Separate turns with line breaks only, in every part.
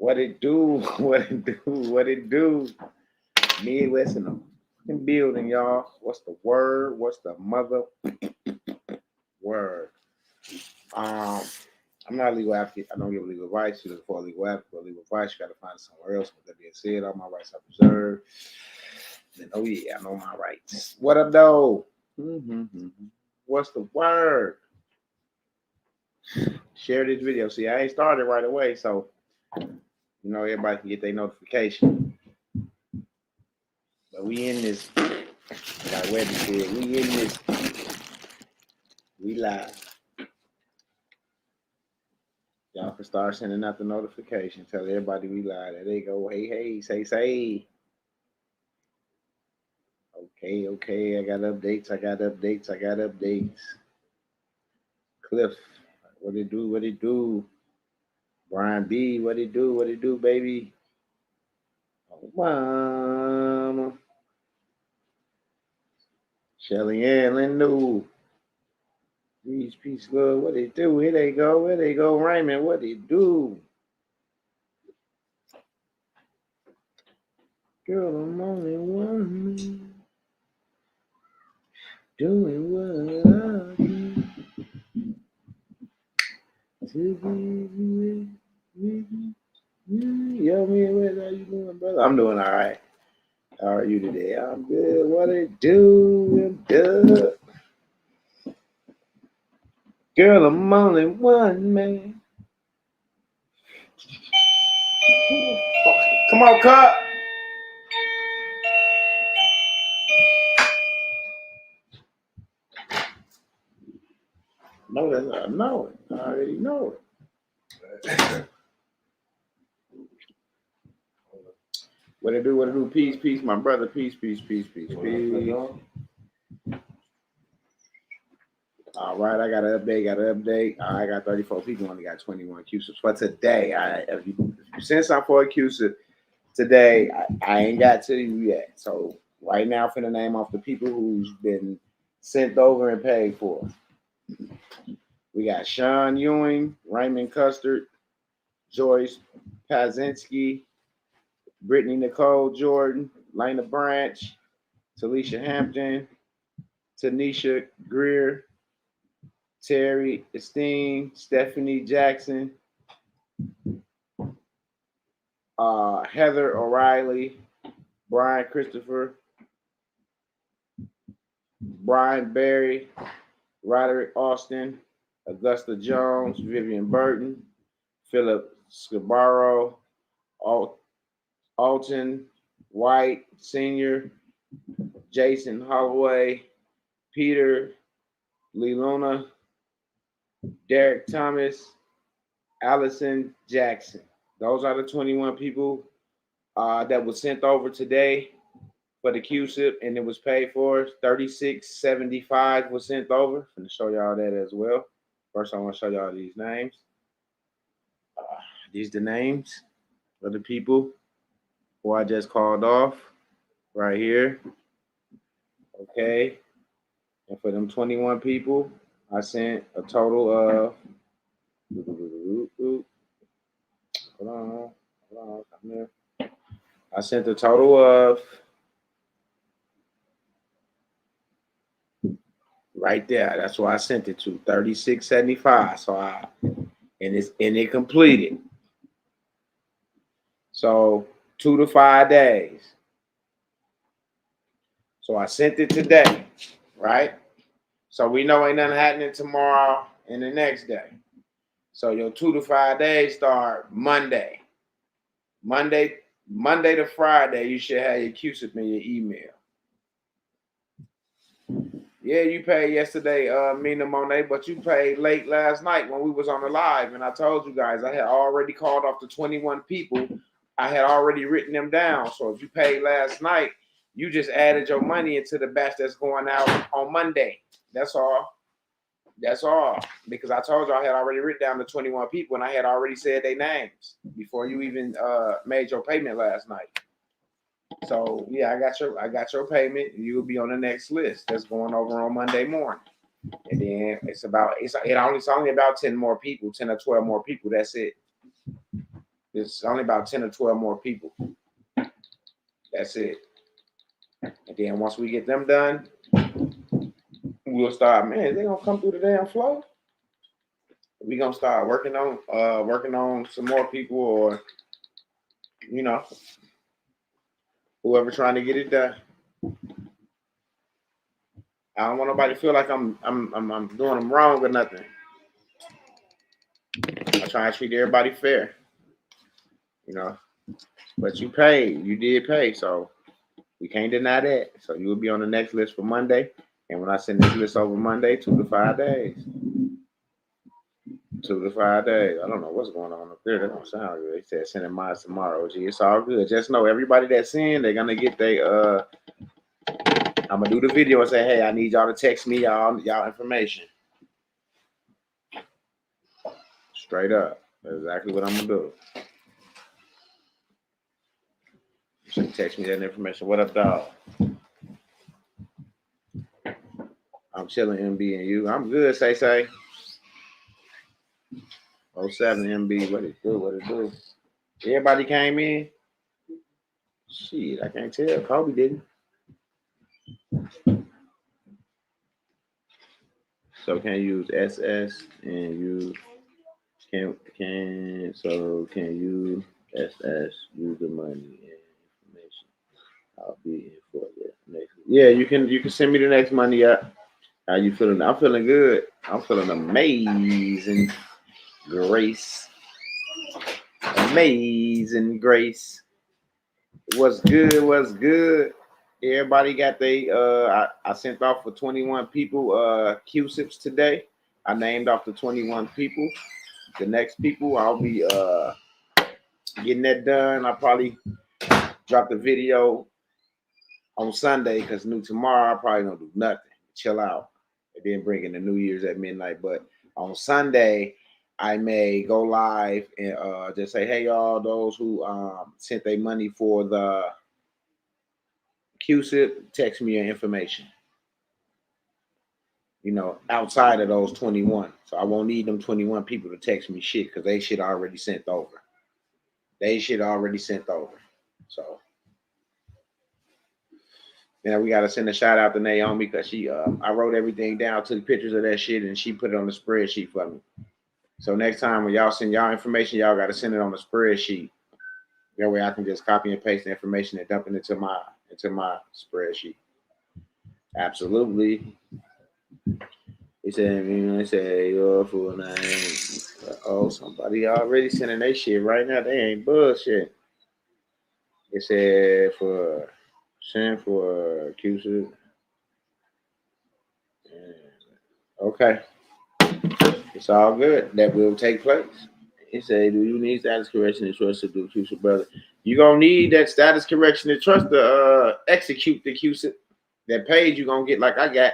What it do? What it do? What it do? Midwest in the building, y'all. What's the word? What's the mother word? Um, I'm not a legal advocate. I don't give legal advice. You're for legal advocate or legal advice. You got to find it somewhere else. With that being said, all my rights are preserved. Then, oh yeah, I know my rights. What up, though? What's the word? Share this video. See, I ain't started right away, so everybody can get their notification. But we in this. Like Webby said, we in this. We live. Y'all can start sending out the notification. Tell everybody we live. There they go. Hey, say. Okay. I got updates. Cliff, what it do? Brian B, what it do, baby? Oh, mama. Shelly Ann, Lindu. Peace, love. What it do? Here they go. Raymond, what it do? Girl, I'm only one man. Doing what I do. To be with you. Yo, man, what are you doing, brother? I'm doing all right. How are you today? I'm good. What it do? I'm good. Girl, I'm only one man. Come on, cut. No, that's not. I know it. I already know it. What it do? Peace, my brother. Peace. All right, I got an update. I got 34 people, only got 21 Q-subs for today. If you send something for a Q-sub today, I ain't got to you yet. So right now, for the name off the people who's been sent over and paid for. We got Sean Ewing, Raymond Custard, Joyce Pazinski, Brittany Nicole Jordan, Lena Branch, Talisha Hampton, Tanisha Greer, Terry Esteen, Stephanie Jackson, Heather O'Reilly, Brian Christopher, Brian Berry, Roderick Austin, Augusta Jones, Vivian Burton, Philip Scabaro, Alton White Sr., Jason Holloway, Peter Leluna, Derek Thomas, Allison Jackson. Those are the 21 people that was sent over today for the Q-SIP, and it was paid for. $36.75 was sent over. I'm going to show y'all that as well. First, I want to show y'all these names. These the names of the people who I just called off right here. Okay. And for them 21 people, I sent a total of Hold on, come here. I sent a total of right there. That's why I sent it to $36.75. So it completed. So 2 to 5 days. So I sent it today, right? So we know ain't nothing happening tomorrow and the next day. So your 2 to 5 days start Monday. Monday to Friday, you should have your Q-SIP in your email. Yeah, you paid yesterday, Mina Monet, but you paid late last night when we was on the live, and I told you guys I had already called off the 21 people. I had already written them down. So if you paid last night, you just added your money into the batch that's going out on Monday. That's all. Because I told you I had already written down the 21 people, and I had already said their names before you even made your payment last night. So yeah, I got your payment. You'll be on the next list. That's going over on Monday morning. And then it's only about 10 more people, 10 or 12 more people. That's it. It's only about 10 or 12 more people. That's it. And then once we get them done, we'll start. Man, they gonna come through the damn flow. We gonna start working on some more people, or whoever trying to get it done. I don't want nobody to feel like I'm doing them wrong or nothing. I try to treat everybody fair, But you paid, you did pay, so we can't deny that. So you will be on the next list for Monday. And when I send this list over Monday, 2 to 5 days. 2 to 5 days. I don't know what's going on up there. That don't sound good. They said sending mine tomorrow. Gee, it's all good. Just know everybody that's in, they're gonna get their I'm gonna do the video and say, hey, I need y'all to text me y'all information. Straight up. That's exactly what I'm gonna do. So text me that information. What up, dog? I'm chilling, MB and you. I'm good, say. 07 MB, what it do? Everybody came in? Shit, I can't tell. Kobe didn't. So can you use SS and you can you SS use the money and information? I'll be in for the next. Yeah, you can send me the next money up. How you feeling? I'm feeling good. I'm feeling amazing. Grace. Amazing grace. What's good? Everybody got I sent off for 21 people Q-sips today. I named off the 21 people. The next people, I'll be getting that done. I'll probably drop the video on Sunday because tomorrow I probably don't do nothing. Chill out. And then bring in the New Year's at midnight. But on Sunday, I may go live and just say, hey, y'all, those who sent their money for the Q-sip, text me your information. Outside of those 21. So I won't need them 21 people to text me shit because they shit already sent over. So now we got to send a shout out to Naomi because she, I wrote everything down, took pictures of that shit, and she put it on the spreadsheet for me. So next time when y'all send y'all information, y'all got to send it on the spreadsheet. That way I can just copy and paste the information and dump it into my spreadsheet. Absolutely. He said, your full name. Oh, somebody already sending their shit right now. They ain't bullshit. It said send for Q-sip. Okay. It's all good. That will take place. He said, do you need status correction and trust to do Q-sip, brother? You're going to need that status correction and trust to execute the Q-sip. That page you're going to get like I got.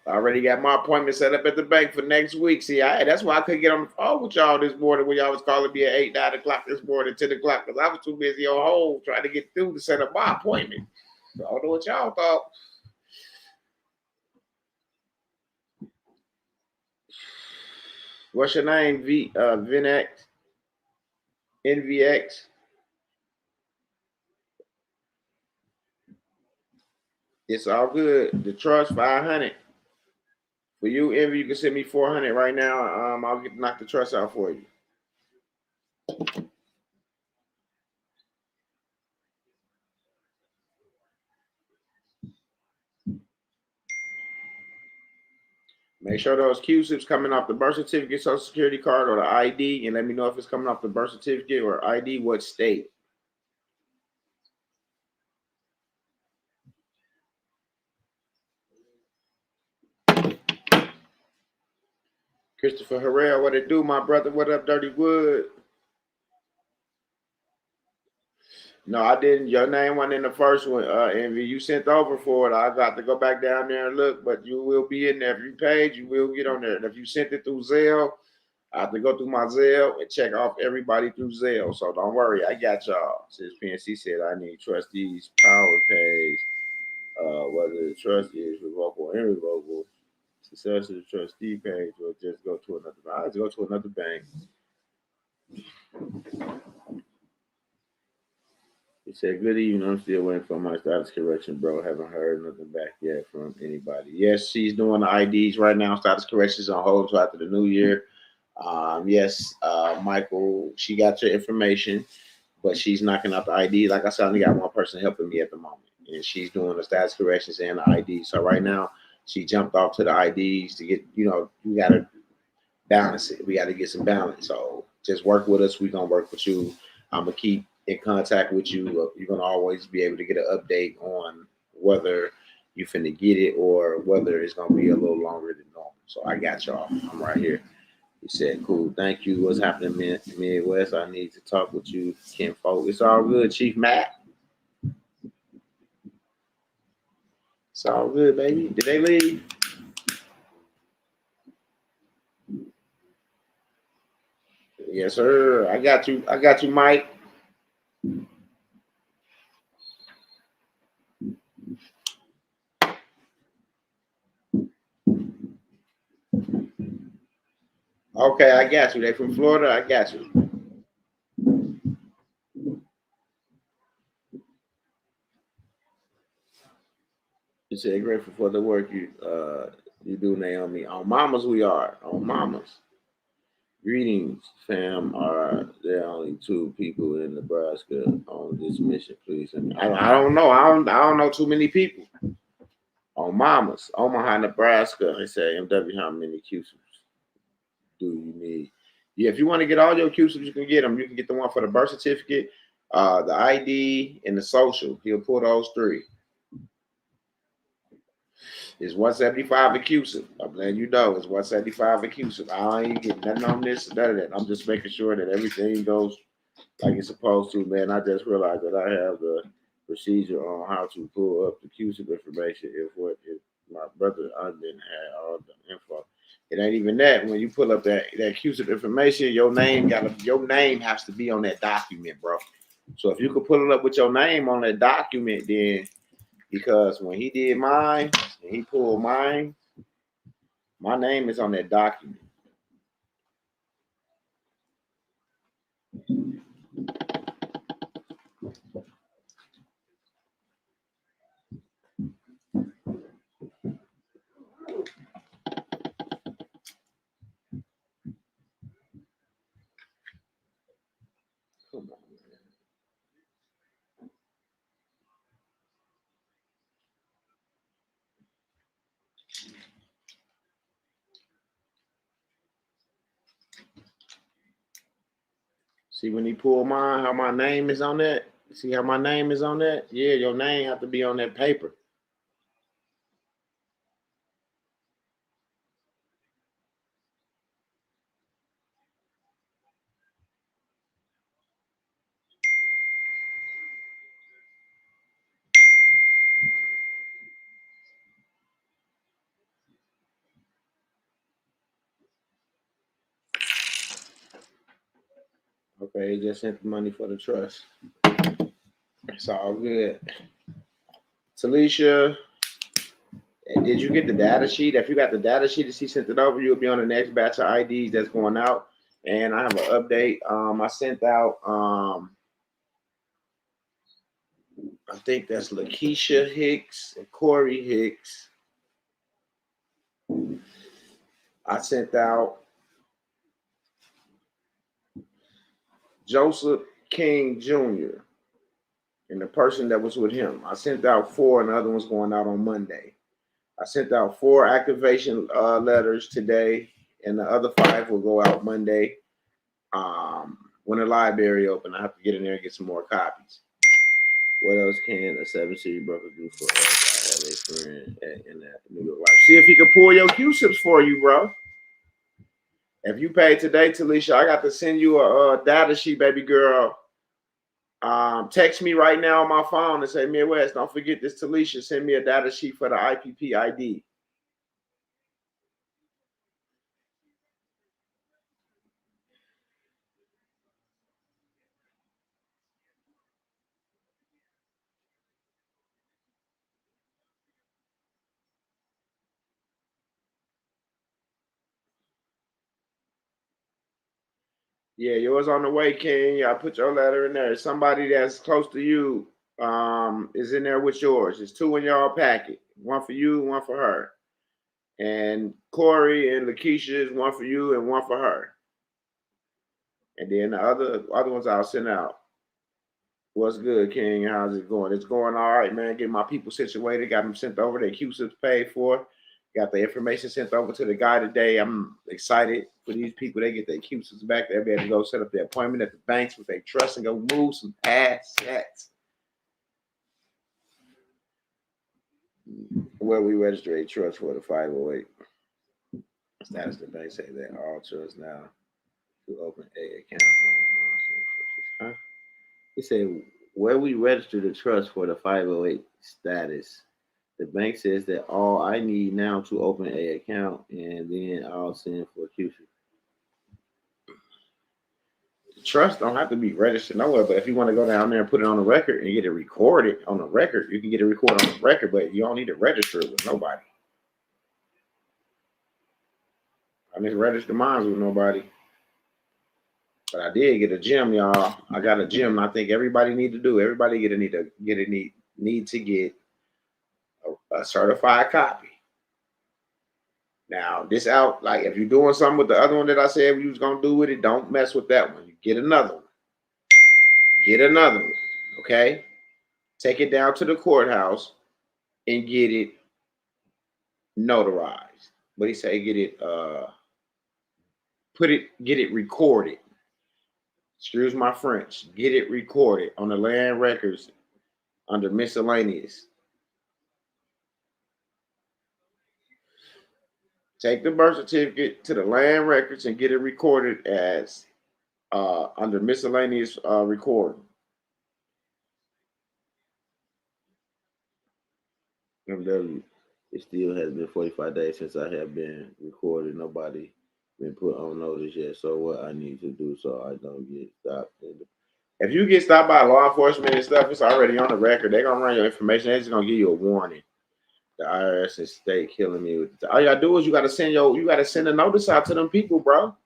I already got my appointment set up at the bank for next week. See, that's why I couldn't get on the phone with y'all this morning when y'all was calling me at 8, 9 o'clock this morning, 10 o'clock, because I was too busy on hold trying to get through to set up my appointment. So I don't know what y'all thought. What's your name? Vinex? NVX? It's all good. The trust 500. For you, Envy, you can send me 400 right now. I'll knock the trust out for you. Make sure those Q-sips coming off the birth certificate, social security card, or the ID, and let me know if it's coming off the birth certificate or ID, what state. Christopher Harrell, what it do, my brother? What up, Dirty Wood? No, I didn't. Your name wasn't in the first one, Envy. You sent over for it. I got to go back down there and look, but you will be in there. If you paid, you will get on there. And if you sent it through Zelle, I have to go through my Zelle and check off everybody through Zelle. So don't worry, I got y'all. Since PNC said I need trustees power pays, whether the trustee is revocable or irrevocable. Success of the trustee page or just go to another bank. I have to go to another bank He said, "Good evening. I'm still waiting for my status correction, bro. Haven't heard nothing back yet from anybody." Yes, she's doing the IDs right now. Status corrections on hold until after the new year. Yes, Michael, she got your information, but she's knocking out the ID. Like I said, I only got one person helping me at the moment, and she's doing the status corrections and the ID. So right now, she jumped off to the IDs to get, we got to balance it. We got to get some balance. So just work with us. We're going to work with you. I'm going to keep in contact with you. You're going to always be able to get an update on whether you finna get it or whether it's going to be a little longer than normal. So I got y'all. I'm right here. He said, "Cool, thank you. What's happening, Midwest? I need to talk with you, Ken Folk. It's all good, Chief Matt. It's all good, baby. Did they leave?" Yes, sir. I got you. I got you, Mike. Okay, I got you. They from Florida. I got you. You said grateful for the work you do, Naomi. On mamas, we are on mamas. Greetings, fam. Are there only two people in Nebraska on this mission, please? And I don't know. I don't know too many people on mamas. Omaha, Nebraska. They say MW. How many QCs do you need? Yeah, if you want to get all your QCs, you can get them. You can get the one for the birth certificate, the ID, and the social. He'll pull those three. It's 175 accusing. I'm letting you know it's 175 accusing. I ain't getting nothing on this, none of that. I'm just making sure that everything goes like it's supposed to, man. I just realized that I have the procedure on how to pull up the accusing information if my brother didn't have all the info. It ain't even that. When you pull up that accusing information, your name has to be on that document, bro. So if you could pull it up with your name on that document, then because when he did mine and he pulled mine, my name is on that document. Come on, man. See when he pulled mine, how my name is on that? See how my name is on that? Yeah, your name have to be on that paper. Okay, he just sent the money for the trust. It's all good. Talisha, did you get the data sheet? If you got the data sheet as he sent it over, you'll be on the next batch of IDs that's going out. And I have an update. I sent out I think that's Lakeisha Hicks and Corey Hicks. I sent out Joseph King Jr. and the person that was with him. I sent out 4, and the other one's going out on Monday. I sent out 4 activation letters today, and the other 5 will go out Monday. When the library open, I have to get in there and get some more copies. What else can a 7-city broker do for us? I have a friend in that New York life. See if he can pull your Q-sips for you, bro. If you pay today, Talisha, I got to send you a data sheet, baby girl. Text me right now on my phone and say, Midwest, don't forget this, Talisha. Send me a data sheet for the IPP ID. Yeah, yours on the way, King. I put your letter in there. Somebody that's close to you is in there with yours. It's two in your packet. One for you, one for her. And Corey and Lakeisha is one for you and one for her. And then the other ones I'll send out. What's good, King? How's it going? It's going all right, man. Getting my people situated. Got them sent over. Their QSIPs paid for. Got the information sent over to the guy today. I'm excited for these people. They get their QSIPs back. They'll be able to go set up their appointment at the banks with their trust and go move some assets. Where we register a trust for the 508. Status the bank say that all trusts now to open a account. Huh? It said where we register the trust for the 508 status. The bank says that all I need now to open a account, and then I'll send for QC. The trust don't have to be registered nowhere, but if you want to go down there and put it on the record and get it recorded on the record, you can get it recorded on the record, but you don't need to register it with nobody. I didn't register mine with nobody. But I did get a gym, y'all. I got a gym. I think everybody need to do. Everybody need to get a certified copy. Now, this out, like if you're doing something with the other one that I said you was gonna do with it, don't mess with that one. You get another one. Get another one. Okay? Take it down to the courthouse and get it notarized. What he say? Get it get it recorded. Excuse my French. Get it recorded on the land records under miscellaneous. Take the birth certificate to the land records and get it recorded as under miscellaneous recording. MW, it still has been 45 days since I have been recorded. Nobody been put on notice yet. So what I need to do so I don't get stopped. If you get stopped by law enforcement and stuff, it's already on the record. They're gonna run your information. They're just gonna give you a warning. The IRS and state killing me with all you gotta do is you gotta send a notice out to them people, bro.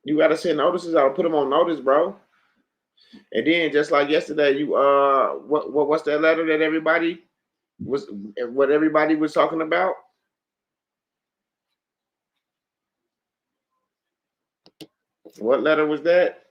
You gotta send notices out, put them on notice, bro. And then just like yesterday, you what's that letter that everybody was talking about? What letter was that?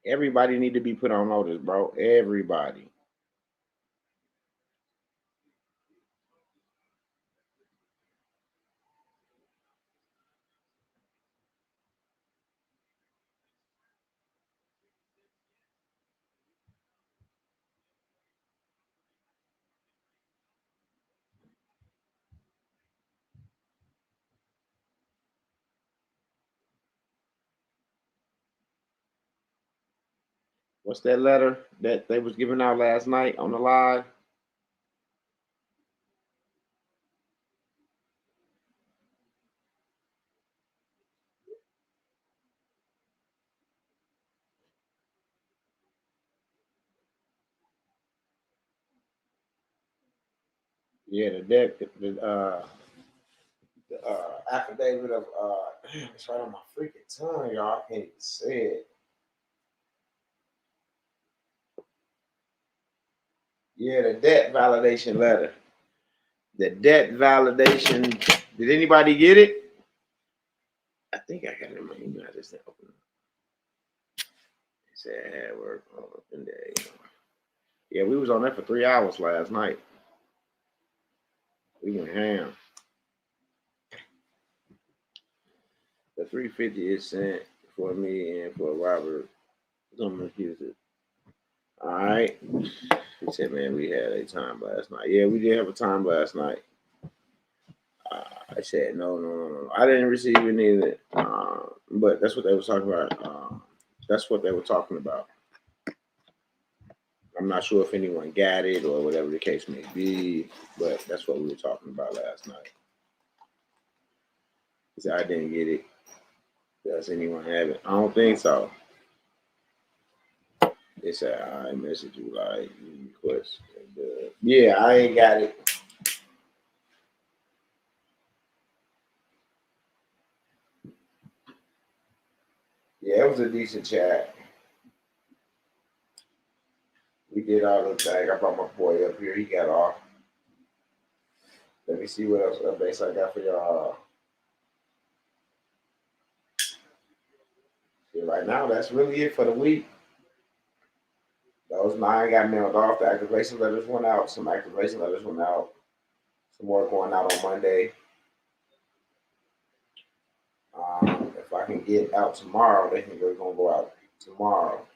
Everybody need to be put on notice, bro. Everybody. What's that letter that they was giving out last night on the live? Yeah, the affidavit of it's right on my freaking tongue, y'all. I can't even say it. Yeah, the debt validation letter. The debt validation. Did anybody get it? I think I got it in my email. I just didn't open it. It said I had work in there. You know. Yeah, we was on there for 3 hours last night. We went ham. The 350 is sent for me and for Robert. I'm gonna use it. All right. He said, "Man, we had a time last night." Yeah, we did have a time last night. I said, no. I didn't receive it either. But that's what they were talking about. That's what they were talking about. I'm not sure if anyone got it or whatever the case may be, but that's what we were talking about last night. He said, I didn't get it. Does anyone have it? I don't think so. They said, I message you like request. Yeah, I ain't got it. Yeah, it was a decent chat. We did all the thing. I brought my boy up here. He got off. Let me see what else updates I got for y'all. Yeah, right now, that's really it for the week. Those 9 got mailed off. The activation letters went out. Some activation letters went out. Some more going out on Monday. If I can get out tomorrow, they're gonna go out tomorrow.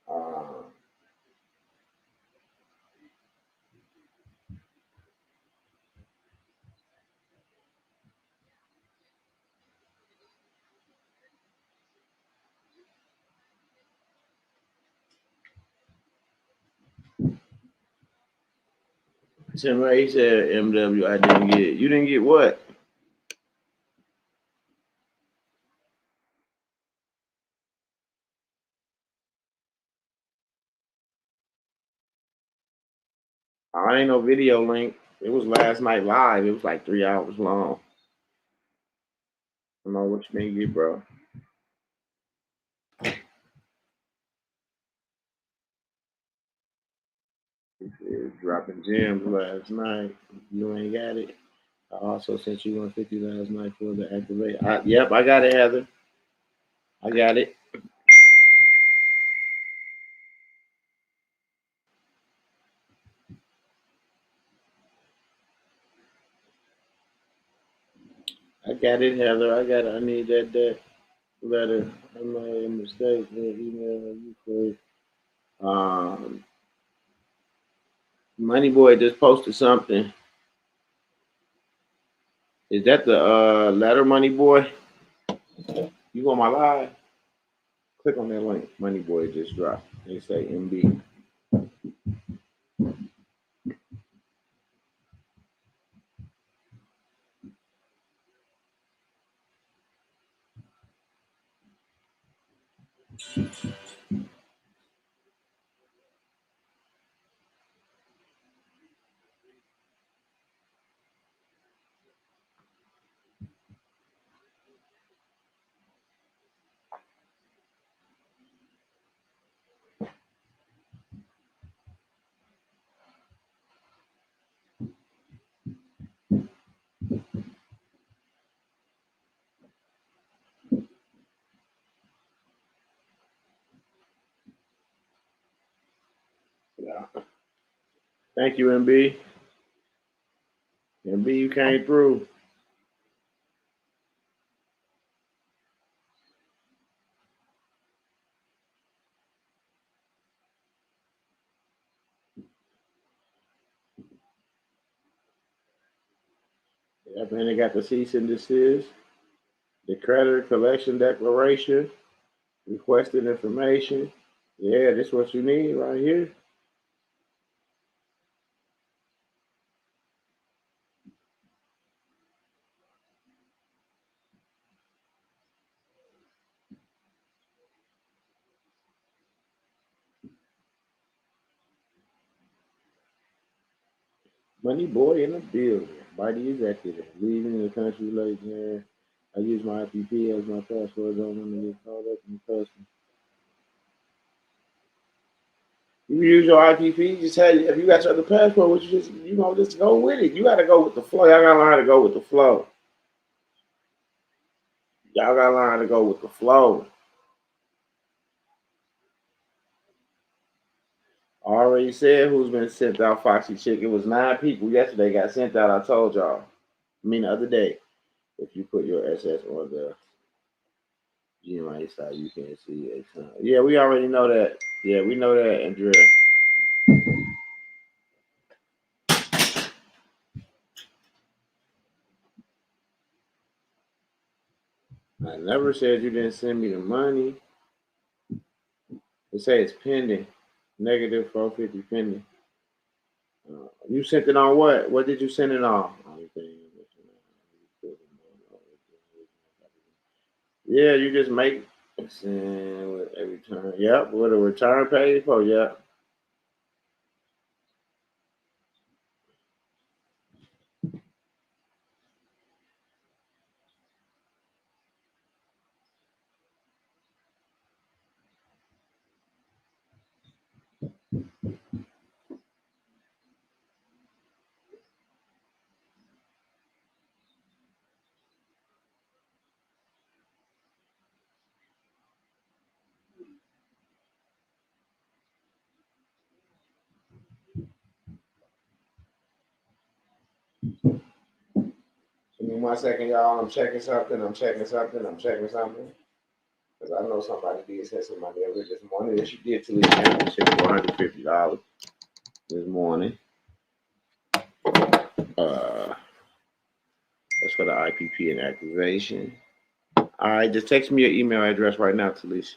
Um, Somebody said MW, I didn't get it. You didn't get what? I ain't no video link. It was last night live. It was like 3 hours long. I don't know what you didn't get, bro. Dropping gems last night. You ain't got it. I also sent you 150 last night for the activate. Yep, I got it, Heather. I got it. I got it, Heather. I got it. I need that letter. I made a mistake. Email you for Money Boy just posted something. Is that the letter, Money Boy? You on my live? Click on that link. Money Boy just dropped. They say MB. Yeah. Thank you, MB. MB, you came through. Yep, and they got the cease and desist, the creditor collection declaration, requested information. Yeah, this is what you need right here. Money Boy in the building. By the executive. Leaving the country late, man. I use my IPP as my password. Don't want to get caught up in the custom. You use your IPP. Just have if you got your other passport, what just go with it. You got to go with the flow. Y'all got to learn how to go with the flow. Y'all got to learn how to go with the flow. I already said who's been sent out, Foxy Chick. It was 9 people yesterday got sent out. I told y'all. I mean the other day. If you put your SS on the GMI side, you can see a ton. Yeah, we already know that. Yeah, we know that, Andrea. I never said you didn't send me the money. They say it's pending. Negative 450 pending. You sent it on what? What did you send it on? Yeah, you just make send with a return. Yep, with a return page for yep. Give me 1 second, y'all. I'm checking something. Because I know somebody did send somebody over this morning. That she did to the championship for $150 this morning. That's for the IPP and activation. All right, just text me your email address right now, Talisha.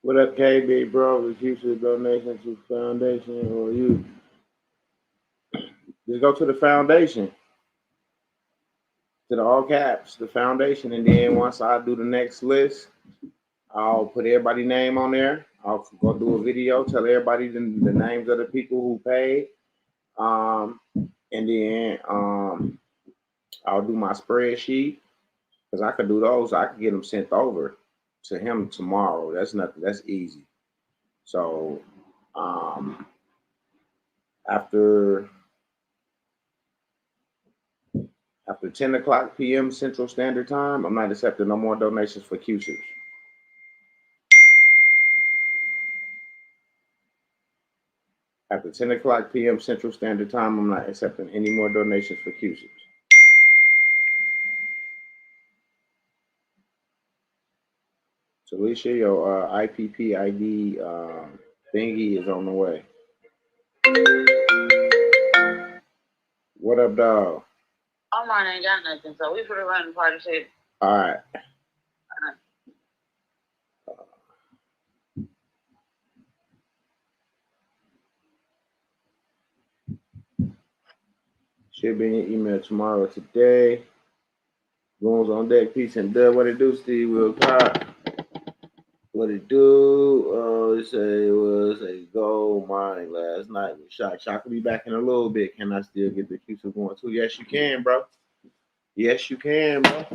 What up, KB, bro? If you should donation to foundation or you, just go to the foundation, to the all caps, the foundation, and then once I do the next list, I'll put everybody's name on there. I'll go do a video, tell everybody the names of the people who paid, and then I'll do my spreadsheet because I could do those. I could get them sent over to him tomorrow. That's nothing. That's easy. So after 10 o'clock p.m. Central Standard Time, I'm not accepting no more donations for QSIPs. After 10 o'clock p.m. Central Standard Time, I'm not accepting any more donations for QSIPs. So Alicia, your IPP ID thingy is on the way. What up, dog?
Mine ain't got nothing, so we put a run party shit.
All right. Should be in your email tomorrow or today. Rooms on deck, peace and dub. What it do, Steve? Will Pop. What it do? It say it was a gold mine last night with Shock. Shock will be back in a little bit. Can I still get the QSIP going too? Yes, you can, bro. Yes, you can, bro.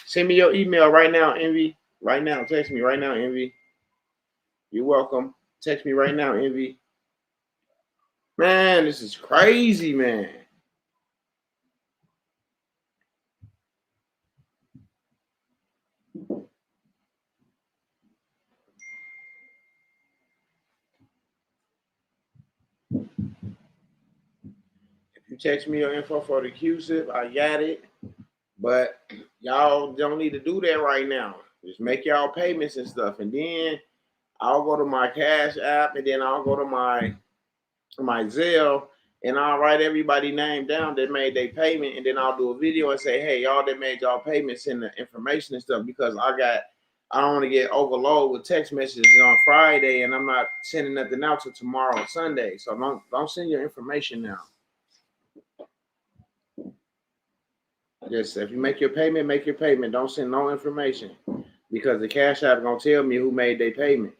Send me your email right now, Envy. Right now. Text me right now, Envy. You're welcome. Text me right now, Envy. Man, this is crazy, man. If you text me your info for the QSIP, I got it. But y'all don't need to do that right now. Just make y'all payments and stuff. And then I'll go to my Cash app and then I'll go to my my Zelle, and I'll write everybody name down that made their payment, and then I'll do a video and say, hey, y'all that made y'all payments, send the information and stuff, because I don't want to get overloaded with text messages on Friday, and I'm not sending nothing out till tomorrow, Sunday. So don't send your information now. Just if you make your payment, make your payment. Don't send no information, because the Cash App gonna tell me who made their payment.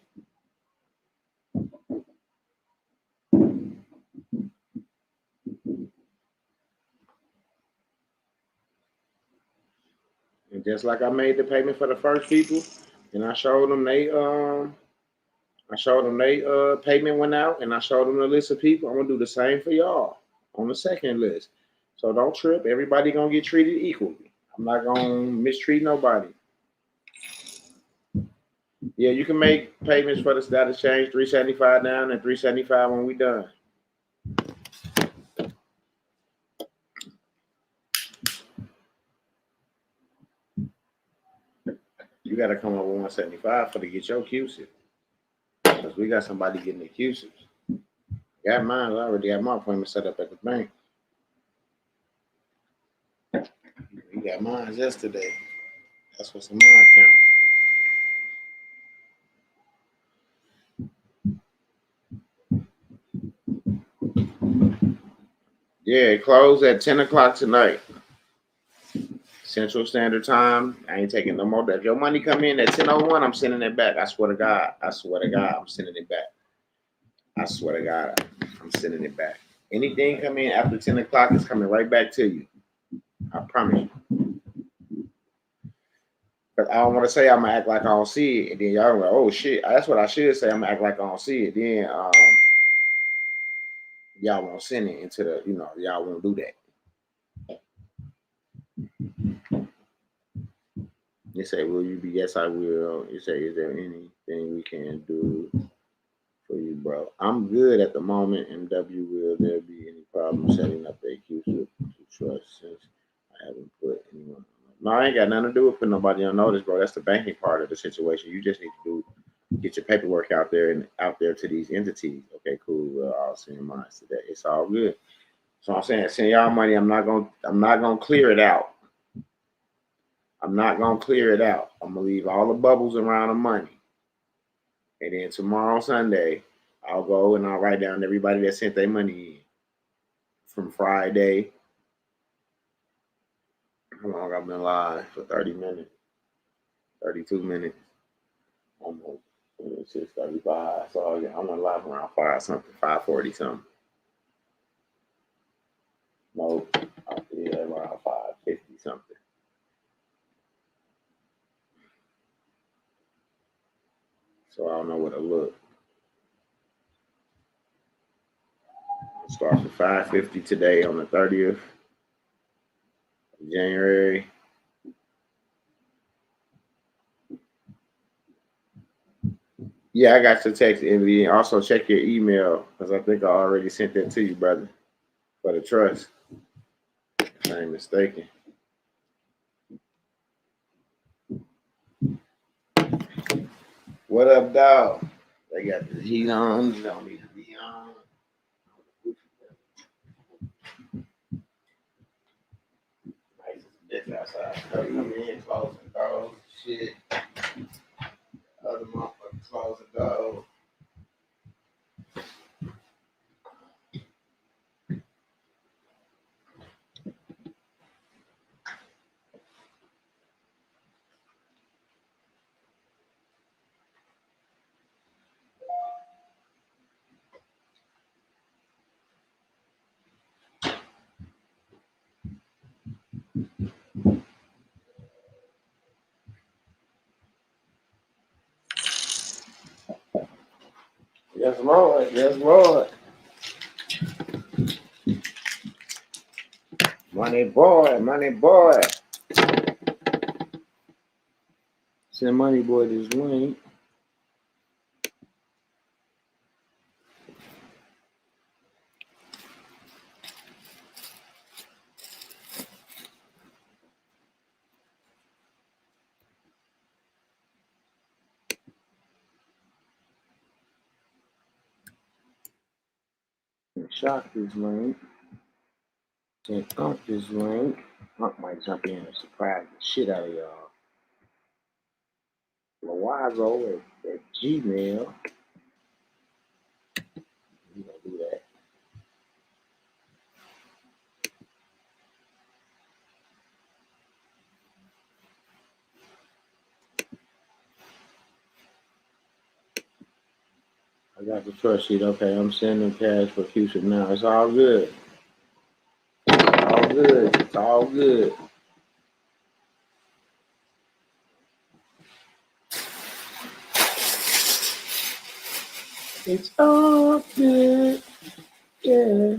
And just like I made the payment for the first people, and I showed them they payment went out, and I showed them the list of people. I'm gonna do the same for y'all on the second list. So don't trip. Everybody gonna get treated equally. I'm not gonna mistreat nobody. Yeah, you can make payments for the status change, $375 down and $375 when we done. You gotta come up with $175 for to get your QC. Because we got somebody getting the QCs. Got mine. I already got my appointment set up at the bank. We got mine yesterday. That's what's in my account. Yeah, it closed at 10 o'clock tonight. Central Standard Time. I ain't taking no more. If your money come in at 10:01, I'm sending it back. I swear to God. I swear to God, I'm sending it back. I swear to God, I'm sending it back. Anything come in after 10 o'clock is coming right back to you. I promise you. But I don't want to say I'm gonna act like I don't see it, and then y'all like, oh shit. That's what I should say. I'm gonna act like I don't see it. Then y'all won't send it into the, y'all won't do that. You say, will you be? Yes, I will. You say, is there anything we can do for you, bro? I'm good at the moment. MW, will there be any problem setting up a QC to trust since I haven't put anyone? No, I ain't got nothing to do with putting nobody on notice, bro. That's the banking part of the situation. You just need to get your paperwork out there to these entities. Okay, cool. Well, I'll send mine today. It's all good. So I'm saying, send y'all money. I'm not gonna clear it out. I'm not gonna clear it out. I'm gonna leave all the bubbles around the money. And then tomorrow, Sunday, I'll go and I'll write down everybody that sent their money in from Friday. How long I've been live? For 30 minutes, 32 minutes, almost 6:35. So I went live around 5:40 something. No, yeah, around 5:50 something. So I don't know what to look. Start for 5:50 today on the 30th of January. Yeah, I got your text, Envy. Also check your email, because I think I already sent that to you, brother, for the trust. If I ain't mistaken. What up, dog? They got the heat on. You don't need to be on. Nice as bitch outside. Come in, close the door. Shit. Other motherfuckers close the door. Yes, Lord. Yes, Lord. Money boy. Money boy. Send money boy this link. Shock this link. Can't thump this link. Thump might jump in and surprise the shit out of y'all. Loazo at Gmail. You gonna do that. I got the trust sheet. Okay, I'm sending cash for Houston now. It's all good. It's all good. It's all good. It's all good. Yeah.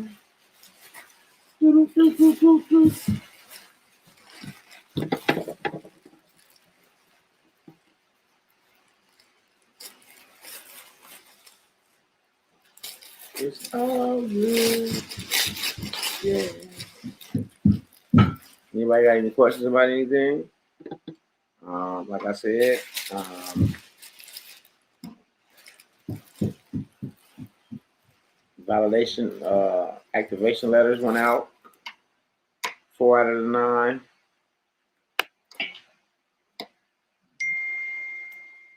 It's all good. Yeah. Anybody got any questions about anything? Like I said, validation, activation letters went out. 4 out of the 9.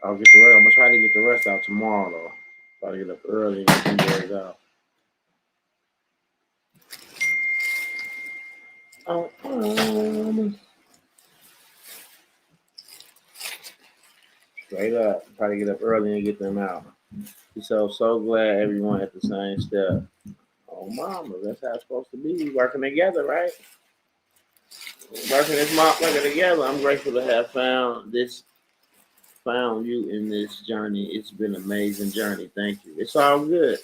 I'll get the rest. I'm gonna try to get the rest out tomorrow, though. Try to get up early and get these out. Straight up, try to get up early and get them out. So glad everyone at the same step. Oh, mama, that's how it's supposed to be. We working together, right? Working this motherfucker together. I'm grateful to have found you in this journey. It's been an amazing journey. Thank you. It's all good.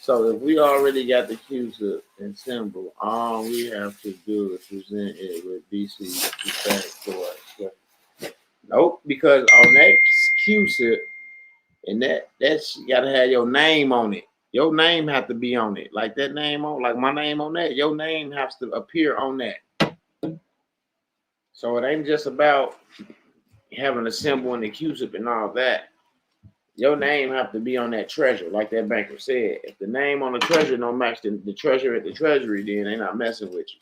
So if we already got the Q-tip and symbol, all we have to do is present it with BC for us. Nope, because on that Q-tip, and that's you gotta have your name on it. Your name have to be on it. Like that name on, like my name on that, your name has to appear on that. So it ain't just about having a symbol and the Q-tip and all that. Your name have to be on that treasure, like that banker said. If the name on the treasure don't match the treasure at the treasury, then they not messing with you.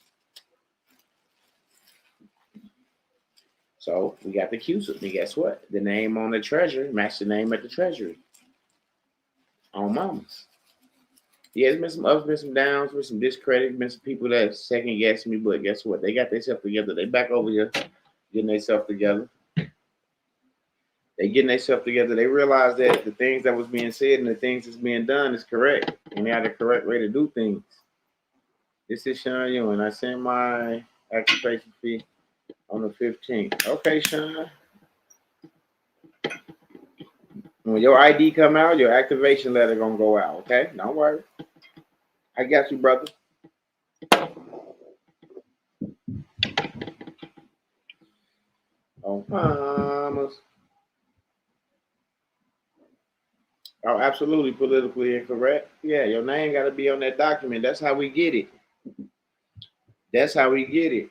So we got the Q-tip, and guess what? The name on the treasure match the name at the treasury. On mamas. Yeah, there's been some ups, been some downs, been some discredit, been some people that second guess me, but guess what? They got themselves together. They back over here getting themselves together. They getting themselves together. They realize that the things that was being said and the things that's being done is correct, and they have the correct way to do things. This is Sean Ewing. I sent my activation fee on the 15th. Okay, Sean. When your ID come out, your activation letter gonna go out. Okay, don't worry. I got you, brother. Oh, mamas. Oh, absolutely politically incorrect. Yeah, your name got to be on that document. That's how we get it. That's how we get it.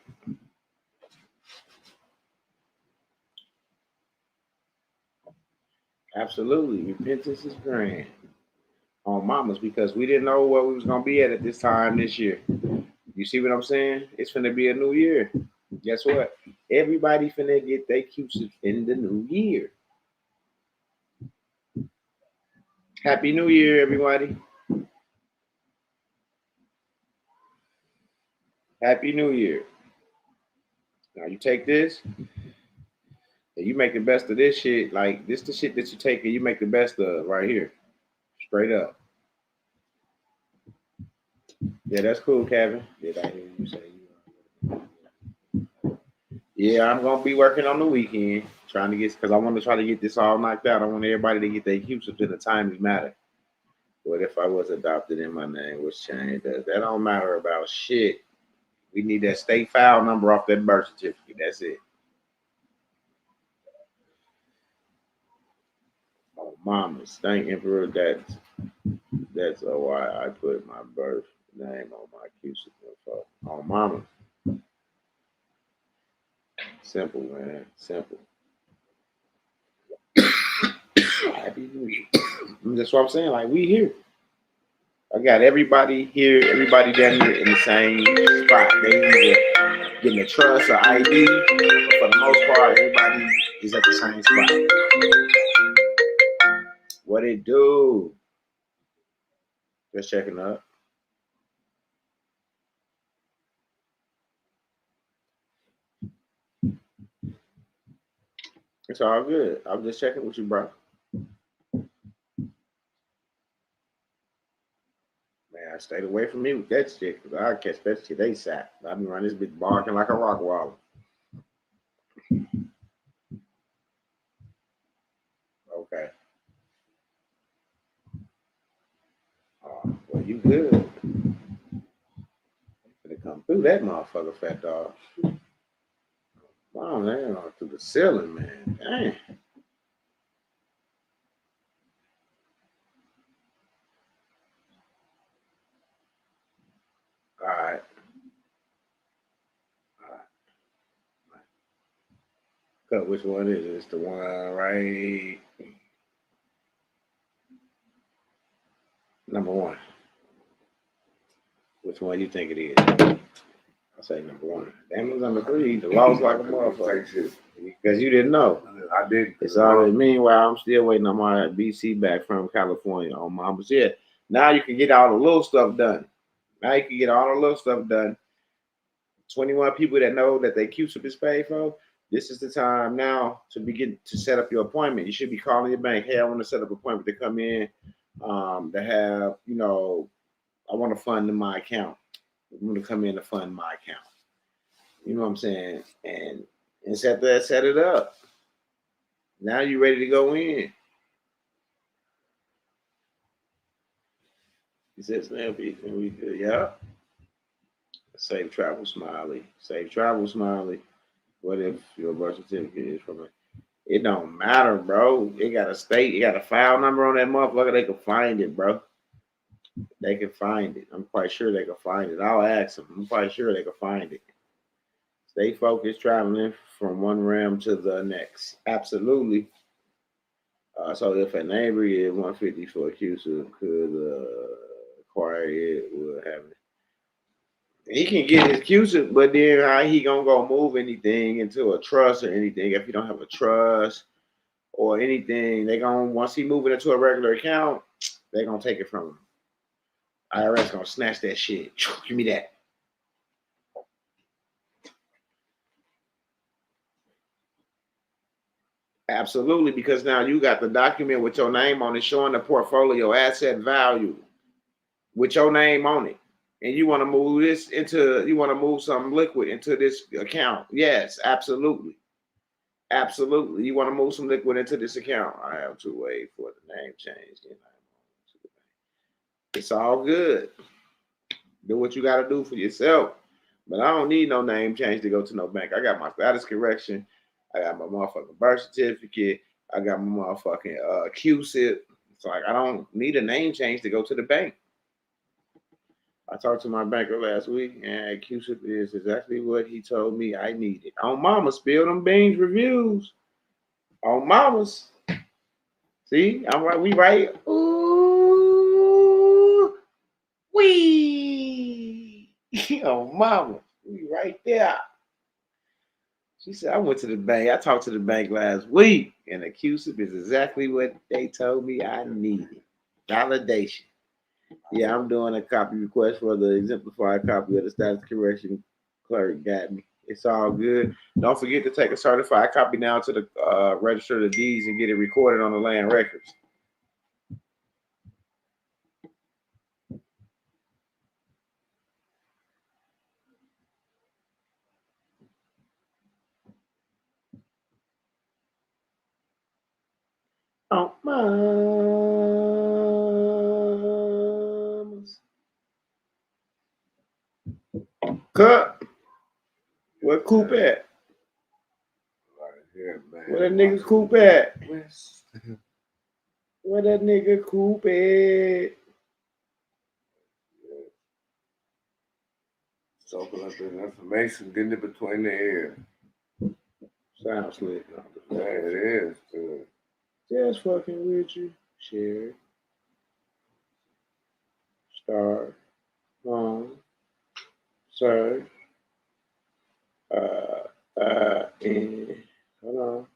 Absolutely. Repentance is grand on mamas because we didn't know what we was going to be at this time this year. You see what I'm saying? It's finna be a new year. Guess what? Everybody finna get their Q-tips in the new year. Happy New Year, everybody. Happy New Year. Now you take this and you make the best of this shit. Like this the shit that you take and you make the best of right here. Straight up. Yeah, that's cool, Kevin. Did I hear you say you? Yeah, I'm gonna be working on the weekend, trying to get because I want to try to get this all knocked out. I want everybody to get their Q-tips in a timely matter. What if I was adopted and my name was changed? That don't matter about shit. We need that state file number off that birth certificate. That's it. Oh, mamas, thank Emperor. That's why I put my birth name on my Q-tip info. Oh, mama. Simple, man. Simple. Happy New Year. That's what I'm saying. Like, we here. I got everybody here, everybody down here in the same spot. They either getting a trust or ID, but for the most part, everybody is at the same spot. What it do? Just checking up. It's all good. I'm just checking with you, bro. Man, stayed away from me with that shit, because I catch that shit ASAP. I be running this bitch barking like a rock wall. Okay. Well, you good. Gonna come through that motherfucker, fat dog. Wow, man, through the ceiling, man. Dang. All right. Cut, which one is it? It's the one right. Number one. Which one you think it is? I say number one. Damn, it was number three. The lost like a motherfucker. Because you didn't know.
I did.
It's already. Meanwhile, I'm still waiting on my BC back from California on Mama's. Yeah. Now you can get all the little stuff done. Now you can get all the little stuff done. 21 people that know that their Q-tip is paid for. This is the time now to begin to set up your appointment. You should be calling your bank. Hey, I want to set up an appointment to come in to have, I want to fund in my account. I'm going to come in to fund my account. You know what I'm saying? And set it up. Now you're ready to go in. He says, man, we good. Yeah. Safe travel, Smiley. Safe travel, Smiley. What if your birth certificate is from it? It don't matter, bro. It got a state, it got a file number on that motherfucker. They can find it, bro. They can find it. I'm quite sure they can find it. I'll ask them. I'm quite sure they can find it. Stay focused, traveling from one realm to the next. Absolutely. So if a neighbor is 150 for a QC could acquire it, would have it. He can get his QC, but then how he gonna go move anything into a trust or anything if you don't have a trust or anything? They gonna once he move it into a regular account, they gonna take it from him. IRS gonna snatch that shit. Give me that. Absolutely, because now you got the document with your name on it showing the portfolio asset value with your name on it. And you want to move some liquid into this account. Yes, absolutely. Absolutely. You want to move some liquid into this account. I have to wait for the name change. It's all good. Do what you got to do for yourself. But I don't need no name change to go to no bank. I got my status correction. I got my motherfucking birth certificate. I got my motherfucking Q-SIP. It's like I don't need a name change to go to the bank. I talked to my banker last week, and Q-SIP is exactly what he told me I needed. On Mama, spill them beans reviews. On Mamas. See, I'm right. We right. Ooh, wee. On Mama. We right there. She said, I went to the bank. I talked to the bank last week, and the Q-SIP is exactly what they told me I needed. Validation. Yeah, I'm doing a copy request for the exemplified copy of the status correction clerk got me. It's all good. Don't forget to take a certified copy now to the register of the deeds and get it recorded on the land records. Oh, Mamas. Cut. Where Coop at?
Right here, man.
Where that nigga Coop at? Where that nigga Coop at?
Soaking up this information, getting it between the ears.
Sounds slick.
Yeah, it is, too.
Just fucking with you. Share. Start. Home. Search. And hold on.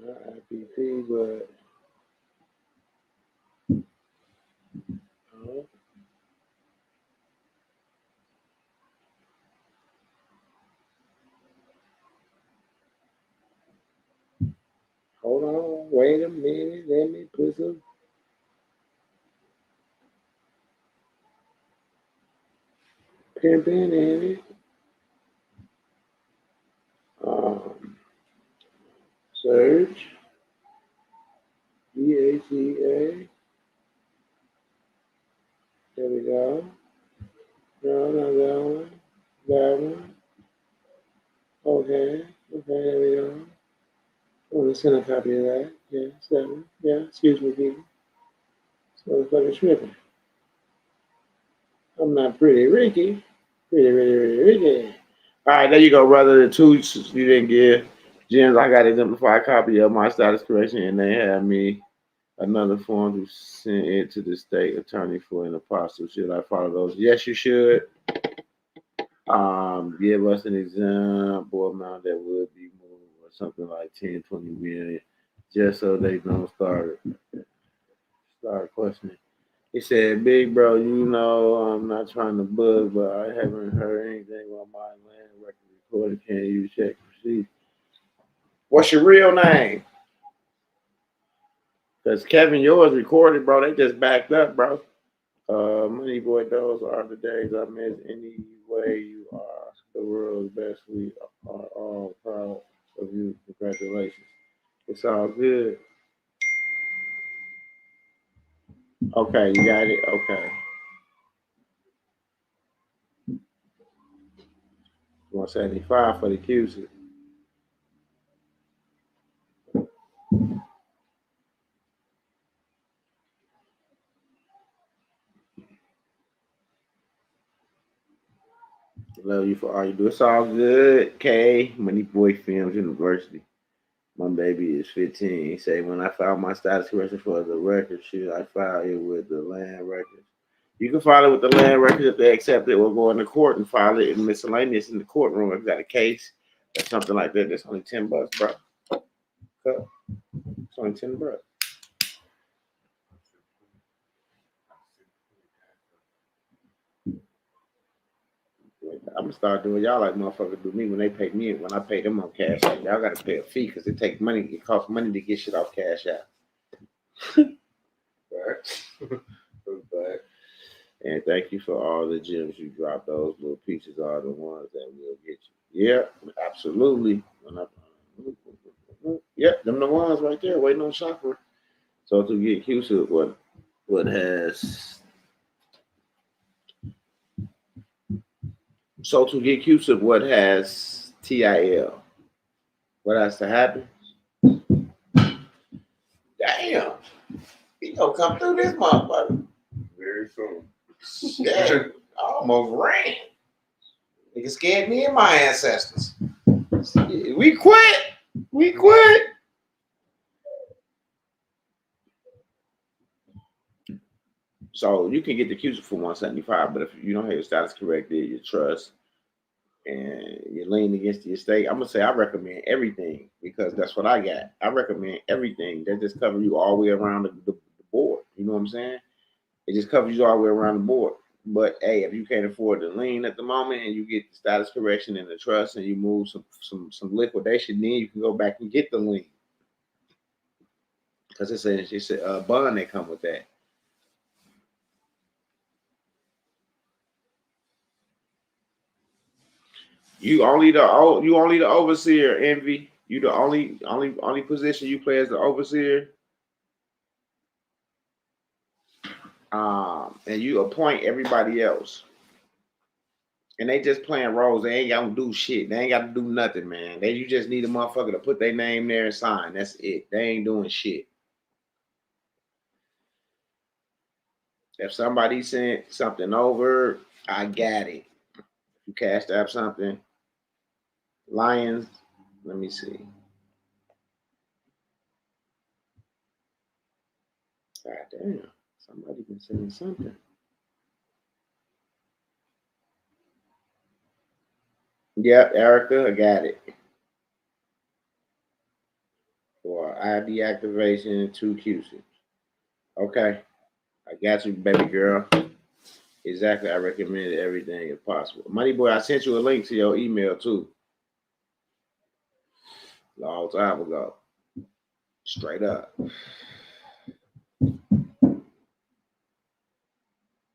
Not IPP, but oh, hold on. Wait a minute. Let me put some pimping in it. Search. DATA. There we go. No, not that one. That one. Okay. Okay, there we go. I want to send a copy of that. Yeah, 7. Yeah, excuse me, people. This motherfucker's tripping. I'm not pretty Ricky. Pretty Ricky. All right, there you go, brother. The two you didn't give. Gems, I got an exemplified copy of my status correction, and they had me another form to send it to the state attorney for an apostle. Should I follow those? Yes, you should. Give us an example amount that would be moved or something like 10, 20 million, just so they don't start questioning. He said, "Big bro, you know I'm not trying to bug, but I haven't heard anything on my land record recording. Can you check receipt? What's your real name? Because Kevin, yours recorded, bro. They just backed up, bro. Money boy, those are the days I miss. Any way you are the world's best. We are all proud of you. Congratulations. It's all good. Okay, you got it. Okay. 175 for the QC. Love you for all you do. It's all good. K, Money Boy Films University. My baby is 15. He say, when I filed my status correction for the record, should I file it with the land records? You can file it with the land records if they accept it, or go into court and file it in miscellaneous in the courtroom if you got a case or something like that. That's only $10, bro. It's only $10. I'm gonna start doing y'all like motherfuckers do me when they pay me. When I pay them on Cash App, y'all gotta pay a fee because it takes money. It costs money to get shit off Cash App. Right. And thank you for all the gems you dropped. Those little pieces are the ones that will get you. Yeah, absolutely. Yep, them the ones right there waiting on shopper. So to get used to what has so to get used to what has TIL. What has to happen? Damn. He gonna come through this motherfucker.
Very soon.
Shit. I almost ran. Nigga scared me and my ancestors. We quit. We quit. So you can get the QC for 175, but if you don't have your status corrected, your trust, and you're leaning against the estate, I'm gonna say I recommend everything because that's what I got. I recommend everything. That just covers you all the way around the board. You know what I'm saying? It just covers you all the way around the board. But hey, if you can't afford the lien at the moment and you get the status correction and the trust and you move some liquidation, then you can go back and get the lien. Because it's a bond that come with that. You only the overseer, Envy. You the only position you play as the overseer. And you appoint everybody else. And they just playing roles. They ain't gotta do shit. They ain't gotta do nothing, man. You just need a motherfucker to put their name there and sign. That's it. They ain't doing shit. If somebody sent something over, I got it. If you cashed out something, Lions, let me see. God damn. Somebody been saying something. Yep, Erica, I got it. For ID activation, 2 QC. Okay. I got you, baby girl. Exactly. I recommend everything if possible. Money boy, I sent you a link to your email too. Long time ago. Straight up.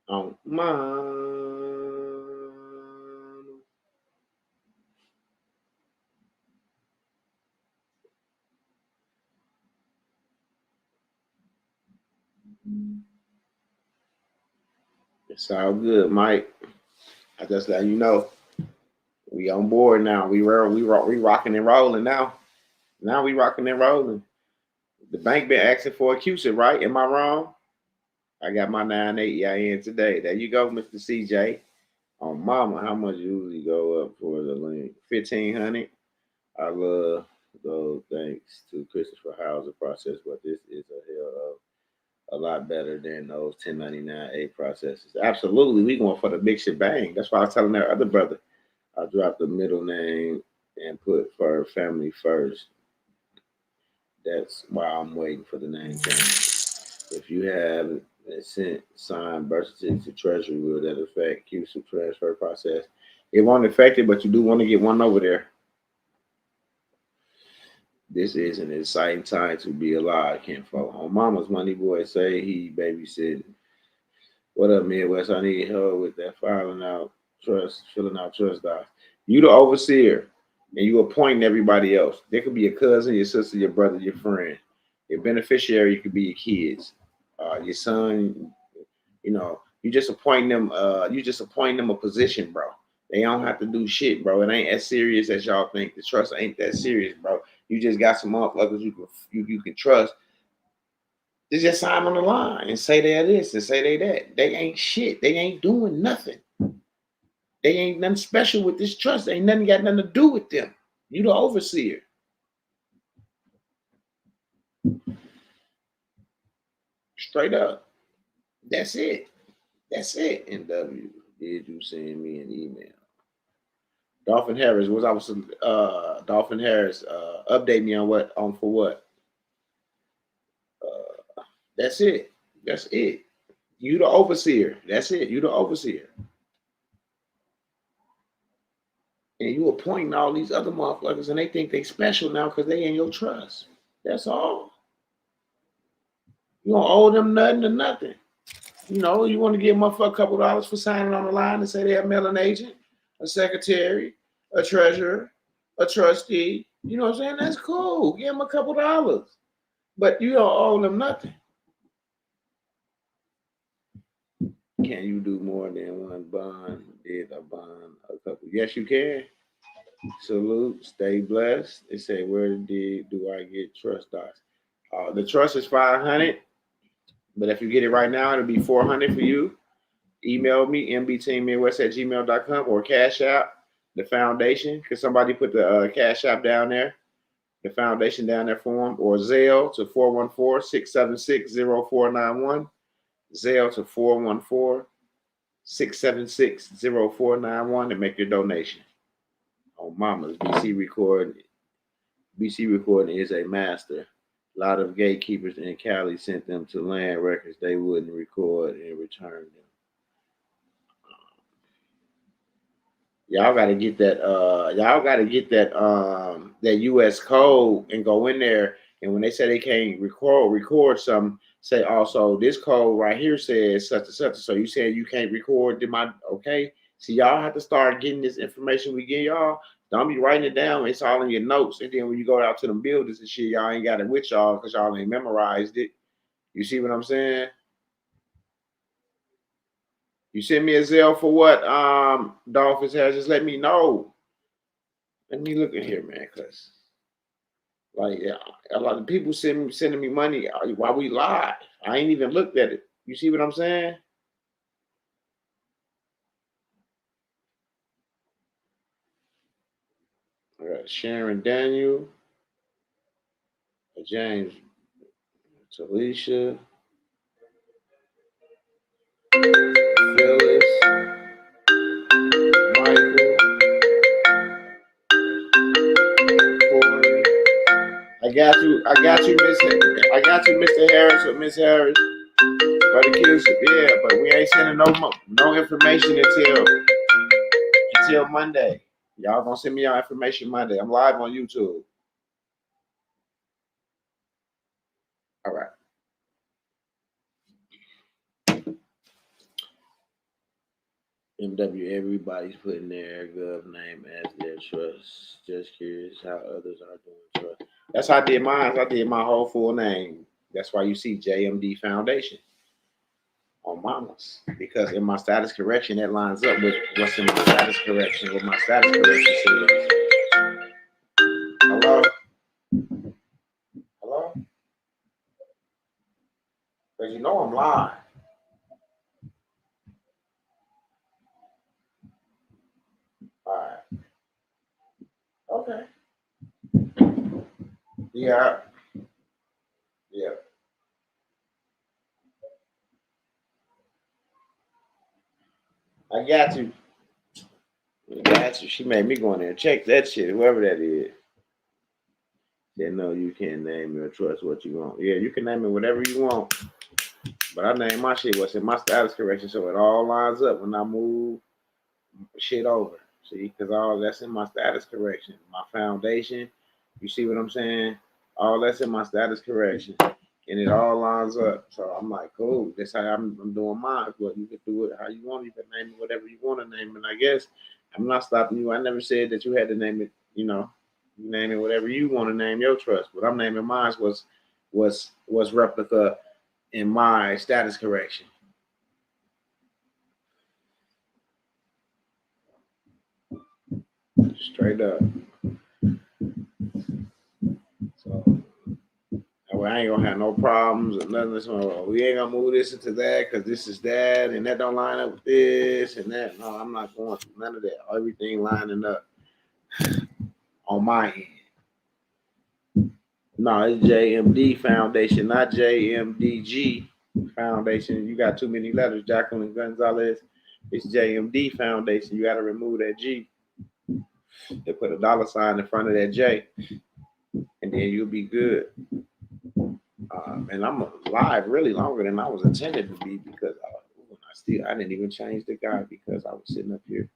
On mine. It's all good, Mike. I just let you know. We on board now. We rocking and rolling now. Now we rocking and rolling. The bank been asking for a QC, right? Am I wrong? I got my 9.8 in today. There you go, Mr. CJ. On mama, how much usually go up for the link? 1,500. I love those thanks to Christopher Howell's process, but this is a hell of a lot better than those 1099A processes. Absolutely, we going for the big shebang. That's why I was telling that other brother, I dropped the middle name and put for family first. That's why I'm waiting for the name change. If you have sent signed birth certificate to Treasury, will that affect QC transfer process? It won't affect it, but you do want to get one over there. This is an exciting time to be alive, kinfolk. On Mama's Money Boy say he babysitting. What up, Midwest? I need help with that filling out trust docs. You the overseer, and you appointing everybody else. There could be a cousin, your sister, your brother, your friend. Your beneficiary could be your kids, your son. You know, you just appointing them. You just appointing them a position, bro. They don't have to do shit, bro. It ain't as serious as y'all think. The trust ain't that serious, bro. You just got some motherfuckers you can trust. They just sign on the line and say they're this and say they that. They ain't shit. They ain't doing nothing. They ain't nothing special with this trust. Ain't nothing got nothing to do with them. You the overseer. Straight up. That's it. That's it. NW. Did you send me an email? Dolphin Harris, was I was Dolphin Harris, update me on for what? That's it. That's it. You the overseer. That's it. You the overseer. And you appointing all these other motherfuckers and they think they special now because they in your trust. That's all. You don't owe them nothing or nothing. You know, you want to give a motherfucker a couple dollars for signing on the line and say they have mail agent, a secretary, a treasurer, a trustee. You know what I'm saying? That's cool. Give them a couple dollars. But you don't owe them nothing. Can you do more than one bond? Did a bond a couple? Yes, you can. Salute. Stay blessed. They say, where do I get trust docs? The trust is 500, but if you get it right now, it'll be 400 for you. Email me, mbteammidwest@gmail.com, or Cash App, the foundation, because somebody put the Cash App down there, the foundation down there for them, or Zelle to 414-676-0491. Zelle to 414-676-0491 and make your donation. On Mama's BC Recording. BC Recording is a master. A lot of gatekeepers in Cali sent them to land records they wouldn't record and return them. Y'all gotta get that that US code and go in there, and when they say they can't record some, say also this code right here says such and such. So you saying you can't record okay. So y'all have to start getting this information we get y'all. Don't be writing it down. It's all in your notes. And then when you go out to them buildings and shit, y'all ain't got it with y'all because y'all ain't memorized it. You see what I'm saying? You send me a Zelle for what? Dolphins has, just let me know. Let me look at here, man, because like a lot of people sending me money while we live. I ain't even looked at it. You see what I'm saying? I got Sharon Daniel, James, Talisha, I got you, Mr. Harris or Miss Harris. For the kids, yeah, but we ain't sending no information until Monday. Y'all gonna send me your information Monday. I'm live on YouTube. All right. MW, everybody's putting their gov name as their trust. Just curious how others are doing trust. That's how I did mine. I did my whole full name. That's why you see JMD Foundation on Mama's. Because in my status correction, that lines up with what's in my status correction, what my status correction says. Hello? Hello? Because you know I'm live. All right. Okay. Yeah. Yeah. I got you. I got you. She made me go in there and check that shit, whoever that is. They know you can't name your trust what you want. Yeah, you can name it whatever you want. But I name my shit what's in my status correction, so it all lines up when I move shit over. See, because all that's in my status correction. My foundation, you see what I'm saying? All that's in my status correction. And it all lines up. So I'm like, cool. That's how I'm doing mine. But you can do it how you want. You can name it whatever you want to name it. And I guess I'm not stopping you. I never said that you had to name it, you know. You name it whatever you want to name your trust. But I'm naming mine was replica in my status correction. Straight up. So I ain't gonna have no problems or nothing. So we ain't gonna move this into that because this is that and that don't line up with this and that. No, I'm not going through none of that. Everything lining up on my end. No, it's JMD Foundation, not JMDG Foundation. You got too many letters, Jacqueline Gonzalez. It's JMD Foundation. You got to remove that G. They put a $sign in front of that J, and then you'll be good. And I'm live really longer than I was intended to be because I didn't even change the guy because I was sitting up here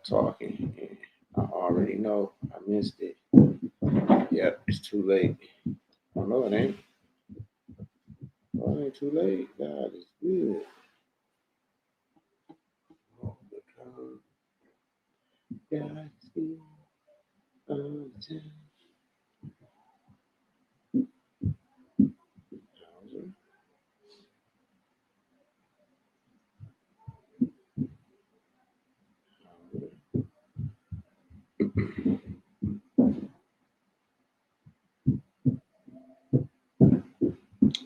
talking, and I already know I missed it. Yep, it's too late. Oh no, it ain't. Oh, it ain't too late. God is good. Oh, God is good all the time.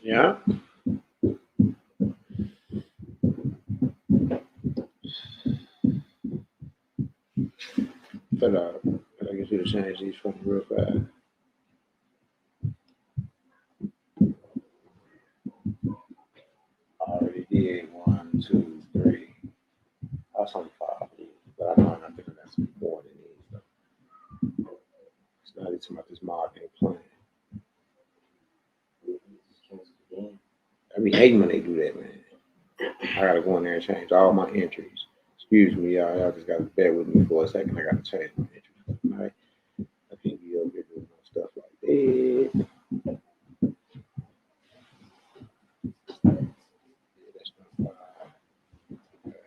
Yeah. But I guess you to change these from real fast. I already did 1, 2, 3. I was on 5 of these, but I know I'm not thinking that's more than these. Though. It's not even about this marketing plan. I be hating when they do that, man. I gotta go in there and change all my entries. Excuse me, y'all. Y'all just gotta bear with me for a second. I gotta change my entries for tonight. I can't be over here doing no stuff like that. Yeah, that's not 5. Okay.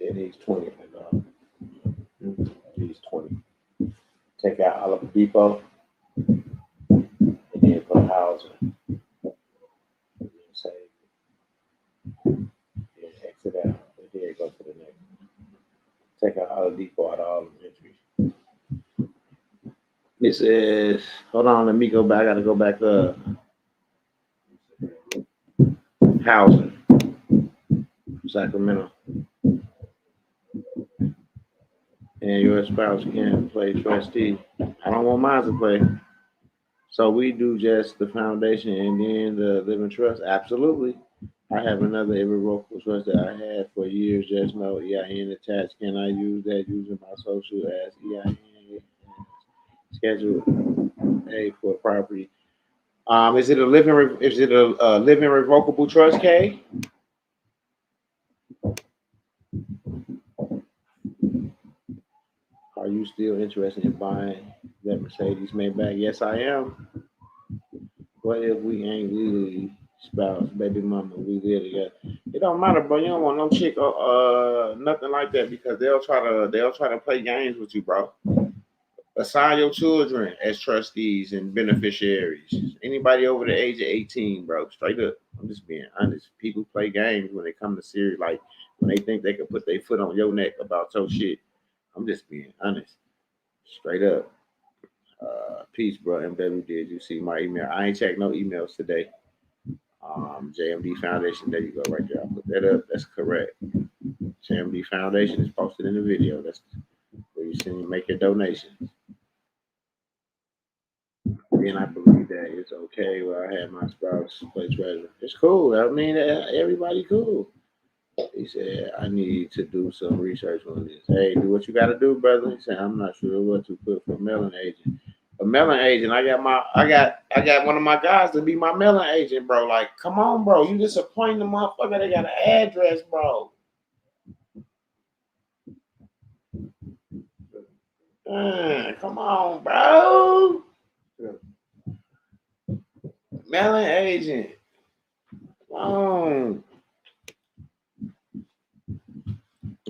Yeah, these 20, these 20. Take out all of the depot, and then put housing. And then save it. Then exit out. And then go to the next one. Take out all the depot out of all the entries. It says, hold on, let me go back. I gotta go back up. Housing. Sacramento. And your spouse can play trustee. I don't want mine to play. So we do just the foundation and then the living trust. Absolutely. I have another irrevocable trust that I had for years. Just no EIN attached. Can I use that using my social as EIN schedule A for property? Is it a living revocable trust, K? Are you still interested in buying that Mercedes Maybach? Yes, I am. What if we ain't legally spouse, baby mama, we live together? It don't matter, bro. You don't want no chick or nothing like that because they'll try to play games with you, bro. Assign your children as trustees and beneficiaries. Anybody over the age of 18, bro, straight up. I'm just being honest. People play games when they come to serious, like when they think they can put their foot on your neck about your shit. I'm just being honest. Straight up. Peace, bro. And baby, did you see my email? I ain't checked no emails today. JMD Foundation. There you go, right there. I put that up. That's correct. JMD Foundation is posted in the video. That's where you send make your donations. Then I believe that it's okay where I had my spouse play treasure. It's cool. I mean, everybody cool. He said, I need to do some research on this. Hey, do what you got to do, brother. He said, I'm not sure what to put for mailing agent. A mailing agent. I got one of my guys to be my mailing agent, bro. Like, come on, bro. You disappointing the motherfucker. They got an address, bro. Come on, bro. Mailing agent. Come on.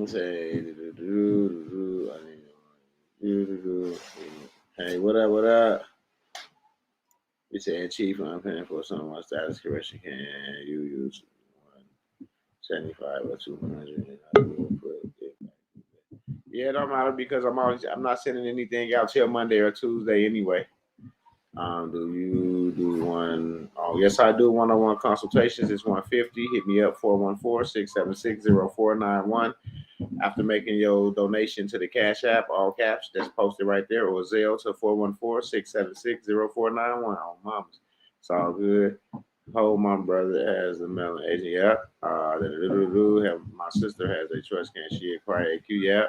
Say, hey, what up, what up? You said, Chief, I'm paying for someone's status correction. Can you use 175 or 200? Yeah, it don't matter because I'm not sending anything out till Monday or Tuesday anyway. Do you do one? Oh, yes, I do one-on-one consultations. It's 150. Hit me up 414-676-0491. After making your donation to the Cash App, all caps, that's posted right there, or Zelle to 414-676-0491 on Mamas. It's all good. Hold my brother as a mailing agent. Yeah. My sister has a trust can she acquire AQ. Yeah.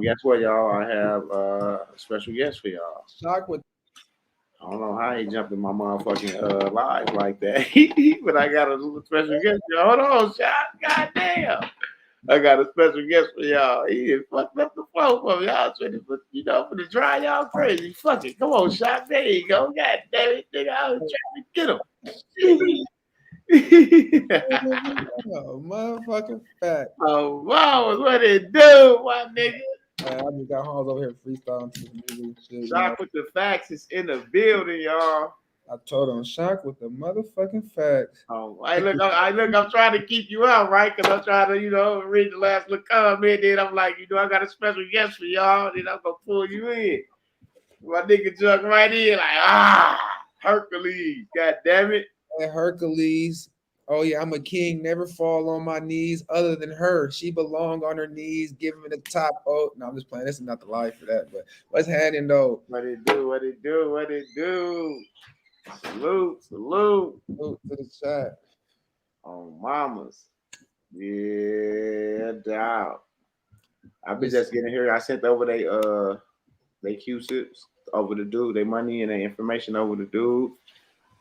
Guess what, y'all? I have a special guest for y'all.
Shock with
I don't know how he jumped in my motherfucking live like that, but I got a special guest. Y'all. Hold on, Shock. Goddamn. I got a special guest for y'all. He is fucked up the flow for me. Y'all trying to put, for the dry y'all crazy. Fuck it. Come on, Shock. There you go. God damn it, nigga. I was trying to get him.
oh, motherfucking fact.
Oh, wow. What it do, my nigga?
I just got Hans over here freestyling to the music shit.
Shock with the facts is in the building, y'all.
I told him Shock with the motherfucking facts.
Oh, I'm trying to keep you out, right? Because I'm trying to, read the last little comment. Then I'm like, I got a special guest for y'all. Then I'm going to pull you in. My nigga jumped right in like, Hercules. God damn it.
Hey, Hercules. Oh, yeah, I'm a king. Never fall on my knees other than her. She belong on her knees. Give me the top. Oh, no, I'm just playing. This is not the life for that. But what's happening, though?
What it do? What it do? What it do? Salute. Salute.
Salute to the chat.
Oh, mamas. Yeah, dog. I been just getting here. I sent over they Q-tips over the dude, their money and their information over the dude.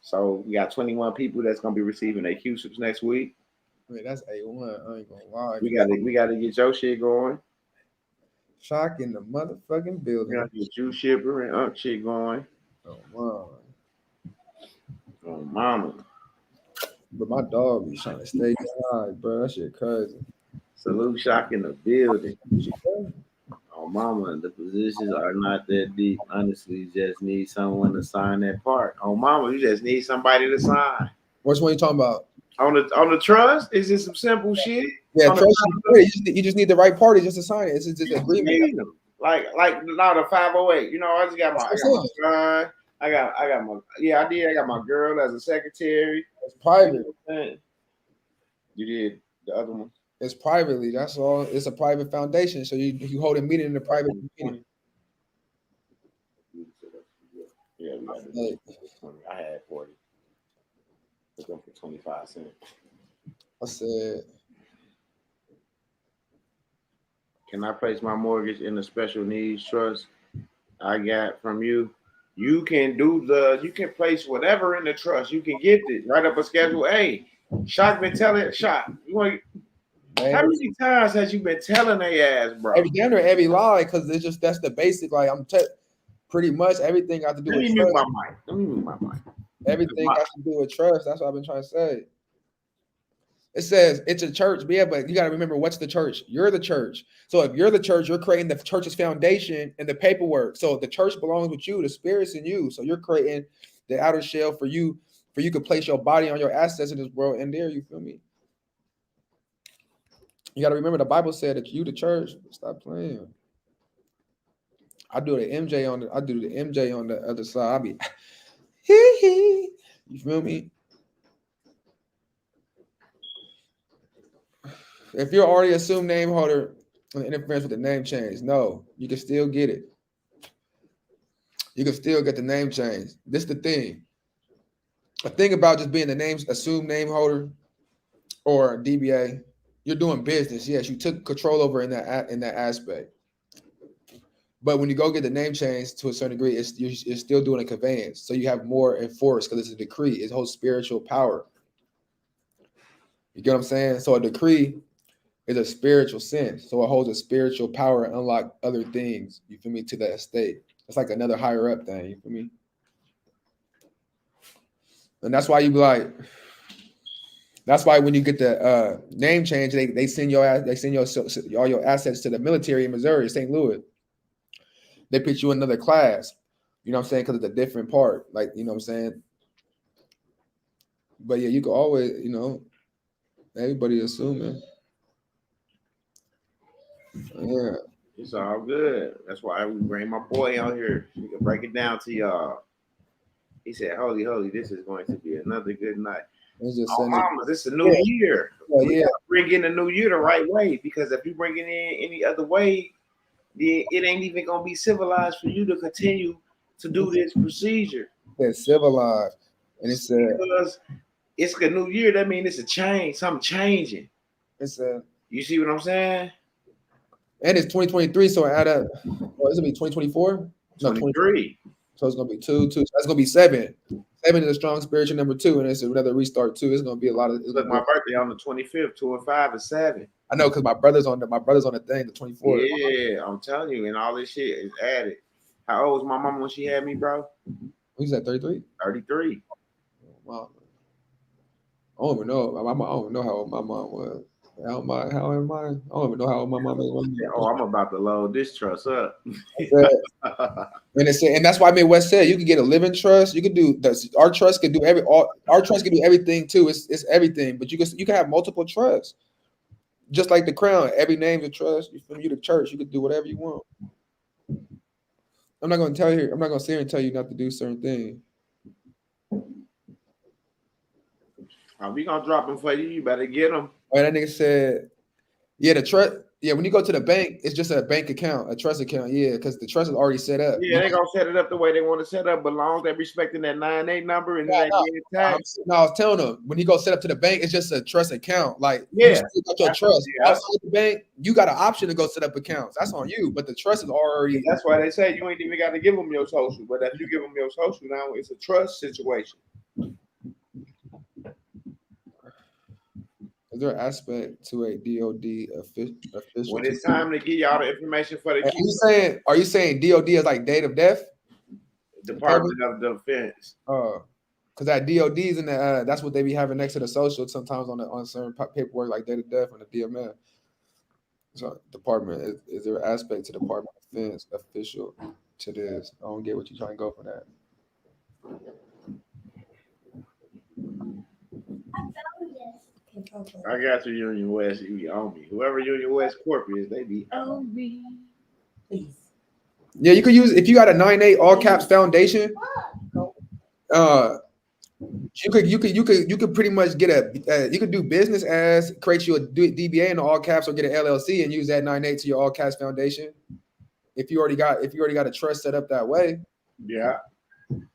So we got 21 people that's gonna be receiving their Q-tips next week.
I mean, that's A1. I ain't gonna lie.
We gotta get your shit going.
Shock in the motherfucking building.
We gotta get you shipper and Unc shit going.
Oh, wow.
Oh, mama.
But my dog be trying to stay inside, bro. That shit crazy.
Salute Shock in the building.
She crazy.
Oh, mama, the positions are not that deep. Honestly, you just need someone to sign that part. Oh, mama, you just need somebody to sign.
Which one you talking about?
On the trust, is it some simple shit?
Yeah, trust you just need the right party just to sign it. It's just an agreement.
Like not a 508. I just got my son. I got my I got my girl as a secretary.
It's private.
You did the other one.
It's privately. That's all. It's a private foundation, so you hold a meeting in a private meeting.
Yeah, we got it. I had 40. It's going for 25 cents.
I said,
Can I place my mortgage in a special needs trust I got from you? You can you can place whatever in the trust. You can get it, write up a schedule. Hey, Shock been telling Shock. How many times has you been telling their ass, bro?
every lie, because it's just that's the basic. Like pretty much everything got to do
Let
with
me
trust.
mute my mic. Let me mute my mic.
Everything got to do with trust. That's what I've been trying to say. It says it's a church, but yeah, but you got to remember what's the church. You're the church. So if you're the church, you're creating the church's foundation and the paperwork. So the church belongs with you. The spirit's in you. So you're creating the outer shell for you to place your body on your assets in this world. And there, you feel me? You got to remember the Bible said that you the church. Stop playing. I do the MJ on the other side. I'll be you feel me? If you're already assumed name holder and interference with the name change, no, you can still get it. You can still get the name change. This is the thing. The thing about just being the name's assumed name holder or DBA, you're doing business. Yes, you took control over in that aspect. But when you go get the name change to a certain degree, you're still doing a conveyance. So you have more enforced because it's a decree. It holds spiritual power. You get what I'm saying? So a decree is a spiritual sense. So it holds a spiritual power and unlock other things, you feel me, to that state. It's like another higher up thing, you feel me? And that's why you be like, that's why when you get the name change, they send all your assets to the military in Missouri, St. Louis. They put you in another class. You know what I'm saying? Because it's a different part. Like, you know what I'm saying? But yeah, you can always, everybody assuming. Yeah.
It's all good. That's why we bring my boy out here. He can break it down to y'all. He said, "Holy, holy, this is going to be another good night."
It's just
Oh, mama, this is a new year. We gotta bring in the new year the right way, because if you bring it in any other way, then it ain't even gonna be civilized for you to continue to do this procedure.
It's civilized, and it's
because it's a new year. That means it's a change. Something changing. You see what I'm saying?
And it's 2023, so add up. It's gonna be 2024. No,
23.
So it's gonna be two. So that's gonna be 7. 7 is a strong spiritual number 2, and it's another restart 2. It's gonna be a lot of.
Look, my birthday on the 25th. 2 and 5 is 7.
I know, because my brother's on the thing, the 24th.
Yeah, I'm telling you, and all this shit is added. How old was my mama when she had me, bro?
Who's that? 33.
33.
Wow. I don't even know. I don't even know how old my mom was. How am I? I don't even know how old my mom is.
Oh, I'm about to load this trust up.
And that's why I mean, West said you can get a living trust. You can do our trust can do our trust can do everything too. It's everything, but you can have multiple trusts. Just like the crown, every name's a trust. You the church, you can do whatever you want. I'm not gonna sit here and tell you not to do certain things.
We gonna drop them for you. You better get them.
Oh, that nigga said, yeah, the trust. Yeah, when you go to the bank, it's just a bank account, a trust account. Yeah, because the trust is already set up.
Yeah, they gonna set it up the way they want to set up, but long as they respecting that 98 number and
I was telling them when you go set up to the bank, it's just a trust account. Like, you still got your trust. Outside the bank, you got an option to go set up accounts. That's on you, but the trust is already.
That's why they say you ain't even got to give them your social. But if you give them your social now, it's a trust situation.
Is there an aspect to a DOD official?
When it's time to give y'all the information for the
Are you saying DOD is like date of death?
Department of Defense.
Because that DOD is in the that's what they be having next to the social sometimes on certain paperwork like date of death on the DMF. So department is there an aspect to Department of Defense official to this? I don't get what you're trying to go for that.
I got you, Union West. You be on me. Whoever Union West Corp is, they be on me.
Please.
Yeah, you could use if you got a 9-8 all caps foundation. You could pretty much get you could do business as create you a DBA in the all caps or get an LLC and use that 9-8 to your all caps foundation. If you already got a trust set up that way.
Yeah.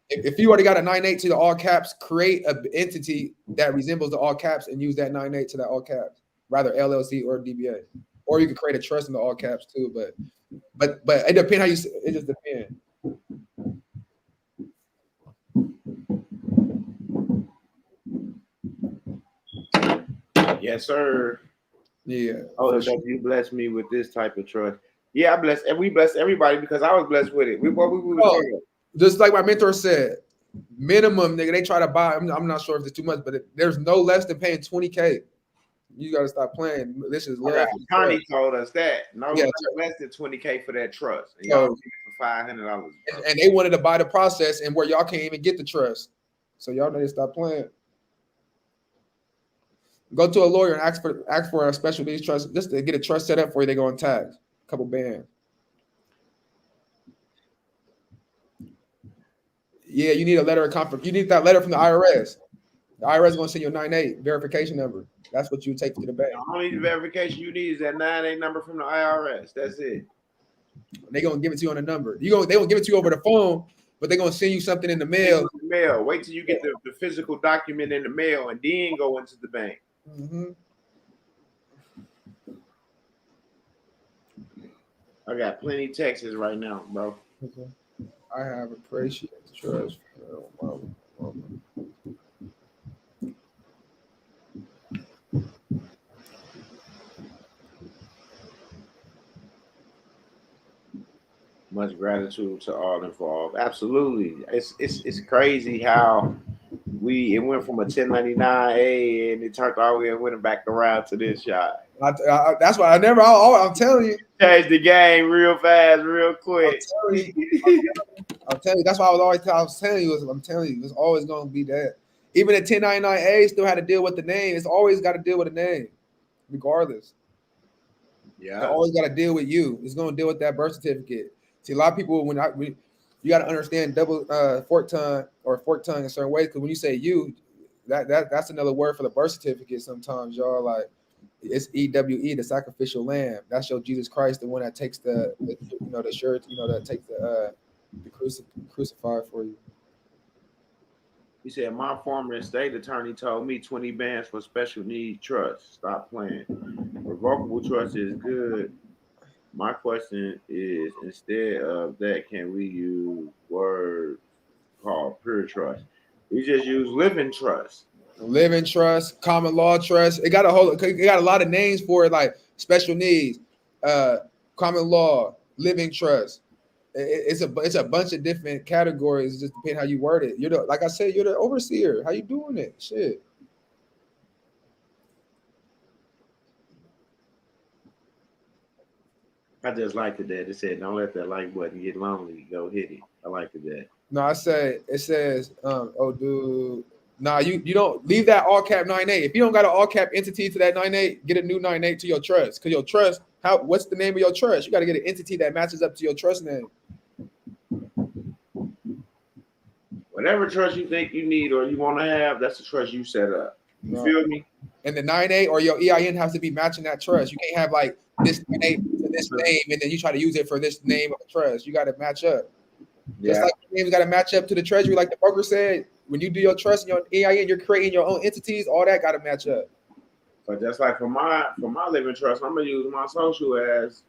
If you already got a 9.8 to the all caps, create an entity that resembles the all caps and use that 9.8 to that all caps, rather LLC or DBA, or you could create a trust in the all caps too. But it depends how you. It just depends.
Yes, sir.
Yeah.
Oh,
For sure.
you blessed me with this type of trust. Yeah, I bless, and we bless everybody because I was blessed with it. We was
Oh,
talking.
just like my mentor said, minimum, nigga, they try to buy. I'm not sure if it's too much, but there's no less than paying 20K. You got to stop playing. This is love.
Connie told us that. No,
Yeah,
less than 20K for that trust. And
So-
y'all get it for $500.
and they wanted to buy the process, and where y'all can't even get the trust. So y'all need to stop playing. Go to a lawyer and ask for a special needs trust just to get a trust set up for you. They go on tax, a couple bands. Yeah, you need a letter of confirmation. You need that letter from the IRS. The IRS is going to send you a 9.8 verification number. That's what you take to the bank.
The only verification you need is that 9A number from the IRS. That's it.
They're going to give it to you on a number. They going to give it to you over the phone, but they're going to send you something in the mail.
Wait till you get the physical document in the mail and then go into the bank.
Mm-hmm.
I got plenty of texts right now, bro.
Okay. I have appreciated trust.
Much gratitude to all involved. Absolutely, it's crazy how it went from a 1099A and it turned all the way and went back around to this shot.
That's why I'm telling you.
Changed the game real fast, real quick.
I'm telling you. That's why I'm telling you, it's always going to be that. Even at 1099A still had to deal with the name. It's always got to deal with the name, regardless.
Yeah,
it always got to deal with you. It's going to deal with that birth certificate. See, a lot of people you got to understand double fork tongue in certain ways, because when you say you, that's another word for the birth certificate. Sometimes y'all like it's EWE, the sacrificial lamb. That's your Jesus Christ, the one that takes the shirt, that takes the crucified for you.
He said, my former estate attorney told me 20 bands for special needs trust. Stop playing. Revocable trust is good. My question is, instead of that, can we use words called pure trust? We just use living trust.
Living trust, common law trust. It got a lot of names for it, like special needs, common law, living trust. It's a bunch of different categories. It just depends how you word it. Like I said, you're the overseer. How you doing it? Shit.
I just liked it that it said, don't let that like button get lonely. Go hit it. I liked it that.
No, it says, oh dude. Nah, you don't leave that all cap 9.8. If you don't got an all cap entity to that 9.8, get a new 9.8 to your trust. Because your trust, what's the name of your trust? You got to get an entity that matches up to your trust name.
Whatever trust you think you need or you want to have, that's the trust you set up. You feel me?
And the 9.8 or your EIN has to be matching that trust. You can't have like this 9.8 to this name and then you try to use it for this name of the trust. You got to match up. Yeah. Just like the names got to match up to the treasury, like the broker said. When you do your trust and your EIN, you're creating your own entities. All that got to match up.
But just like for my living trust, I'm gonna use my social as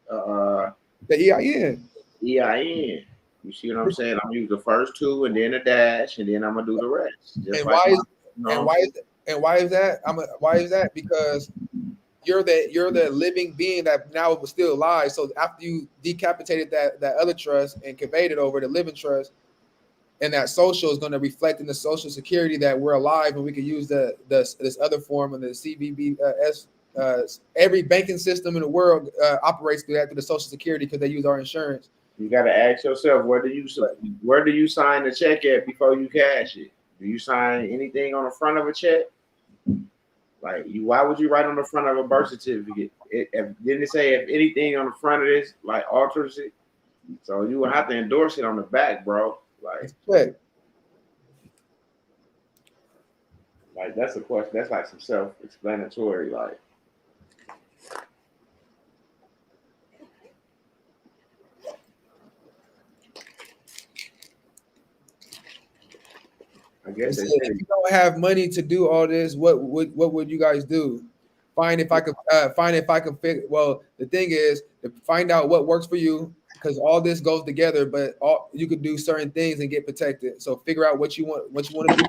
the EIN.
EIN. You see what I'm saying? I'm gonna use the first two and then a dash, and then I'm gonna do the rest.
And why is that? Because you're the living being that now was still alive. So after you decapitated that other trust and conveyed it over to living trust, and that social is going to reflect in the social security that we're alive, and we can use this other form of the CBBS. Every banking system in the world operates through the social security because they use our insurance.
You got to ask yourself, where do you sign the check at before you cash it? Do you sign anything on the front of a check? Like why would you write on the front of a birth certificate? Didn't it say if anything on the front of this like alters it? So you will have to endorse it on the back, bro. Like that's a question. That's like some self-explanatory. Like I
It
guess they
said,
said
if you don't have money to do all this, what would you guys do? Find if I could fit. Well, the thing is to find out what works for you, because all this goes together. But you could do certain things and get protected. So figure out what you want to do.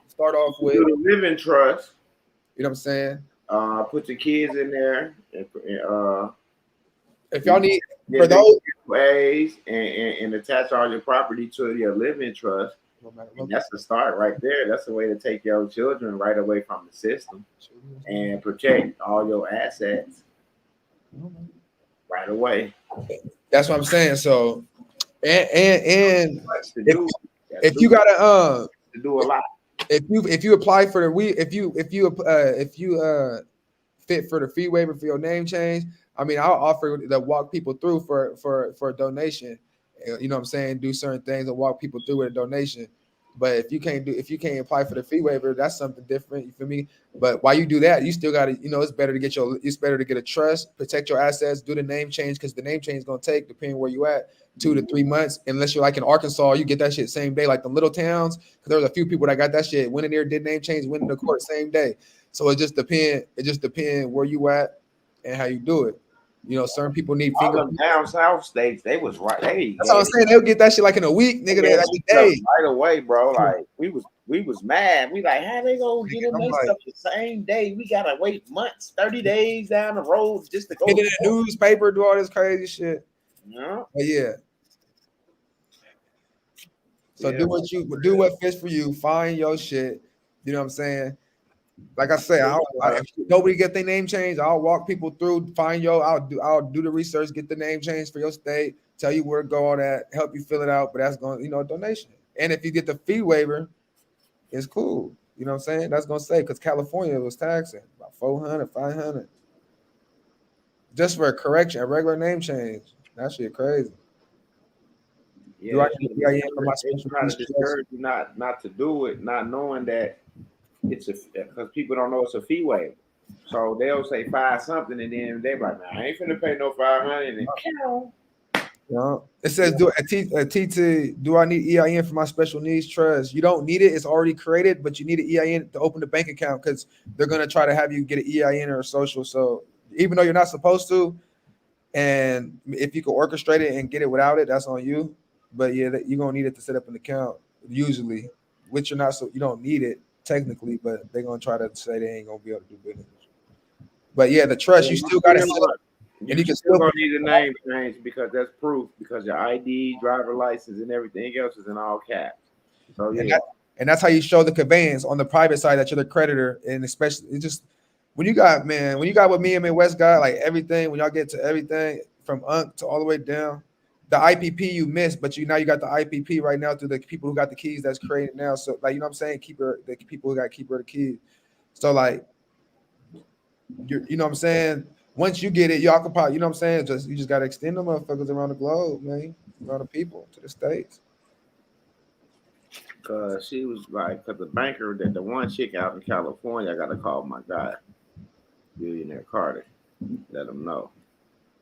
Start off with,
do the living trust.
you know what I'm saying?
Put the kids in there.
If y'all need
Get
for those,
ways and attach all your property to your living trust. And that's the start right there. That's the way to take your children right away from the system and protect all your assets right away.
that's what I'm saying. So, and
To do,
if you gotta
to do a lot.
if you apply for the if you fit for the fee waiver for your name change, I mean, I'll offer to walk people through for a donation. You know what I'm saying? Do certain things and walk people through with a donation. But if you can't apply for the fee waiver, that's something different. You feel me? But while you do that, you still got to, it's better to get a trust, protect your assets, do the name change, because the name change is gonna take, depending where you at, 2 to 3 months. Unless you're like in Arkansas, you get that shit same day, like the little towns. Because there was a few people that got that shit, went in there, did name change, went in the court same day. So it just depends where you at and how you do it. Certain people need
All
fingerprints.
them down south states, they was right.
That's what I'm saying. They'll get that shit like in a week, nigga. Like a day.
Right away, bro. Like we was mad. We like, how they gonna get them their stuff the same day? We gotta wait months, 30 days down the road just to go.
Get in the newspaper, do all this crazy shit.
Yeah.
But yeah. So do what fits for you. Find your shit. You know what I'm saying? Like I say, if nobody get their name changed, I'll walk people through, find I'll do the research, get the name changed for your state, tell you where to go, all that, help you fill it out. But that's going, donation. And if you get the fee waiver, it's cool. You know what I'm saying? That's gonna say, because California was taxing about 400, 500. Just for a correction, a regular name change. That shit crazy.
Yeah, they trying to discourage you not to do it, not knowing that because people don't know it's a fee waiver. So they'll say 5 something, and then they're like, "Man, I ain't finna pay no 500." And
it says, "Do I need EIN for my special needs trust?" You don't need it; it's already created, but you need an EIN to open the bank account, because they're gonna try to have you get an EIN or a social. So even though you're not supposed to, and if you can orchestrate it and get it without it, that's on you. But yeah, you're gonna need it to set up an account usually, which you're not, so you don't need it technically, but they're gonna try to say they ain't gonna be able to do business. But yeah, the trust, you still gotta set up, and you can still
gonna need a name change, because that's proof, because your ID, driver license, and everything else is in all caps. So yeah,
and that's how you show the conveyance on the private side that you're the creditor. And especially, it's just when you got what me and Midwest got, like everything, when y'all get to everything from UNC to all the way down, the IPP you missed, but now you got the IPP right now through the people who got the keys that's created now. So like, you know what I'm saying? The people who got keeper of the keys. So like, you know what I'm saying? Once you get it, y'all can probably, you know what I'm saying? You just got to extend them motherfuckers around the globe, man, around the people to the States.
Cause she was like, cause the banker, that the one chick out in California, I gotta call my guy, Billionaire Carter, let him know.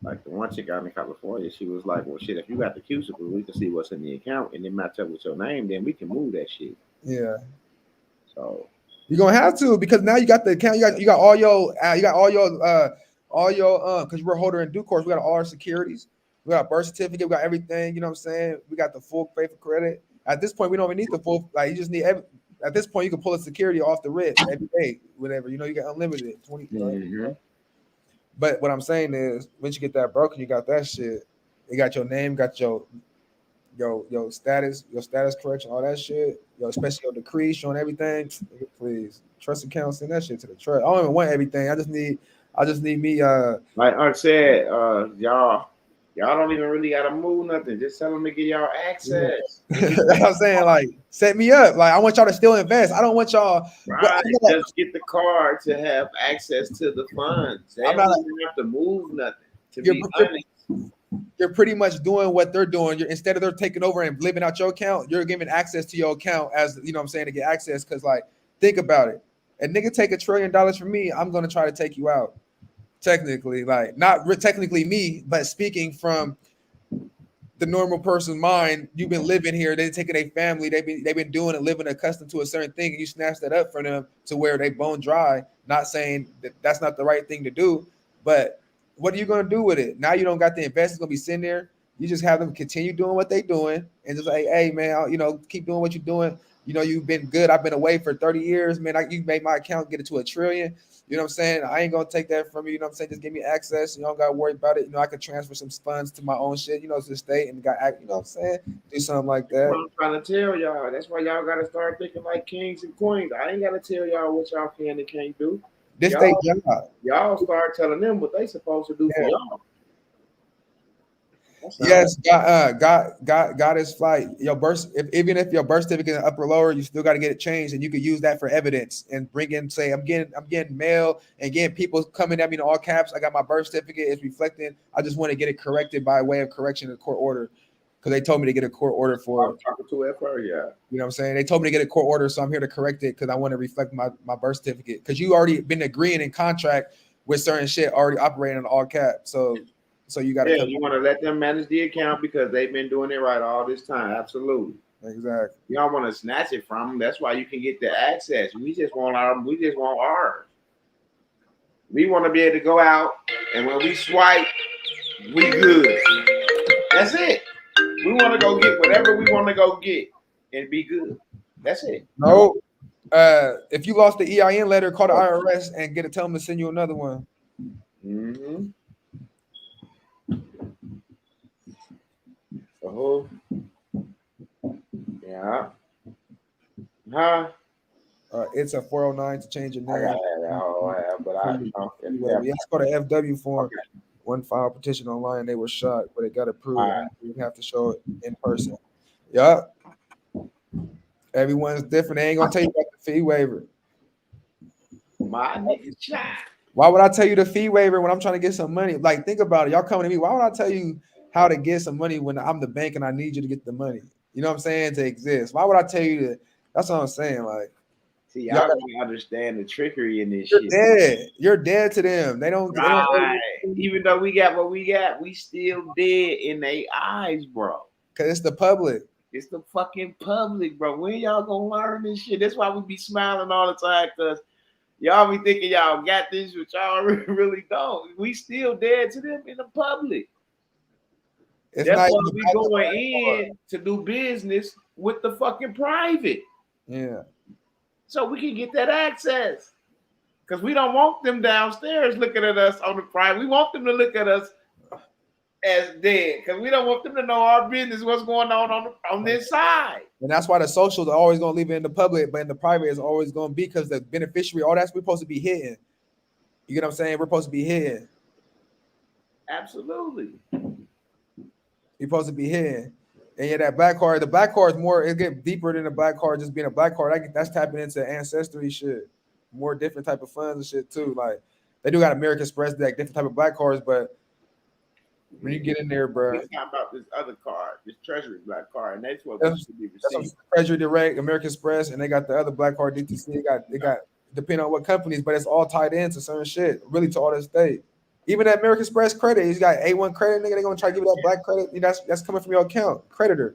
Like the one chick out in California, she was like, well, shit, if you got the crucible, we can see what's in the account and it match up with your name, then we can move that shit.
Yeah.
So
you're gonna have to, because now you got the account, you got all your because we're holder in due course, we got all our securities, we got birth certificate, we got everything, you know what I'm saying? We got the full faith of credit. At this point, we don't even need the full, like you just need at this point, you can pull a security off the rip every day, whatever, you get unlimited 20.
mm-hmm.
But what I'm saying is, once you get that broken, you got that shit. You got your name, got your status correction, all that shit. Especially your decree showing everything. Please, trust account, send that shit to the trust. I don't even want everything. I just need me.
Like I said, y'all don't even really gotta move nothing. Just tell them to get y'all access.
That's what I'm saying. Like, set me up. Like, I want y'all to still invest. I don't want y'all.
Right. Just get the card to have access to the funds. They don't even have to move nothing. To be honest,
you're pretty much doing what they're doing. Instead of they're taking over and living out your account, you're giving access to your account, as you know what I'm saying, to get access. Because like, think about it. A nigga take $1 trillion from me, I'm gonna try to take you out. Technically, like not technically me, but speaking from the normal person's mind. You've been living here, they taking a family, they've been doing and living accustomed to a certain thing, and you snatch that up from them to where they bone dry. Not saying that that's not the right thing to do, but what are you gonna do with it? Now you don't got the investors gonna be sitting there. You just have them continue doing what they doing and just like, hey man, keep doing what you're doing. You've been good. I've been away for 30 years, man. You made my account get it to $1 trillion. You know what I'm saying? I ain't gonna take that from you. You know what I'm saying? Just give me access. You don't gotta worry about it. I can transfer some funds to my own shit, to the state and you know what I'm saying? Do something like that.
What I'm trying to tell y'all. That's why y'all gotta start thinking like kings and queens. I ain't gotta tell y'all what y'all can and can't do.
This they job.
Y'all start telling them what they supposed to do for y'all.
Yes, God is flight. Your birth, even if your birth certificate is up or lower, you still got to get it changed, and you could use that for evidence and bring in, say, I'm getting mail and getting people coming at me in all caps. I got my birth certificate, it's reflecting. I just want to get it corrected by way of correction in court order, because they told me to get a court order for it.
I'm talking to FR, yeah.
You know what I'm saying? They told me to get a court order, so I'm here to correct it because I want to reflect my birth certificate. Because you already been agreeing in contract with certain shit already operating in all caps, so you got to
you want to let them manage the account because they've been doing it right all this time. Absolutely.
Exactly.
You don't want to snatch it from them. That's why you can get the access. We just want ours. We want to be able to go out, and when we swipe, we good. That's it. We want to go get whatever we want to go get and be good. That's it.
No. If you lost the EIN letter, call the IRS and tell them to send you another one.
Mm-hmm. Yeah. Huh?
It's a 409 to change your name.
I got that,
It's called an FW form. Okay. One file petition online, they were shot, but it got approved. Right. You have to show it in person. Yup. Everyone's different. They ain't gonna tell you about the fee waiver.
My nigga shot.
Why would I tell you the fee waiver when I'm trying to get some money? Like, think about it. Y'all coming to me. Why would I tell you how to get some money when I'm the bank and I need you to get the money? You know what I'm saying? To exist. Why would I tell you that? That's what I'm saying. Like,
see, y'all don't understand the trickery in this
you're
shit.
Dead. You're dead to them. They don't.
Even though we got what we got, we still dead in their eyes, bro.
Cause it's the public.
It's the fucking public, bro. When y'all gonna learn this shit? That's why we be smiling all the time, cause y'all be thinking y'all got this, but y'all really don't. We still dead to them in the public. That's why we going in to do business with the fucking private.
Yeah.
So we can get that access. Because we don't want them downstairs looking at us on the private. We want them to look at us as dead. Because we don't want them to know our business, what's going on this side.
And that's why the social is always going to leave it in the public, but in the private is always going to be, because the beneficiary, all that's we're supposed to be hidden. You get what I'm saying? We're supposed to be hidden.
Absolutely.
You're supposed to be hidden. And yeah, the black card is more, it gets deeper than the black card just being a black card. That's tapping into ancestry shit. More different type of funds and shit too. Like, they do got American Express, like different type of black cards, but when you get in there, bro.
We're talking about this other card, this Treasury black card, and that's what we should be receiving.
Treasury Direct, American Express, and they got the other black card, DTC. They got depending on what companies, but it's all tied into certain shit, really to all the state. Even that American Express credit, he's got A1 credit, nigga. They're gonna try to give you that black credit. That's coming from your account, creditor.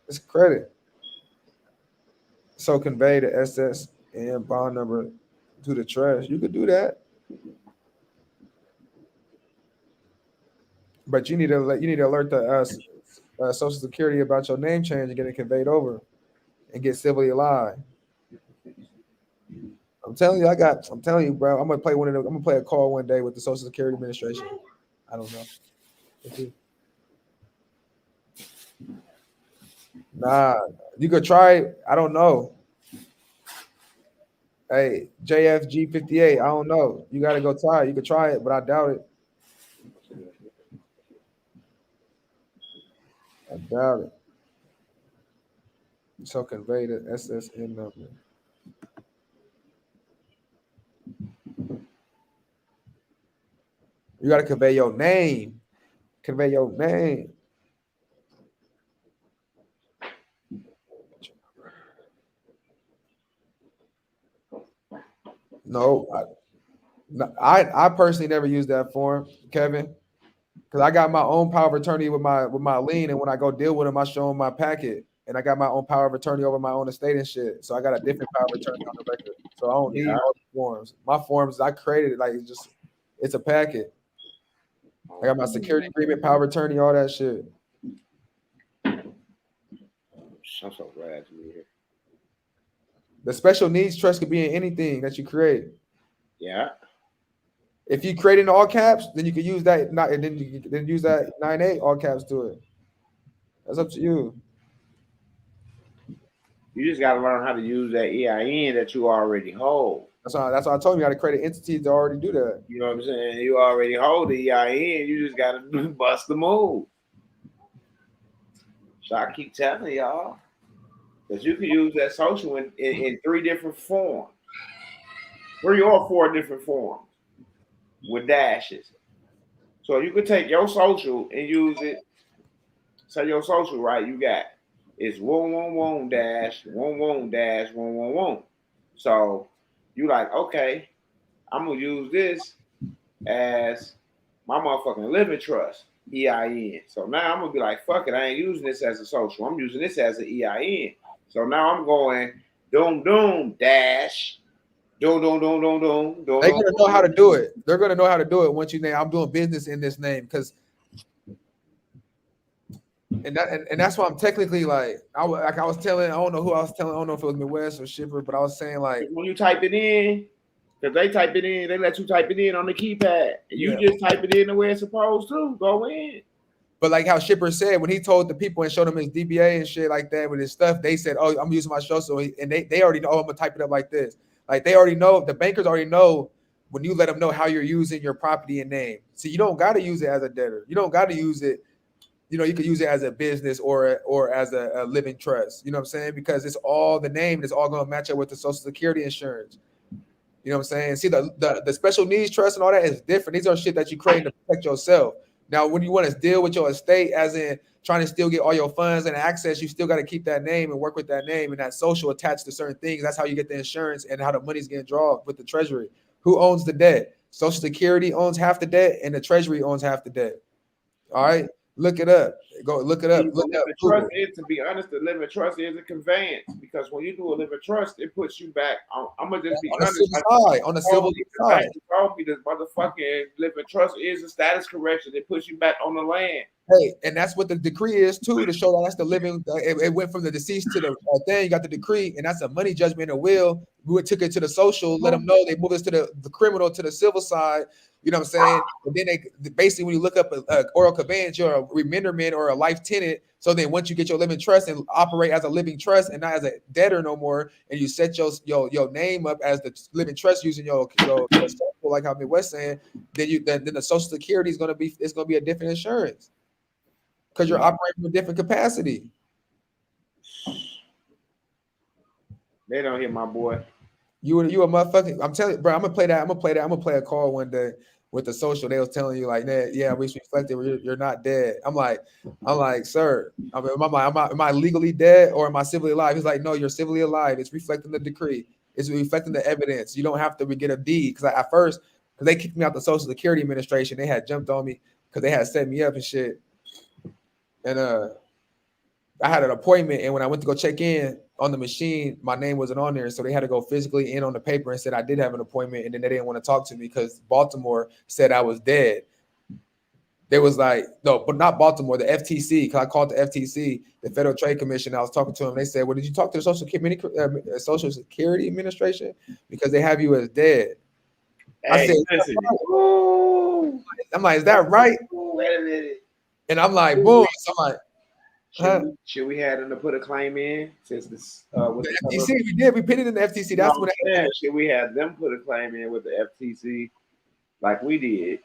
It's credit. So convey the SS and bond number to the trash. You could do that, but you need to alert the Social Security about your name change and get it conveyed over, and get civilly alive. I'm telling you, bro. I'm gonna play I'm gonna play a call one day with the Social Security Administration. I don't know. Nah, you could try it. I don't know. Hey, JFG 58. I don't know. You gotta go try it. You could try it, but I doubt it. I doubt it. So convey the SSN number. You gotta convey your name. Convey your name. No, I personally never used that form, Kevin. Because I got my own power of attorney with my lien, and when I go deal with them, I show them my packet, and I got my own power of attorney over my own estate and shit. So I got a different power of attorney on the record. So I don't need all the forms. My forms, I created it like it's a packet. I got my security agreement, power of attorney, all that shit.
I'm so glad to be here.
The special needs trust could be in anything that you create.
Yeah.
If you create in all caps, then you can use that. Not and then you can use that 9(8) all caps to it. That's up to you.
You just got to learn how to use that EIN that you already hold.
That's why I told you how to create an entity to already do that.
You know what I'm saying? You already hold the EIN. You just got to bust the move. So I keep telling y'all, because you can use that social in 3 different forms, 3 or 4 different forms with dashes. So you could take your social and use it. So your social, right? You got it's 111 dash 11 dash 111. So you like, okay, I'm gonna use this as my motherfucking living trust EIN. So now I'm gonna be like, fuck it, I ain't using this as a social. I'm using this as an EIN. So now I'm going doom dash doom.
They're gonna know how to do it. They're gonna know how to do it once you name. I'm doing business in this name because, and that's why I'm technically like I was telling. I don't know who I was telling. I don't know if it was Midwest or Shipper, but I was saying like
when you type it in. Because they type it in, they let you type it in on the keypad. You just type it in the way it's supposed to. Go in.
But like how Shipper said, when he told the people and showed them his DBA and shit like that with his stuff, they said, "Oh, I'm using my show." So and they already know, "Oh, I'm gonna type it up like this." Like they already know, the bankers already know when you let them know how you're using your property and name. So you don't got to use it as a debtor. You don't got to use it. You know, you could use it as a business or as a living trust. You know what I'm saying? Because it's all the name. It's all gonna match up with the Social Security insurance. You know what I'm saying? See, the special needs trust and all that is different. These are shit that you create to protect yourself. Now, when you want to deal with your estate, as in trying to still get all your funds and access, you still got to keep that name and work with that name and that social attached to certain things. That's how you get the insurance and how the money's getting drawn with the treasury. Who owns the debt? Social Security owns half the debt and the treasury owns half the debt. All right. Look it up. Go look it up. Look up.
Trust is, to be honest, the living trust is a conveyance because when you do a living trust, it puts you back. I'm gonna just be
on
honest.
On the civil side.
Told me this motherfucking living trust is a status correction. It puts you back on the land.
Hey, and that's what the decree is too, to show that that's the living. It went from the deceased to the thing. You got the decree, and that's a money judgment and will. We took it to the social, let them know they moved us to the criminal to the civil side. You know what I'm saying? And then they basically, when you look up a oral conveyance, you're a remenderment or a life tenant. So then once you get your living trust and operate as a living trust and not as a debtor no more, and you set your name up as the living trust using your like how Midwest saying, then the Social Security is gonna be a different insurance because you're operating in a different capacity.
They don't hear my boy.
You a motherfucking. I'm telling you, bro. I'm gonna play a call one day with the social. They was telling you like, yeah, we reflected. You're not dead. I'm like, sir. I mean, am I legally dead or am I civilly alive? He's like, no, you're civilly alive. It's reflecting the decree. It's reflecting the evidence. You don't have to get a deed because at first, because they kicked me out the Social Security Administration, they had jumped on me because they had set me up and shit. And I had an appointment, and when I went to go check in on the machine, my name wasn't on there, so they had to go physically in on the paper and said I did have an appointment, and then they didn't want to talk to me because Baltimore said I was dead. They was like, no, but not Baltimore, the FTC, because I called the FTC, the Federal Trade Commission. I was talking to them. They said, well, did you talk to the Social Security Administration? Because they have you as dead.
Hey,
I said,
listen.
I'm like, is that right?
Wait a minute.
And I'm like, boom. So I'm like,
should we have them to put a claim in since this with
the FTC? We did. We put it in the FTC. That's what happened.
Should we have them put a claim in with the FTC like we did?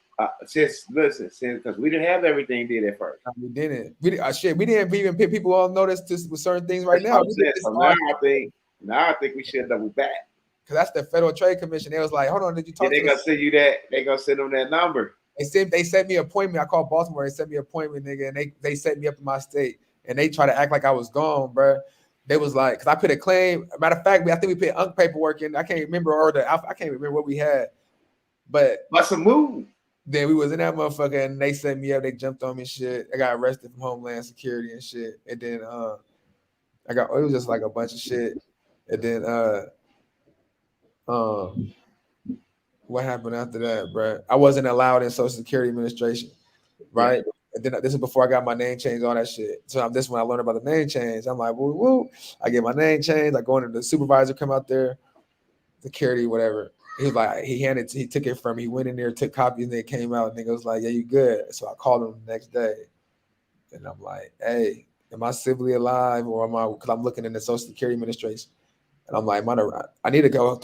Since because we didn't have everything did at first.
We didn't. We didn't even put people on notice with certain things right now.
So now I think we should double back.
Because that's the Federal Trade Commission. They was like, hold on, did you talk to
they gonna send you that? They gonna send them that number.
They sent me an appointment. I called Baltimore. They sent me an appointment, nigga, and they set me up in my state. And they try to act like I was gone, bro. They was like, because I put a claim. Matter of fact, I think we put paperwork in. I can't remember I can't remember what we had. But
some move.
Then we was in that motherfucker and they set me up. They jumped on me and shit. I got arrested from Homeland Security and shit. And then it was just like a bunch of shit. And then um what happened after that, bro? I wasn't allowed in Social Security Administration, right? And then this is before I got my name changed, all that shit. So this when I learned about the name change. I'm like, woo woo. I get my name changed. I go into the supervisor, come out there, security, whatever. He was like, he took it from me. He went in there, took copies, and then came out. And nigga was like, yeah, you good. So I called him the next day. And I'm like, hey, am I civilly alive or am I, because I'm looking in the Social Security Administration. And I'm like, I need to call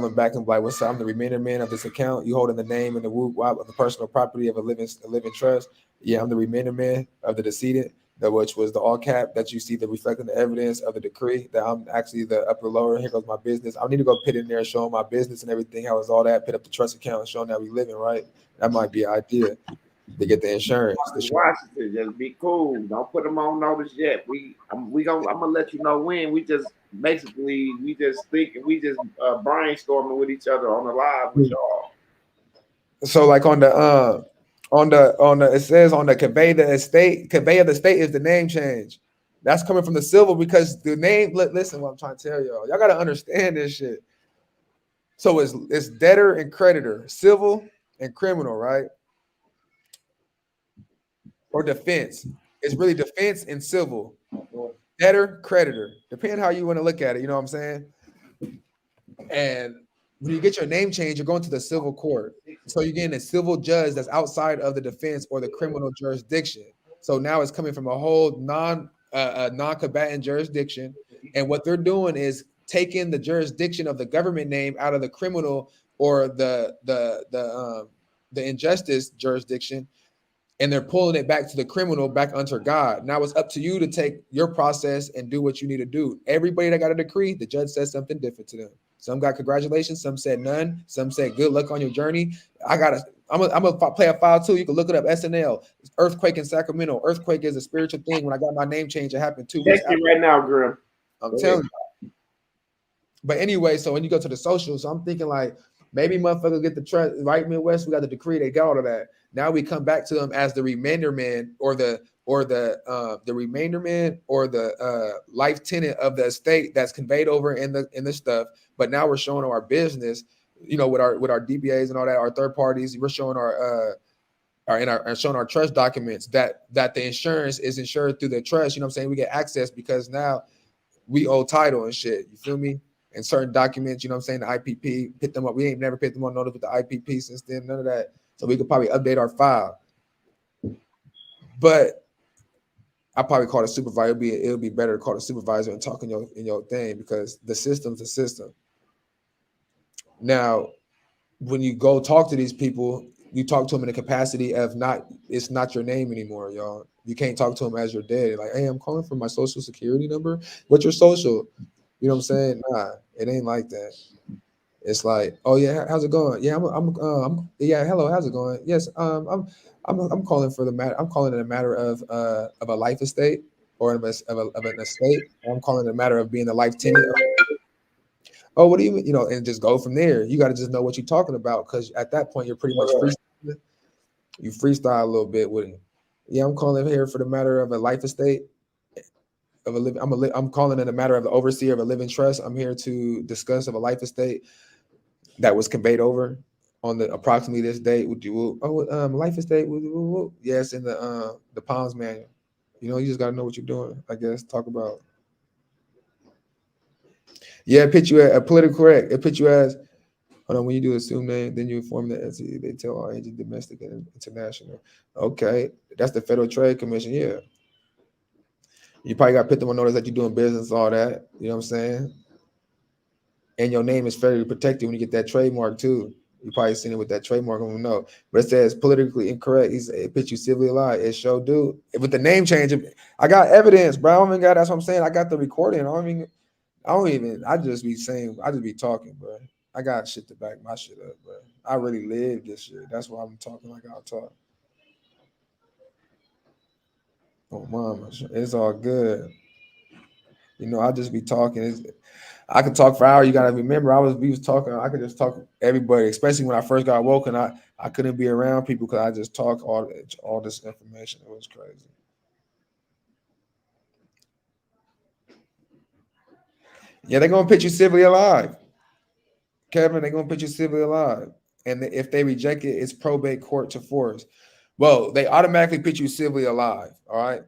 them back and be like, what's up? I'm the remainder man of this account. You holding the name and the whoop wop of the personal property of a living trust. Yeah, I'm the remainder man of the decedent, which was the all cap that you see the reflecting the evidence of the decree that I'm actually the upper lower. Here goes my business. I need to go put in there and show them my business and everything. How is all that? Put up the trust account and show them that we living right. That might be an idea to get the insurance.
Washington, just be cool. Don't put them on notice yet. I'm gonna let you know when. We just brainstorming with each other on the live with y'all.
So like on the it says on the convey of the state is the name change. That's coming from the civil because the name. Listen, what I'm trying to tell y'all. Y'all gotta understand this shit. So it's debtor and creditor, civil and criminal, right? Or defense. It's really defense and civil. Debtor, creditor. Depending how you want to look at it, you know what I'm saying? And when you get your name change, you're going to the civil court. So you're getting a civil judge that's outside of the defense or the criminal jurisdiction. So now it's coming from a whole non-combatant jurisdiction. And what they're doing is taking the jurisdiction of the government name out of the criminal or the injustice jurisdiction, and they're pulling it back to the criminal, back under God. Now it's up to you to take your process and do what you need to do. Everybody that got a decree, the judge says something different to them. Some got congratulations, some said none, some said good luck on your journey. I'm gonna play a file too. You can look it up. SNL, earthquake in Sacramento. Earthquake is a spiritual thing. When I got my name change, it happened 2 weeks after.
Right now, Grim.
I'm telling you. But anyway, so when you go to the social, so I'm thinking like maybe motherfuckers get the trust right Midwest. We got the decree, they got all of that. Now we come back to them as the remainder man or the remainder man or the life tenant of the estate that's conveyed over in the stuff. But now we're showing our business, you know, with our DBAs and all that, our third parties. We're showing showing our trust documents that the insurance is insured through the trust. You know what I'm saying? We get access because now we owe title and shit. You feel me? And certain documents, you know what I'm saying? The IPP, pick them up. We ain't never picked them on notice with the IPP since then, none of that. So we could probably update our file. But I probably call the supervisor. It'll be better to call the supervisor and talk in your thing because the system's a system. Now, when you go talk to these people, you talk to them in the capacity of it's not your name anymore, y'all. You can't talk to them as your dad. Like, hey, I'm calling for my social security number. What's your social? You know what I'm saying? Nah, it ain't like that. It's like, oh yeah, how's it going? Yeah, yeah, hello, how's it going? Yes, I'm calling for the matter. I'm calling it a matter of a life estate or of an estate. I'm calling it a matter of being a life tenant. Oh, what do you mean? You know, and just go from there. You got to just know what you're talking about because at that point you're pretty much freestyling. You freestyle a little bit with it. Yeah, I'm calling here for the matter of a life estate. I'm calling it a matter of the overseer of a living trust. I'm here to discuss of a life estate that was conveyed over on the approximately this date. Life estate. Yes, in the Palms manual. You know, you just gotta know what you're doing. I guess talk about. Yeah, it put you at political correct. It put you as. Hold on, when you do assume name, then you inform the entity. They tell all agents, domestic and international. Okay, that's the Federal Trade Commission. Yeah. You probably got to put them on notice that you're doing business, all that. You know what I'm saying? And your name is federally protected when you get that trademark too. You probably seen it with that trademark. I don't know, but it says politically incorrect. It puts you civilly alive. It show dude with the name change. I got evidence, bro. I don't even got. That's what I'm saying. I got the recording. I just be talking, bro. I got shit to back my shit up, bro. I really live this shit. That's why I'm talking like I'll talk. Oh, mama, it's all good. You know, I'll just be talking. I could talk for hours. You gotta remember, we was talking. I could just talk to everybody, especially when I first got woke, and I couldn't be around people because I just talk all this information. It was crazy. Yeah, they're gonna pitch you civilly alive, Kevin. They're gonna pitch you civilly alive, and if they reject it, it's probate court to force. Well, they automatically pitch you civilly alive. All right.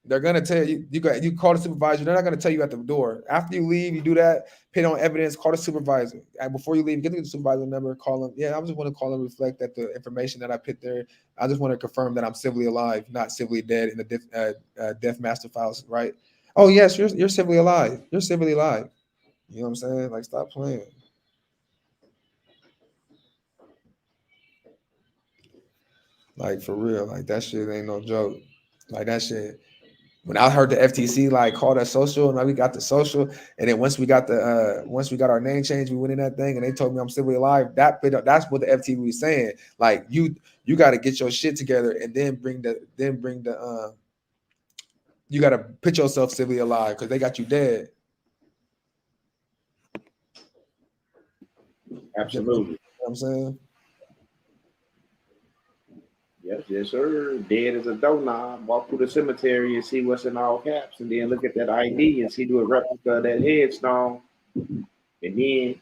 They're gonna tell you you call the supervisor. They're not gonna tell you at the door. After you leave, you do that, pin on evidence, call the supervisor. And before you leave, get the supervisor number, call them. Yeah, I just want to call and reflect that the information that I put there. I just want to confirm that I'm civilly alive, not civilly dead in the death master files, right? Oh yes, you're civilly alive. You're civilly alive. You know what I'm saying? Like, stop playing. Like, for real. Like, that shit ain't no joke. Like, that shit. When I heard the FTC like call that social, and like we got the social, and then once we got our name change, we went in that thing, and they told me I'm civilly alive. That's what the FTC was saying. Like, you got to get your shit together, and then bring the you got to put yourself civilly alive because they got you dead.
Absolutely.
You know what I'm saying?
Yes, sir. Dead as a doorknob. Walk through the cemetery and see what's in all caps, and then look at that ID and see do a replica of that headstone, and then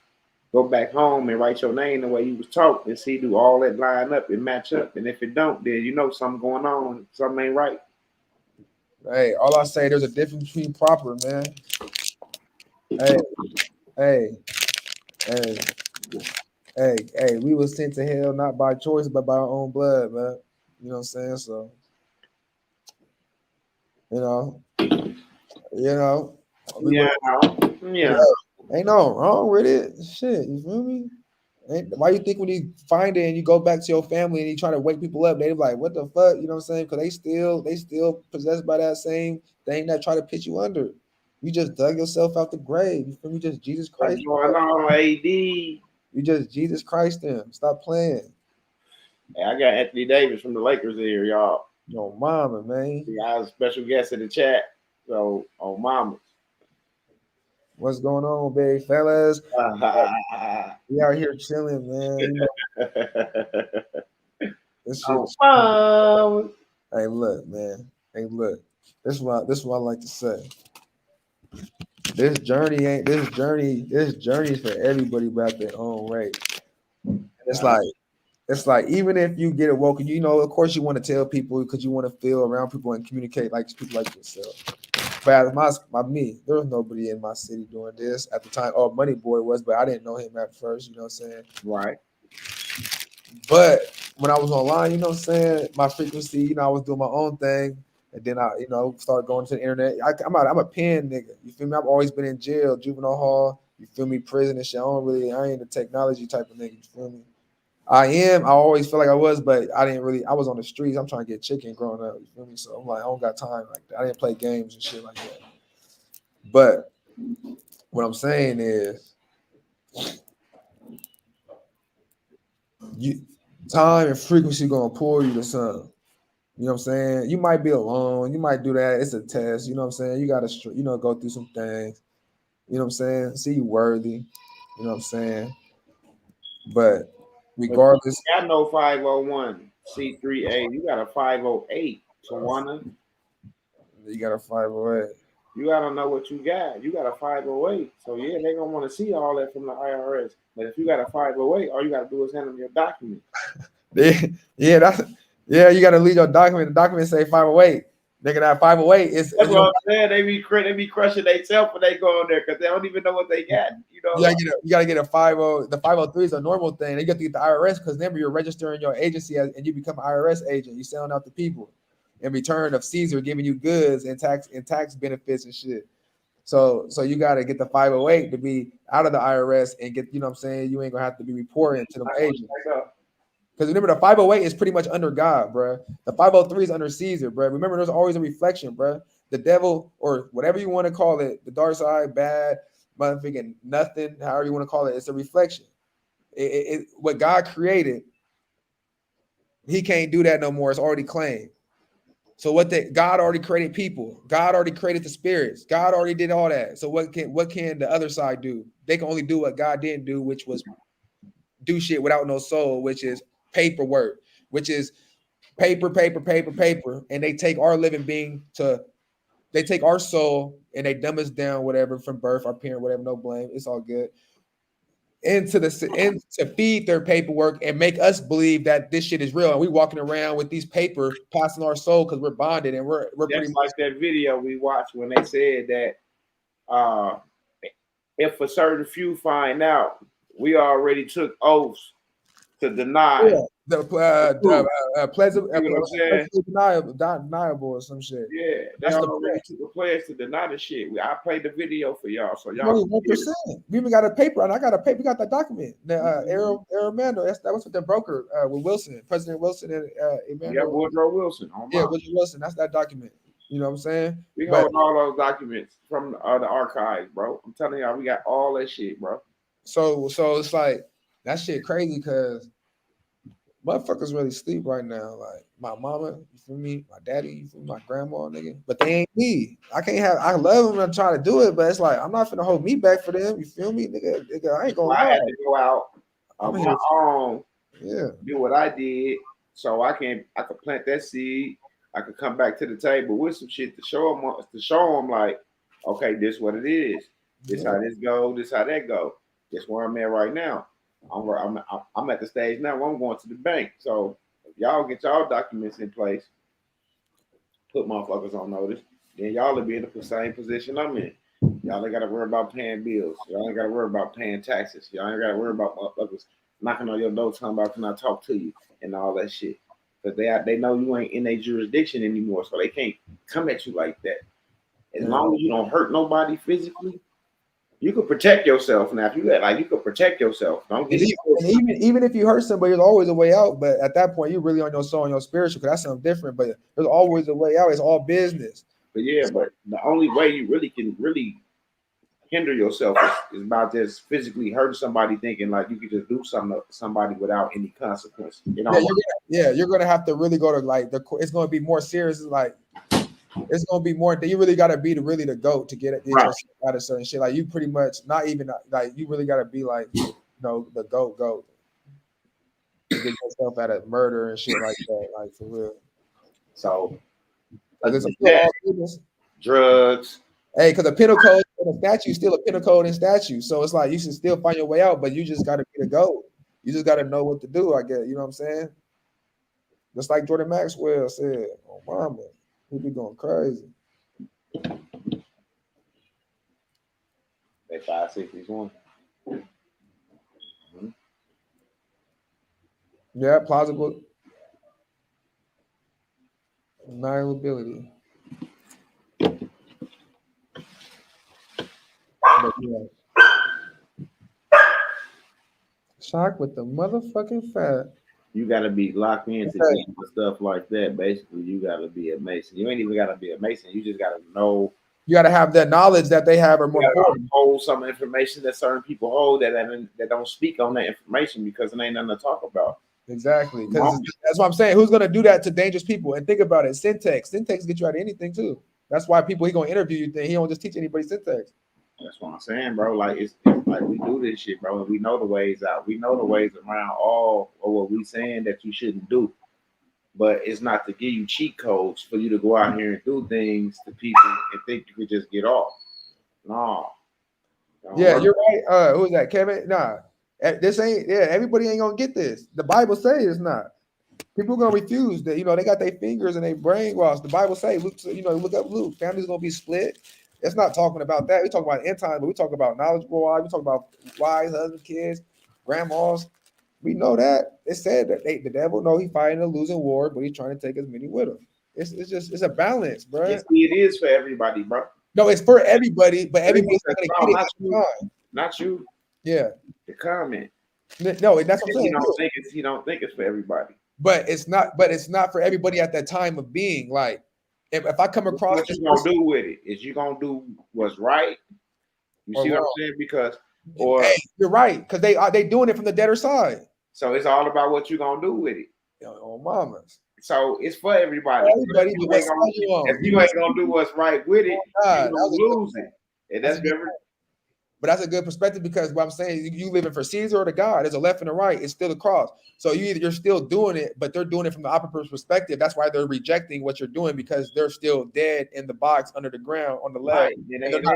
go back home and write your name the way you was taught and see do all that line up and match up. And if it don't, then you know something going on, something ain't right.
Hey, all I say, there's a difference between proper, man. Hey, we were sent to hell not by choice, but by our own blood, man. You know what I'm saying? So, you know,
Yeah.
ain't no wrong with it. Shit, you feel me? Why you think when you find it and you go back to your family and you try to wake people up, they like, what the fuck? You know what I'm saying? Because they still possessed by that same thing that try to pitch you under. You just dug yourself out the grave. You feel me? Just Jesus
What's
Christ.
going on, AD?
You just Jesus Christ him. Stop playing.
Hey, I got Anthony Davis from the Lakers here, y'all.
Yo, mama, man.
I was a special guest in the chat. So on mama.
What's going on, big fellas? We out here chilling, man. You know, this shit. Hey, look, man. Hey, look. This is what I like to say. This journey is for everybody about their own rate. It's like even if you get awoken, you know, of course you want to tell people because you want to feel around people and communicate like people like yourself. But me, there was nobody in my city doing this at the time. Oh, Money Boy was, but I didn't know him at first. You know what I'm saying?
Right.
But when I was online, you know what I'm saying, my frequency, you know, I was doing my own thing. And then I, you know, started going to the internet. I'm a pen nigga. You feel me? I've always been in jail, juvenile hall. You feel me? Prison and shit. I ain't a technology type of nigga. You feel me? I always feel like I was, but I was on the streets. I'm trying to get chicken growing up. You feel me? So I'm like, I don't got time like that. I didn't play games and shit like that. But what I'm saying is, time and frequency gonna pull you to something. You know what I'm saying? You might be alone. You might do that. It's a test. You know what I'm saying? You got to, go through some things. You know what I'm saying? See you worthy. You know what I'm saying? But regardless.
I know 501 C3A. You got a 508. Tawana.
You got a 508.
You got to know what you got. You got a 508. So, yeah, they're going to want to see all that from the IRS. But if you got a 508, all you got to do is hand them your document.
Yeah, you got to leave your document. The document say 508. Nigga, that 508 is.
That's what I'm saying. They be crushing themselves when they go on there because they don't even know what they got. You know,
you gotta get a 50. The 503 is a normal thing. You got to get the IRS because remember you're registering your agency and you become an IRS agent. You selling out to people in return of Caesar giving you goods and tax benefits and shit. So you got to get the 508 to be out of the IRS and get. You know what I'm saying? You ain't gonna have to be reporting to them agents. Because remember, the 508 is pretty much under God, bro. The 503 is under Caesar, bro. Remember, there's always a reflection, bro. The devil, or whatever you want to call it, the dark side, bad, motherfucking nothing, however you want to call it, it's a reflection. What God created, he can't do that no more. It's already claimed. So God already created people. God already created the spirits. God already did all that. So what can the other side do? They can only do what God didn't do, which was do shit without no soul, which is paperwork, which is paper, and they take our living being they take our soul and they dumb us down, whatever, from birth, our parent, whatever, no blame, it's all good. Into to feed their paperwork and make us believe that this shit is real. And we walking around with these paper passing our soul because we're bonded and we're pretty much
like that video we watched when they said that if a certain few find out, we already took oaths to deny.
The deniable or some shit.
Yeah, they already took the pledge to deny the shit. I played the video for y'all, so y'all.
1%. We even got a paper, and I got a paper. We got that document. Arrow Mando. That was with the broker with Wilson, President Wilson, and Immanuel.
Yeah, Woodrow Wilson.
Woodrow Wilson. That's that document. You know what I'm saying?
We hold all those documents from the archives, bro. I'm telling y'all, we got all that shit, bro.
So it's like that shit crazy because motherfuckers really sleep right now. Like my mama, you feel me? My daddy, you feel me? My grandma, nigga. But they ain't me. I love them and try to do it, but it's like I'm not finna hold me back for them. You feel me, nigga? I ain't gonna.
I had to go out on my own.
Yeah.
Do what I did, so I could plant that seed. I could come back to the table with some shit to show them like, okay, this what it is. This how this go. This how that go. This where I'm at right now. I'm at the stage now where I'm going to the bank. So if y'all get y'all documents in place, put motherfuckers on notice, then y'all will be in the same position I'm in. Y'all ain't got to worry about paying bills. Y'all ain't got to worry about paying taxes. Y'all ain't got to worry about motherfuckers knocking on your door talking about can I talk to you and all that shit. Because they know you ain't in their jurisdiction anymore, so they can't come at you like that. As long as you don't hurt nobody physically, you could protect yourself. Now, if you you could protect yourself.
Even if you hurt somebody, there's always a way out. But at that point, you're really on your soul and your spiritual, because that's something different. But there's always a way out. It's all business.
But the only way you really can hinder yourself is about just physically hurting somebody, thinking like you could just do something to somebody without any consequence. You know?
You're gonna have to really go to it's gonna be more serious. It's gonna be more. You really gotta be the GOAT to get out of certain shit. Like you pretty much not even like you really gotta be like the GOAT to get yourself out of murder and shit like that. Like for real.
So
drugs. Hey, because the penal code and the statute is still a penal code and statute. So it's like you should still find your way out, but you just gotta be the GOAT. You just gotta know what to do, I guess. You know what I'm saying? Just like Jordan Maxwell said, "Oh mama, he be going crazy."
They 561. Mm-hmm.
Yeah, plausible deniability. But yeah. Shock with the motherfucking fat.
You got to be locked into stuff like that. Basically, you got to be a Mason. You ain't even got to be a Mason. You just got to know.
You got to have that knowledge that they have, or more important.
Hold some information that certain people hold that don't speak on that information because it ain't nothing to talk about.
Exactly, because that's what I'm saying. Who's gonna do that to dangerous people? And think about it, syntax get you out of anything too. That's why he gonna interview you. He don't just teach anybody syntax.
That's what I'm saying, bro. Like it's like we do this shit, bro, and we know the ways out. We know the ways around all of what we saying that you shouldn't do. But it's not to give you cheat codes for you to go out here and do things to people and think you could just get off. No.
Yeah, you're right. Who's that, Kevin? Nah, this ain't. Yeah, everybody ain't gonna get this. The Bible says it's not. People gonna refuse that. They got their fingers and they brainwashed. The Bible say, Luke, look up Luke. Family's gonna be split. It's not talking about that. We talk about end time, but we talk about knowledgeable wives. We talk about wives, husbands, kids, grandmas. We know that. It said that the devil know he's fighting a losing war, but he's trying to take as many with him. It's a balance, bro.
Yes, it is for everybody, bro.
No, it's for everybody, but everybody's not gonna get
it. Not you.
Yeah.
The comment.
No, that's what I'm saying.
He don't think it's for everybody.
But it's not for everybody at that time of being. Like if I come across
what you gonna do with it is you gonna do what's right. You see what I'm saying? Because
you're right, because they doing it from the debtor side.
So it's all about what you gonna do with it.
Oh, mamas.
So it's for everybody.
Everybody, but what side you on?
If you ain't gonna do what's right with it,
God,
you gonna lose it. And
that's
that's
a good-
very
But that's a good perspective because what I'm saying, you living for Caesar or the God. There's a left and a right. It's still the cross. So you're still doing it, but they're doing it from the opposite perspective. That's why they're rejecting what you're doing because they're still dead in the box under the ground on the left.
right.
And they're not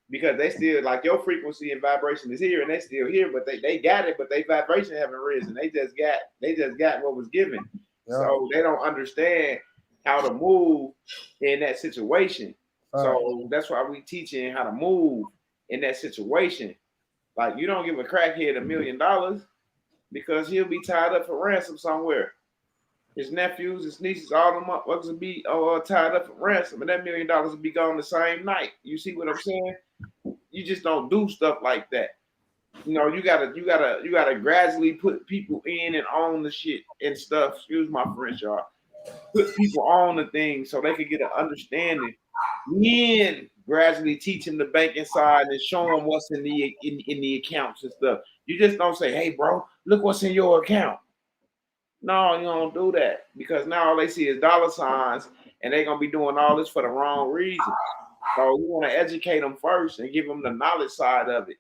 Because they still like your frequency and vibration is here and they still here, but they got it, but their vibration haven't risen. They just got what was given.
Yeah.
So they don't understand how to move in that situation. So that's why we teaching how to move in that situation. Like you don't give a crackhead $1 million because he'll be tied up for ransom somewhere. His nephews, his nieces, all them motherfuckers will be tied up for ransom, and that $1 million will be gone the same night. You see what I'm saying? You just don't do stuff like that. You know, you gotta gradually put people in and on the shit and stuff. Excuse my French, y'all. Put people on the thing so they can get an understanding. Then gradually teach them the banking side and show them what's in the accounts and stuff. You just don't say, "Hey, bro, look what's in your account." No, you don't do that because now all they see is dollar signs, and they're gonna be doing all this for the wrong reason. So you want to educate them first and give them the knowledge side of it.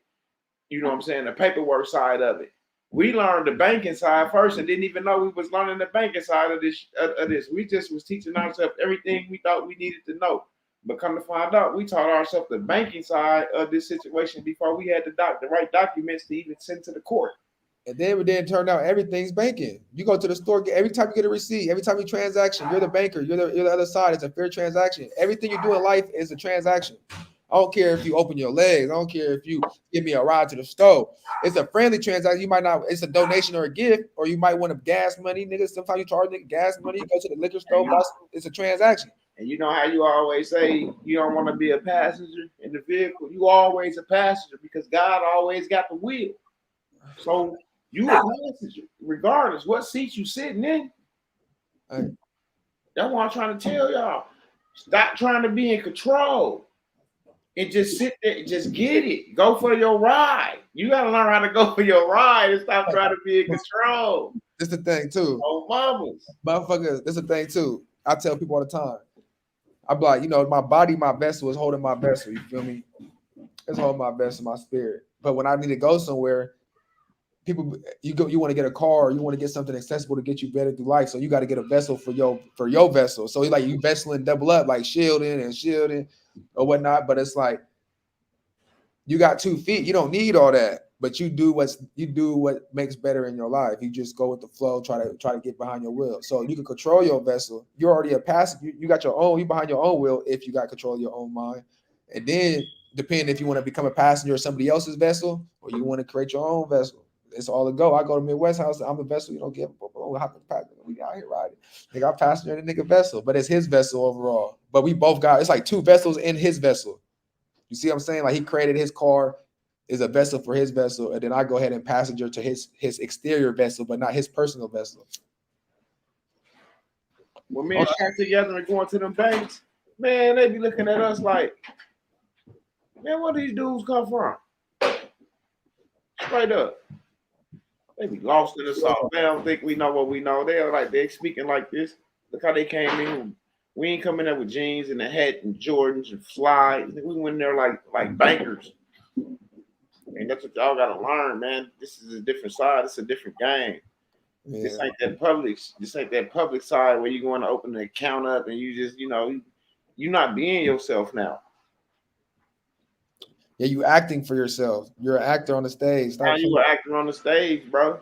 You know what I'm saying? The paperwork side of it. We learned the banking side first and didn't even know we was learning the banking side of this. We just was teaching ourselves everything we thought we needed to know. But come to find out, we taught ourselves the banking side of this situation before we had the right documents to even send to the court.
And then it didn't turn out everything's banking. You go to the store, every time you get a receipt, every time you transaction, you're the banker, you're the other side. It's a fair transaction. Everything you do in life is a transaction. I don't care if you open your legs. I don't care if you give me a ride to the store. It's a friendly transaction. You might not, it's a donation or a gift, or you might want a gas money, nigga. Sometimes you charge nigga gas money, you go to the liquor store, it's a transaction.
And you know how you always say you don't want to be a passenger in the vehicle. You always a passenger because God always got the wheel. So you a passenger, regardless what seat you sitting in.
Hey.
That's what I'm trying to tell y'all. Stop trying to be in control and just sit there and just get it. Go for your ride. You got to learn how to go for your ride and stop trying to be in control.
This the thing too.
Oh, mamas.
Motherfuckers, this the thing too. I tell people all the time. I'm like, you know, my body, my vessel is holding my vessel. You feel me? It's holding my vessel, my spirit. But when I need to go somewhere, people, you want to get a car, or you want to get something accessible to get you better through life. So you got to get a vessel for your vessel. So like you vesseling double up, like shielding or whatnot. But it's like you got 2 feet. You don't need all that, but you do what makes better in your life. You just go with the flow, try to get behind your will. So you can control your vessel. You're already a passenger. You got your own. You behind your own will if you got control of your own mind. And then depending if you want to become a passenger of somebody else's vessel or you want to create your own vessel. It's all a go. I go to Midwest House. I'm a vessel. You don't give we out here riding. They got passenger and a nigga vessel, but it's his vessel overall. But we both got, it's like 2 vessels in his vessel. You see what I'm saying? Like he created his car is a vessel for his vessel, and then I go ahead and passenger to his exterior vessel, but not his personal vessel.
When me and Cat together and going to them banks, man, they be looking at us like, man, where these dudes come from? Straight up. They be lost in the sauce. They don't think we know what we know. They're like, they speaking like this. Look how they came in. We ain't coming there with jeans and a hat and Jordans and fly. We went in there like bankers. And that's what y'all gotta learn, man. This is a different side. It's a different game. Yeah. This ain't that public side where you're going to open an account up and you just, you're not being yourself now.
Yeah, you acting for yourself. You're an actor on the stage.
Now you an actor on the stage, bro.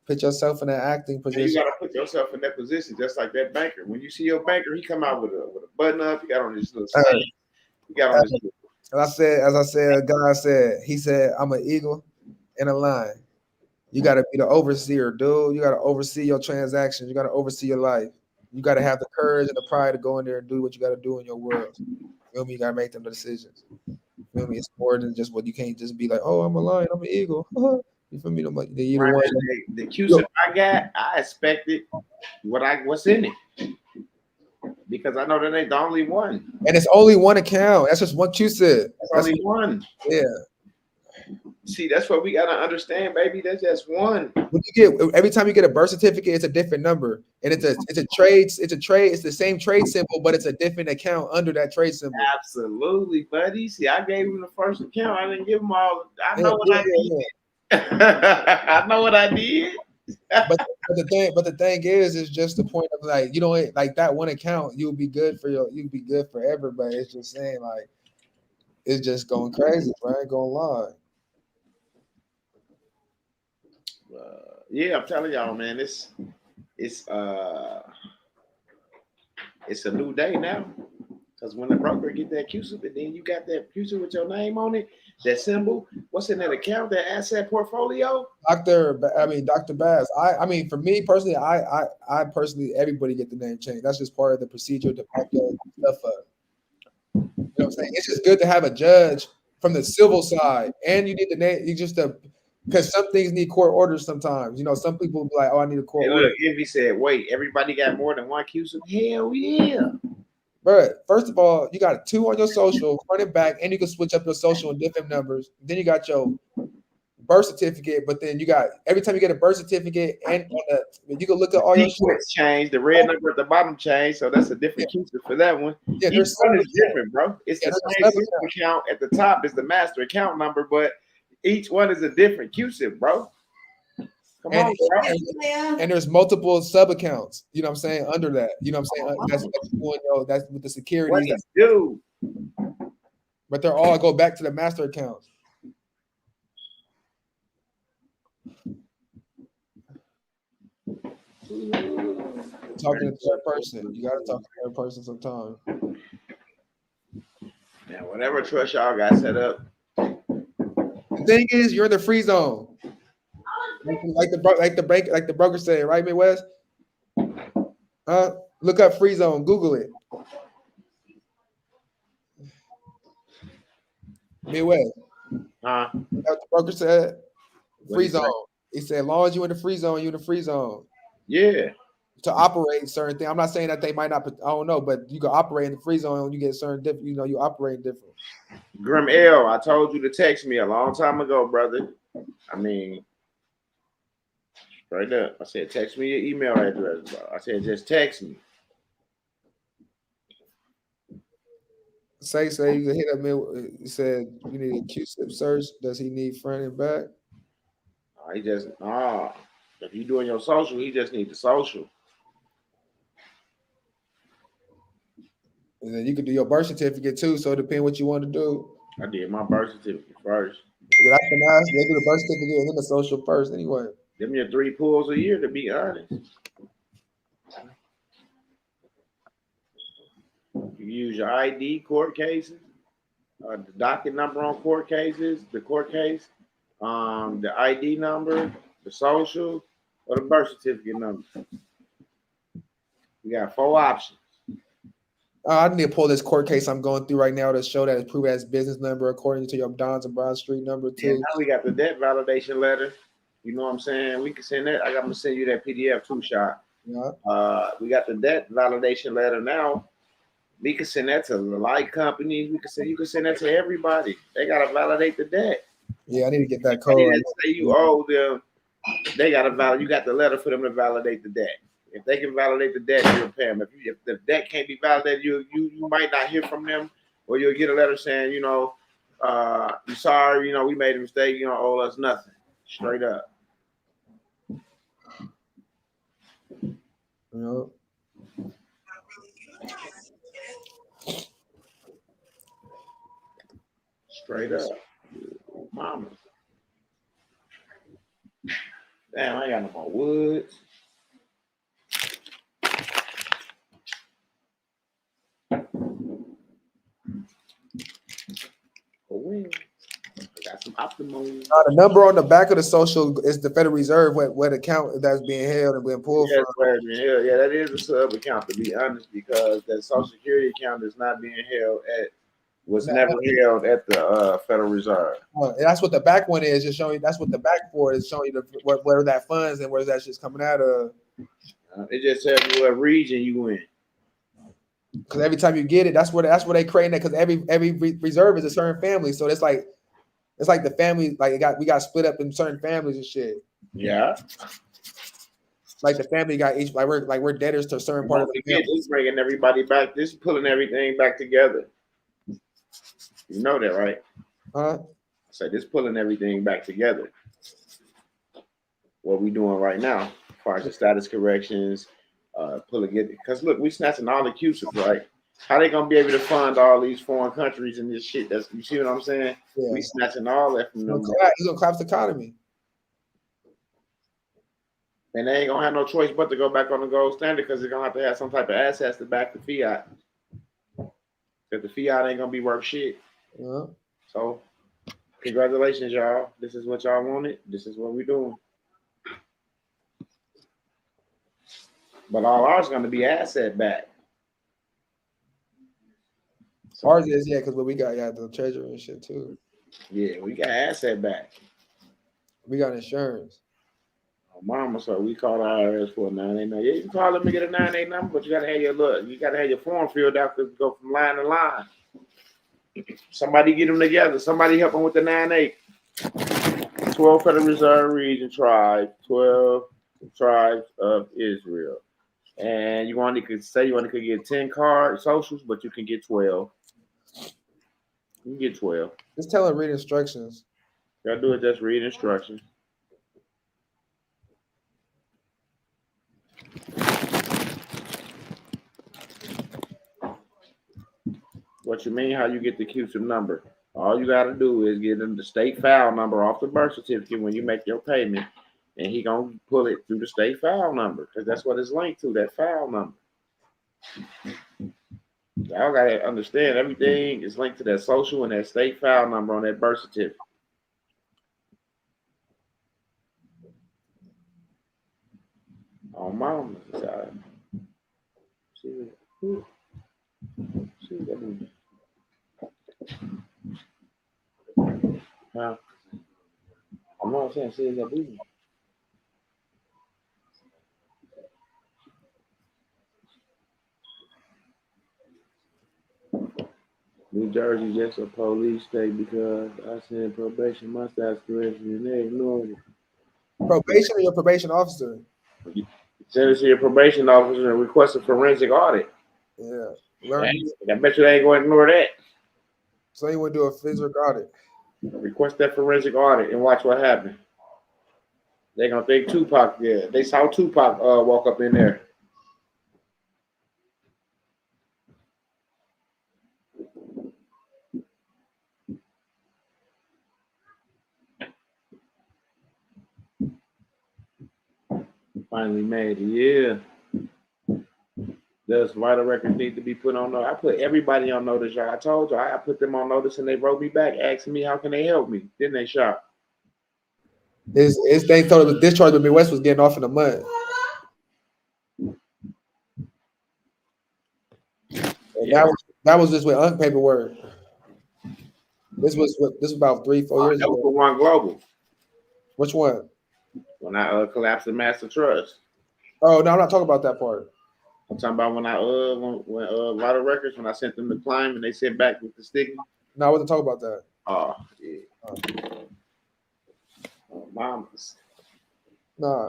Put yourself in that acting position.
And you gotta put yourself in that position, just like that banker. When you see your banker, he come out with a button up. He got on his little sleeve. He got on his.
As I said, God said, he said, I'm an eagle and a lion. You got to be the overseer, dude. You got to oversee your transactions. You got to oversee your life. You got to have the courage and the pride to go in there and do what you got to do in your world. You feel me? You got to make them decisions. You feel me? It's more than just what you can't just be like, oh, I'm a lion, I'm an eagle. You feel me?
The QSIP I got, I expected what's in it. Because I know that ain't the only one.
And it's only one account. That's just what you said.
That's only one.
Yeah.
See, that's what we gotta understand, baby. That's just one.
When you get every time you get a birth certificate, it's a different number, and it's a trade. It's the same trade symbol, but it's a different account under that trade symbol.
Absolutely, buddy. See, I gave him the first account. I didn't give him all. I
Yeah,
know what I did. I know what I did.
But the thing is, it's just the point of like, you know, like that one account, you'll be good forever. But it's just saying like, it's just going crazy, bro. I ain't gonna lie.
Yeah, I'm telling y'all, man. It's a new day now. Because when the broker get that QSIP, and then you got that QSIP with your name on it, that symbol, what's in that account, that asset portfolio?
Dr. Bass. I mean, for me personally, I personally, everybody get the name change. That's just part of the procedure to back your stuff up. You know what I'm saying? It's just good to have a judge from the civil side, and you need the name. Because some things need court orders sometimes. You know, some people will be like, "Oh, I need a court order."
Look, if he said, "Wait, everybody got more than one QSIP?" Hell yeah.
But first of all, you got 2 on your social, front and back, and you can switch up your social in different numbers. Then you got your birth certificate, but then you got every time you get a birth certificate, and you can look at all your
sequence change. The red number at the bottom changed, so that's a different QSIP for that one.
Yeah,
Each one is different, bro. It's the same account at the top is the master account number, but each one is a different QSIP, bro. Come on, bro.
And there's multiple sub accounts, you know what I'm saying, under that. You know what I'm saying? That's with the securities.
Dude.
But they're all go back to the master accounts. Talking to third person. You gotta talk to third person sometimes.
Now, whatever trust y'all got set up.
The thing is, you're in the free zone. Like the broker said, right, Midwest? Look up free zone, Google it. Midwest.
What
the broker said? Free zone. He said, as long as you're in the free zone, you're in the free zone.
Yeah.
To operate certain things. I'm not saying that they might not, I don't know, but you can operate in the free zone and you get certain different, you know, you operate different.
Grim L, I told you to text me a long time ago, brother. I mean, right up. I said, text me your email address, bro. I said, just text me.
Say you can hit up me. He said you need a QSIP search. Does he need front and back?
He just if you doing your social, he just need the social.
And then you can do your birth certificate too. So it depends what you want to do.
I did my birth certificate first.
Yeah, that's nice. They do the birth certificate and then the social first anyway.
Them your 3 pulls a year, to be honest. You use your ID, court cases, the docket number on court cases, the court case, the ID number, the social, or the birth certificate number. We got 4 options.
I need to pull this court case I'm going through right now to show that it's proved as business number according to your Dons and Broad Street number too.
And now we got the debt validation letter. You know what I'm saying? We can send that. I'm gonna send you that PDF too, shot.
Yeah.
We got the debt validation letter now. We can send that to the light companies. You can send that to everybody. They gotta validate the debt.
Yeah, I need to get that code.
Say you owe them, they gotta validate. You got the letter for them to validate the debt. If they can validate the debt, you'll pay them. If the debt can't be validated, you might not hear from them, or you'll get a letter saying, you're sorry, we made a mistake. You don't owe us nothing. Straight up.
Yep.
Straight up. Mama. Damn, I ain't got no more woods. Got some optimum.
The number on the back of the social is the Federal Reserve, what account that's being held and being pulled from.
Yeah, that is a sub account, to be honest, because that Social Security account is not being held never held at the Federal Reserve.
And that's what the back one is, just showing you. That's what the back for is, showing you where that funds and where that shit's coming out of.
It just tells you what region you in.
Because every time you get it, that's where they create that. Because every reserve is a certain family, so it's like It's like the family, like we got split up in certain families and shit.
Yeah.
Like the family got each we're debtors to a certain part of the family.
This is bringing everybody back. This is pulling everything back together. You know that, right?
Huh?
So this pulling everything back together. What we doing right now, as far as the status corrections, pulling it. Because look, we snatching all the CUSIPs, right? How they gonna be able to fund all these foreign countries and this shit? That's, you see what I'm saying?
Yeah.
We snatching all that from them.
It's gonna collapse the economy.
And they ain't gonna have no choice but to go back on the gold standard because they're gonna have to have some type of assets to back the fiat. Because the fiat ain't gonna be worth shit.
Yeah.
So, congratulations, y'all. This is what y'all wanted. This is what we doing. But all ours gonna be asset back. So,
Ours is, yeah, because what we got the treasury and shit too.
yeah, we got asset back.
We got insurance.
Mama, so we call our IRS for a 989. Yeah, you can call them and get a 98 number, but you gotta have your form filled out to go from line to line. Somebody get them together. Somebody help them with the 98. 12 Federal Reserve Region Tribe, 12 tribes of Israel. And you only could get 10 card socials, but you can get 12. You can get 12.
Just tell them read instructions.
You gotta do it, just read instructions. What you mean? How you get the CUSIP number? All you got to do is get them the state file number off the birth certificate when you make your payment, and he gonna pull it through the state file number because that's what it's linked to. That file number. Y'all gotta understand everything is linked to that social and that state file number on that birth certificate. On mama's side. See that movie. Huh? I'm not saying see that movie. New Jersey just a police state because I sent probation, my status correction, and they ignored it.
Probation or your probation officer?
Send it to your probation officer and request a forensic audit.
Yeah.
I bet you they ain't going to ignore that.
So you want to do a physical audit?
Request that forensic audit and watch what happens. They're going to think Tupac did. They saw Tupac walk up in there. Finally made it, yeah. Does vital records need to be put on notice? I put everybody on notice, y'all. I told you I put them on notice and they wrote me back asking me how can they help me. Then they shot.
His thing told him the discharge of Midwest was getting off in a month.
Yeah.
That was just with paperwork. This was about 3-4 years ago.
For One Global.
Which one?
When I collapsed the Master Trust.
Oh no, I'm not talking about that part.
I'm talking about when I when Vital Records, when I sent them to Climb and they sent back with the sticky.
No, I wasn't talking about that.
Oh yeah. Oh, mamas.
Nah,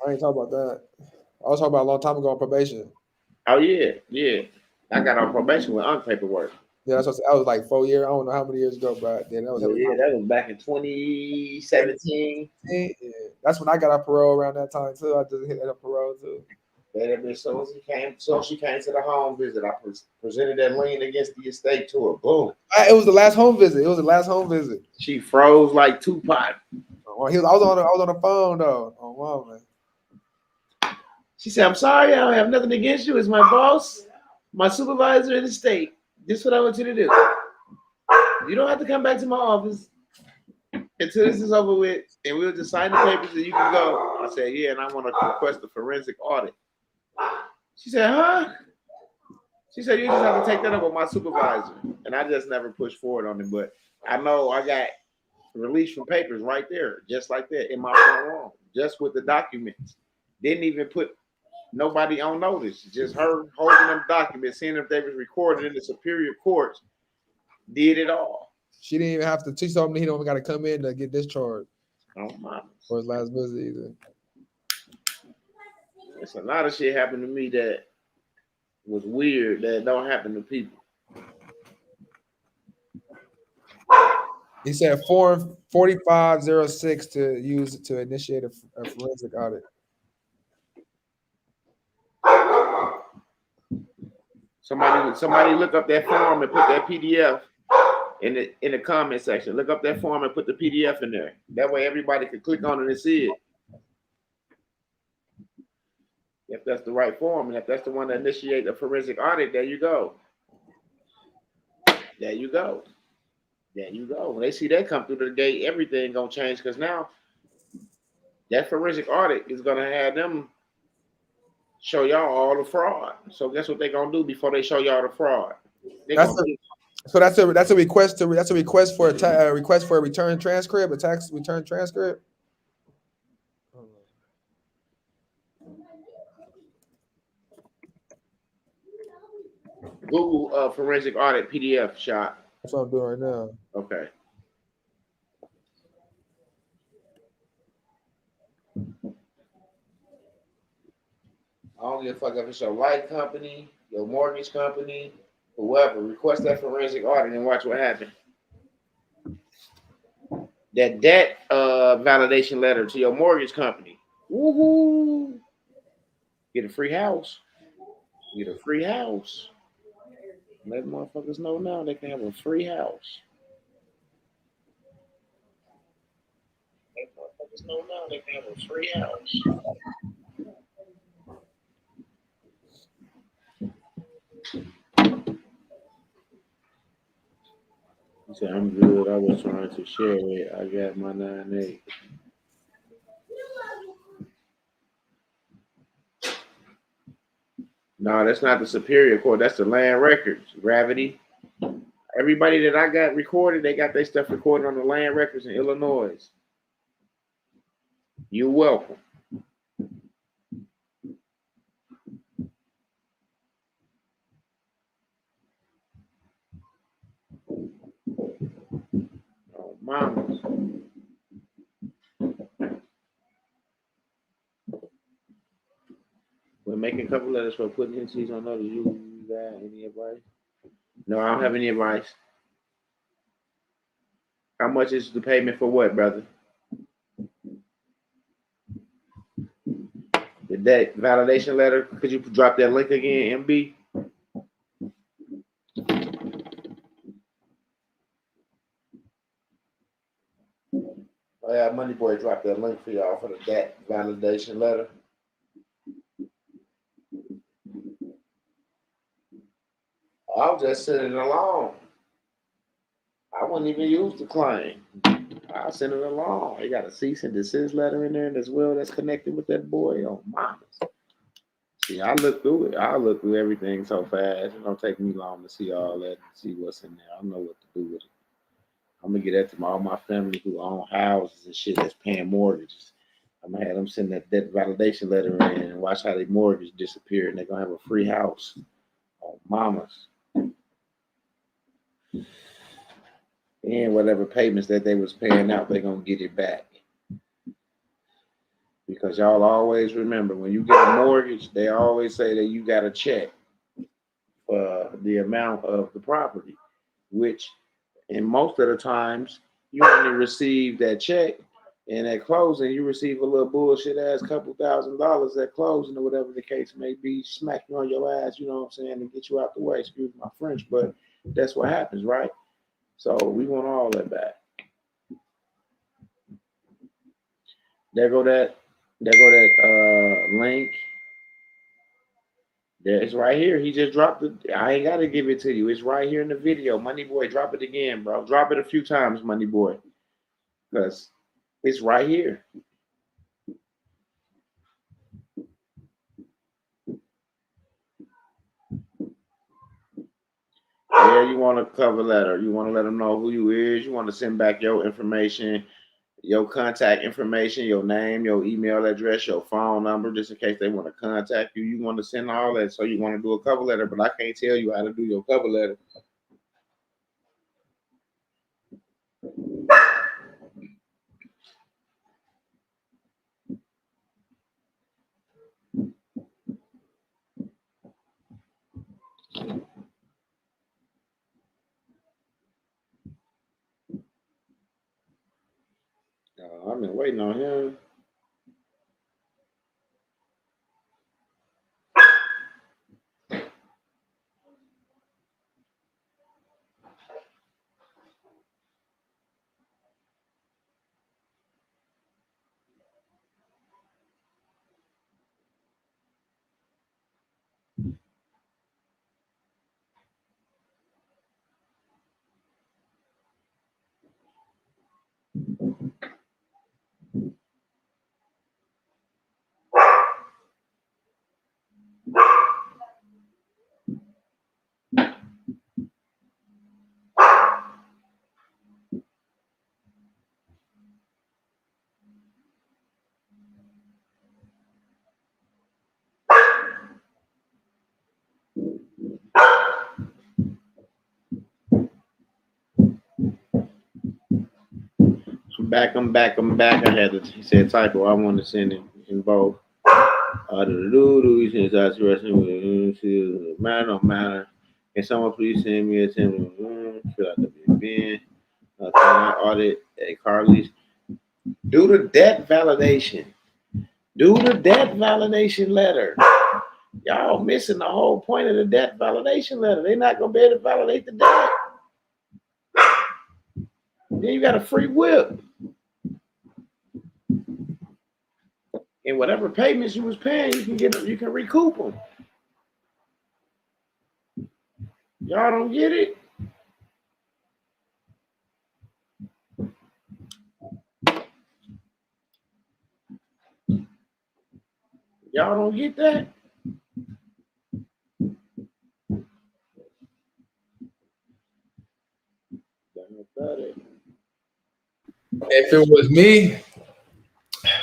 I ain't talking about that. I was talking about a long time ago on probation.
Oh yeah. I got on probation with paperwork.
Yeah, that's what I was like 4 years. I don't know how many years ago, but yeah, that was
that was back in 2017.
Yeah, that's when I got out parole around that time too. I just hit that parole too.
So she came to the home visit. I presented that lien against the estate to her. Boom.
It was the last home visit.
She froze like Tupac.
I was on the phone though. Oh wow, man.
She said, "I'm sorry, I don't have nothing against you. It's my boss, my supervisor in the state. This is what I want you to do. You don't have to come back to my office until this is over with, and we'll just sign the papers and you can go." I said, "Yeah, and I want to request a forensic audit." She said, "Huh?" She said, "You just have to take that up with my supervisor." And I just never pushed forward on it, but I know I got released from papers right there, just like that, in my front room, just with the documents. Didn't even put nobody on notice, just her holding them documents, seeing if they was recorded in the superior courts, did it all.
She didn't even have to. She told me he don't got to come in to get discharged
Oh my.
for his last visit either.
It's a lot of shit happened to me that was weird that don't happen to people.
He said Form 4506 to use to initiate a forensic audit.
Somebody look up that form and put that PDF in the comment section. Look up that form and put the PDF in there. That way everybody can click on it and see it. If that's the right form, and if that's the one that initiate a forensic audit, there you go. There you go. There you go. When they see that come through the gate, everything gonna change because now that forensic audit is gonna have them show y'all all the fraud. So guess what they're gonna do before they show y'all the fraud?
So that's a request for a request for a return transcript, a tax return transcript.
Google forensic audit PDF shot.
That's what I'm doing right now.
Okay. I don't give a fuck if it's your light company, your mortgage company, whoever. Request that forensic audit and watch what happens. That debt validation letter to your mortgage company. Woohoo! Get a free house. Get a free house. Let motherfuckers know now they can have a free house. Let motherfuckers know now they can have a free house. He said, I'm good. I was trying to share it. I got my 9.8. No, that's not the Superior Court. That's the land records. Gravity. Everybody that I got recorded, they got their stuff recorded on the land records in Illinois. You're welcome. Oh, mamas. We're making a couple letters for putting entities on notice. You got any advice? No, I don't have any advice. How much is the payment for what, brother? The debt validation letter. Could you drop that link again, MB? Oh yeah, Money Boy dropped that link for y'all for the debt validation letter. I'll just send it along. I wouldn't even use the claim. I'll send it along. They got a cease and desist letter in there as well that's connected with that boy. Oh, mamas. See, I look through it. I look through everything so fast. It don't take me long to see all that and see what's in there. I know what to do with it. I'm going to get that to all my family who own houses and shit that's paying mortgages. I'm going to have them send that debt validation letter in and watch how their mortgage disappear and they're going to have a free house. Oh, mamas. And whatever payments that they was paying out, they're going to get it back. Because y'all always remember, when you get a mortgage, they always say that you got to check for the amount of the property, which in most of the times, you only receive that check and at closing, you receive a little bullshit ass couple $1,000s at closing or whatever the case may be, smack you on your ass, you know what I'm saying, and get you out the way. Excuse my French, but that's what happens, right? So we want all that back. There go that link. There, it's right here. He just dropped it. I ain't got to give it to you. It's right here in the video. Money Boy, drop it again, bro. Drop it a few times, Money Boy. Because it's right here. Yeah, you want a cover letter. You want to let them know who you is. You want to send back your information, your contact information, your name, your email address, your phone number, just in case they want to contact you. You want to send all that. So you want to do a cover letter, but I can't tell you how to do your cover letter. I've been waiting on him. I'm back. I had to, he said typo. I want to send it in both. He says, that's wrestling. Matter, no matter. Can someone please send me a fill out the bin? Can I audit a Carly's? Do the debt validation. Do the debt validation letter. Y'all missing the whole point of the debt validation letter. They're not going to be able to validate the debt. Then you got a free whip. And whatever payments you was paying, you can recoup them. Y'all don't get it? Y'all don't get that?
If it was me,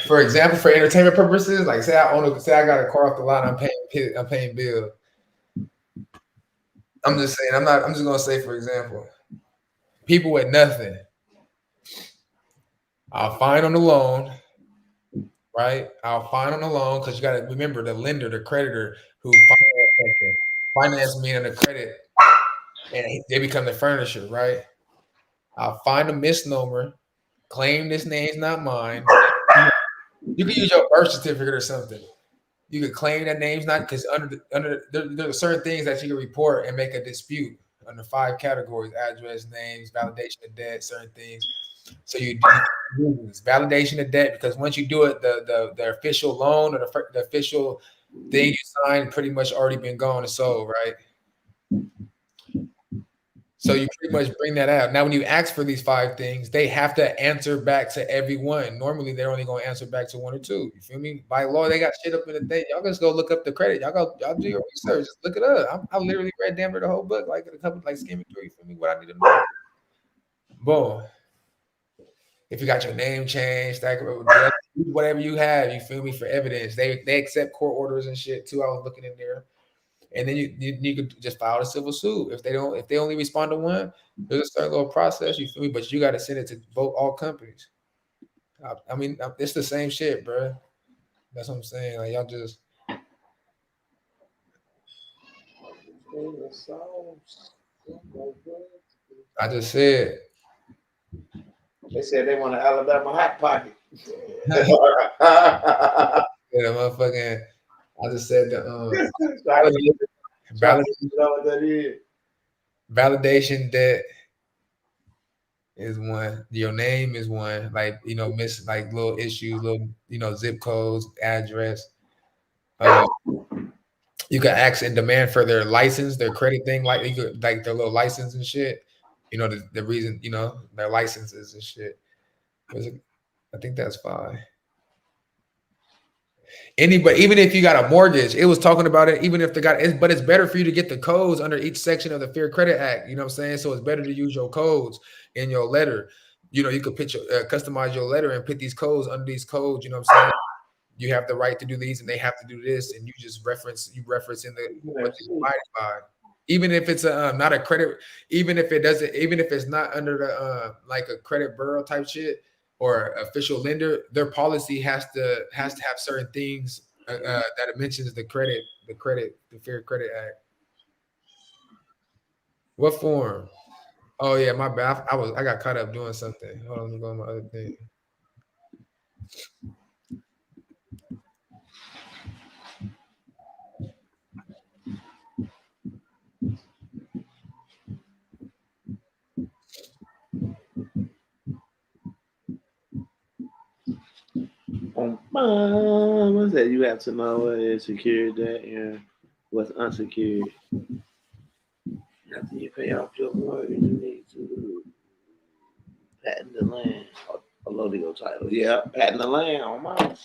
for example, for entertainment purposes, like say I got a car off the lot, I'm paying bill. I'm just saying, I'm just gonna say, for example, people with nothing, I'll fine on the loan, right? I'll fine on the loan because you got to remember the lender, the creditor who finance me on the credit, and they become the furnisher, right? I'll find a misnomer, claim this name's not mine. You can use your birth certificate or something. You could claim that name's not, because there are certain things that you can report and make a dispute under 5 categories: address, names, validation of debt, certain things. So you do validation of debt, because once you do it, the official loan or the official thing you signed pretty much already been gone and sold, right? So you pretty much bring that out. Now, when you ask for these 5 things, they have to answer back to everyone. Normally, they're only going to answer back to 1 or 2. You feel me? By law, they got shit up in the date. Y'all just go look up the credit. Y'all do your research. Just look it up. I literally read damn near the whole book, like a couple, like skimming through. You feel me? What I need to know. Boom. If you got your name changed, whatever you have, you feel me, for evidence. They accept court orders and shit too. I was looking in there. And then you could just file a civil suit. If they only respond to 1, there's a certain little process, you feel me? But you got to send it to all companies. I mean, it's the same shit, bro. That's what I'm saying. Like, y'all just. I just said.
They said they want an Alabama hot pocket.
Yeah, motherfucking. I just said the validation debt is 1. Your name is 1. Like, miss like little issues, little zip codes, address. You can ask and demand for their license, their credit thing, like you could, like their little license and shit. The reason, their licenses and shit. I think that's fine. Anybody, even if you got a mortgage, it was talking about it. Even if but it's better for you to get the codes under each section of the Fair Credit Act. You know what I'm saying? So it's better to use your codes in your letter. You could customize your letter and put these codes under these codes. You know what I'm saying? You have the right to do these, and they have to do this, and you just reference in the what they abide by. Even if it's not a credit, even if it's not under the like a credit bureau type shit or official lender, their policy has to have certain things that it mentions the Fair Credit Act. What form? Oh yeah, my bad. I got caught up doing something. Hold on, let me go on my other thing.
What's that? You have to know what is secured that and what's unsecured. After you pay off your mortgage, you need to patent the land. A legal title. Yeah, patent the land on mine.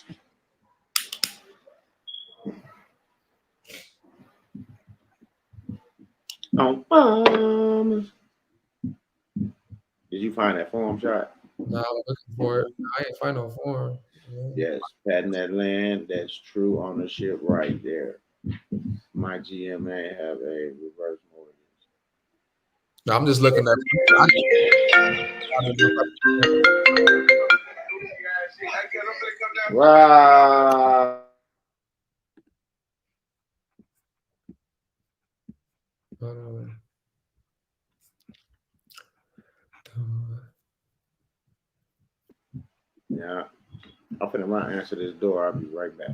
Did you find that form shot?
No, I'm looking for it. I ain't find no form.
Yes, patent that land. That's true ownership right there. My GMA have a reverse mortgage.
No, I'm just looking at.
Wow. Yeah. I'm finna run answer this door. I'll be right back.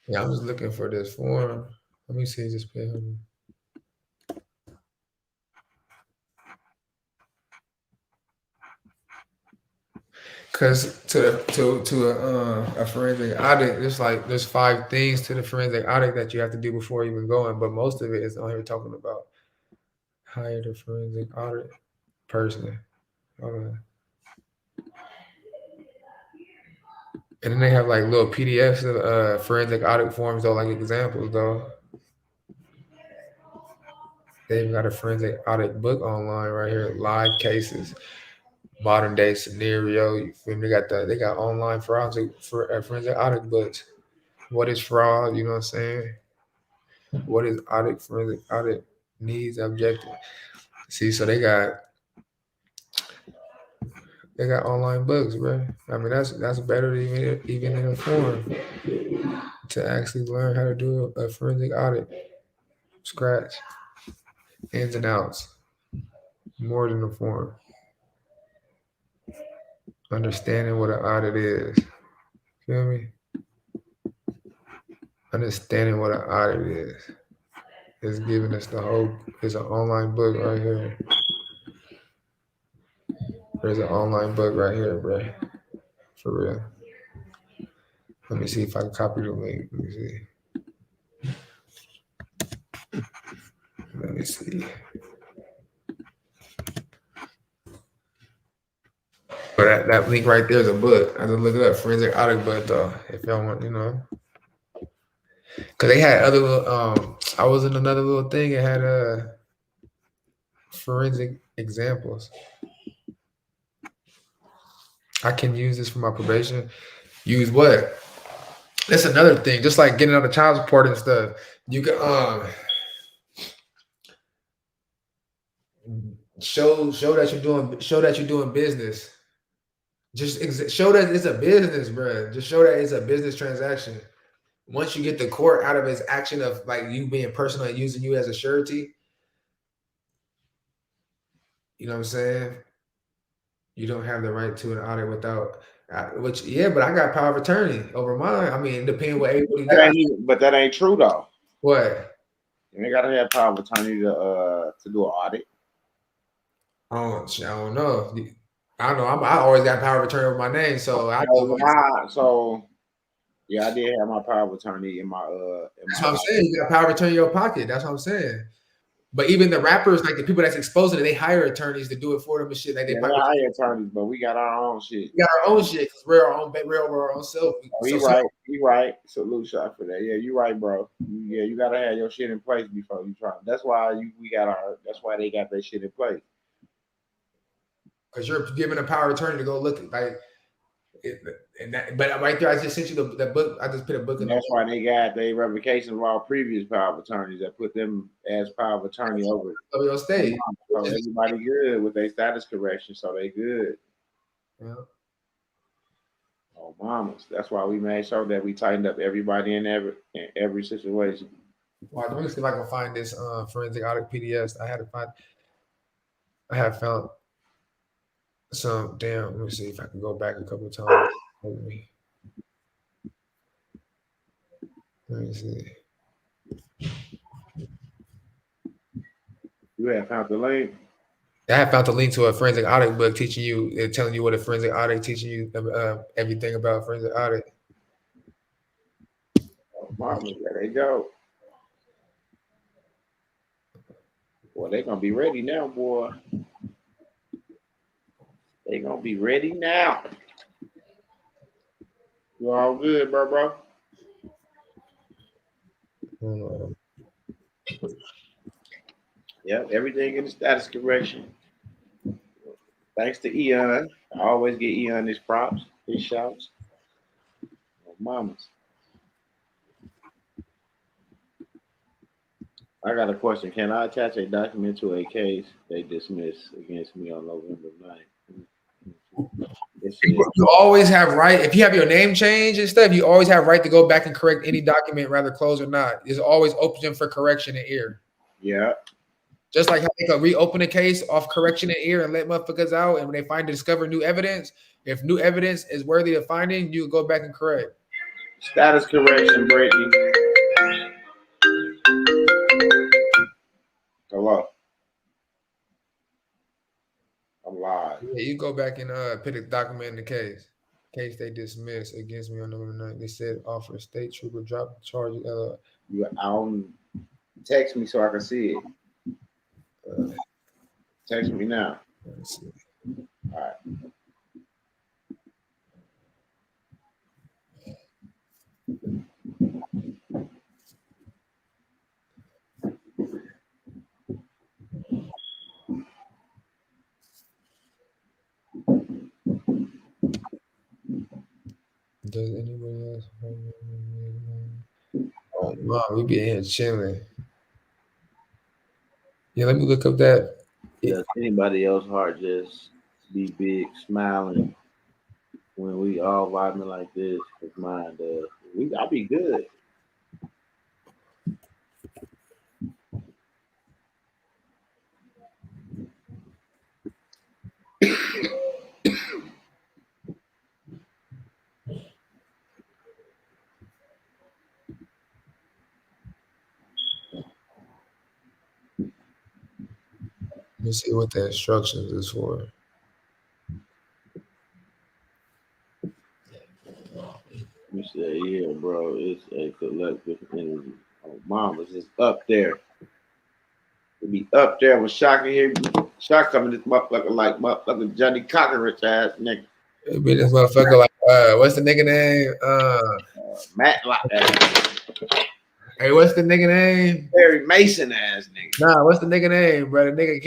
Yeah, I'm just looking for this form. Let me see this page. Because to a forensic audit, there's 5 things to the forensic audit that you have to do before you even going, but most of it is on here talking about hire the forensic audit person. And then they have like little PDFs of forensic audit forms though, like examples though. They've got a forensic audit book online right here, live cases, modern day scenario. You feel me? They got online forensic audit books. What is fraud? You know what I'm saying? What is audit forensic audit needs objective? See, so they got online books, bro. I mean that's better than even in a form to actually learn how to do a forensic audit, scratch, ins and outs, more than a form. Understanding what an audit is. Feel me? Understanding what an audit is giving us the whole. There's an online book right here. There's an online book right here, bro. For real. Let me see if I can copy the link. Let me see. Let me see. But that link right there is a book. I just look it up, forensic audit book though. If y'all want, because they had other little. I was in another little thing. It had forensic examples. I can use this for my probation. Use what? That's another thing. Just like getting out of child support and stuff. You can show that you're doing business. Just show that it's a business, bro. Just show that it's a business transaction. Once you get the court out of its action of like you being personal and using you as a surety, you know what I'm saying? You don't have the right to an audit without, but I got power of attorney over mine. I mean, depending what everybody got.
But that ain't true though.
What?
You gotta have power of attorney to do an audit.
I don't know. I don't know. I always got power of attorney over my name, so I
yeah, I did have my power of attorney in my
That's what I'm saying. You got power of attorney in your pocket. That's what I'm saying. But even the rappers, like the people that's exposing it, they hire attorneys to do it for them and shit. Like they
hire attorneys, but we got our own shit.
We got our own shit because we're our own self.
You right. Salute shot for that. Yeah, you right, bro. Yeah, you gotta have your shit in place before you try. That's why That's why they got that shit in place.
Because you're given a power of attorney to go look at like. But right there, I just sent you the book. I just put a book in.
That's why they got the revocation of all previous power of attorneys that put them as power of attorney over
your state.
So everybody good with their status correction, so they good.
Yeah.
Oh, mamas. That's why we made sure that we tightened up everybody in every situation.
Well, let me see if I can find this forensic audit PDFs. I have found some. Damn, let me see if I can go back a couple of times. Let me see.
You have found the link.
I have found the link to a forensic audit book teaching you, telling you what a forensic audit, teaching you everything about forensic audit.
Oh, mama, there they go. Boy, they gonna be ready now, boy. They gonna be ready now. You all good, bro? Yep, everything in the status correction. Thanks to Eon. I always get Eon his props, his shouts. Oh, mamas. I got a question. Can I attach a document to a case they dismissed against me on November 9th?
You always have right, if you have your name changed and stuff, you always have right to go back and correct any document, rather closed or not. It's always open for correction and error.
Yeah.
Just like how they can reopen a case off correction and error and let motherfuckers out, and when they discover new evidence, if new evidence is worthy of finding, you go back and correct.
Status correction, Brittany. Hello. I'm live.
Yeah, you go back and put a document in the case. Case they dismissed against me on November 9th. They said offer a state trooper drop the charges.
Text me so I can see it. Text me now.
Let's see.
All right.
Does anybody else? Oh, mom, we be in here chilling. Yeah, let me look up that.
Does anybody else heart just be big, smiling when we all vibing like this? Cause mine does. I'll be good.
Let me see what the instructions is for.
You say, yeah, bro, it's a collective energy. Oh, mom was just up there. It be up there with Shock in here. Shock coming this motherfucker like motherfucker Johnny Cockroach ass nigga.
It be this motherfucker like, what's the nigga name?
Matt like
Hey, what's the nigga name?
Perry Mason ass nigga.
Nah, what's the nigga name, bro? The nigga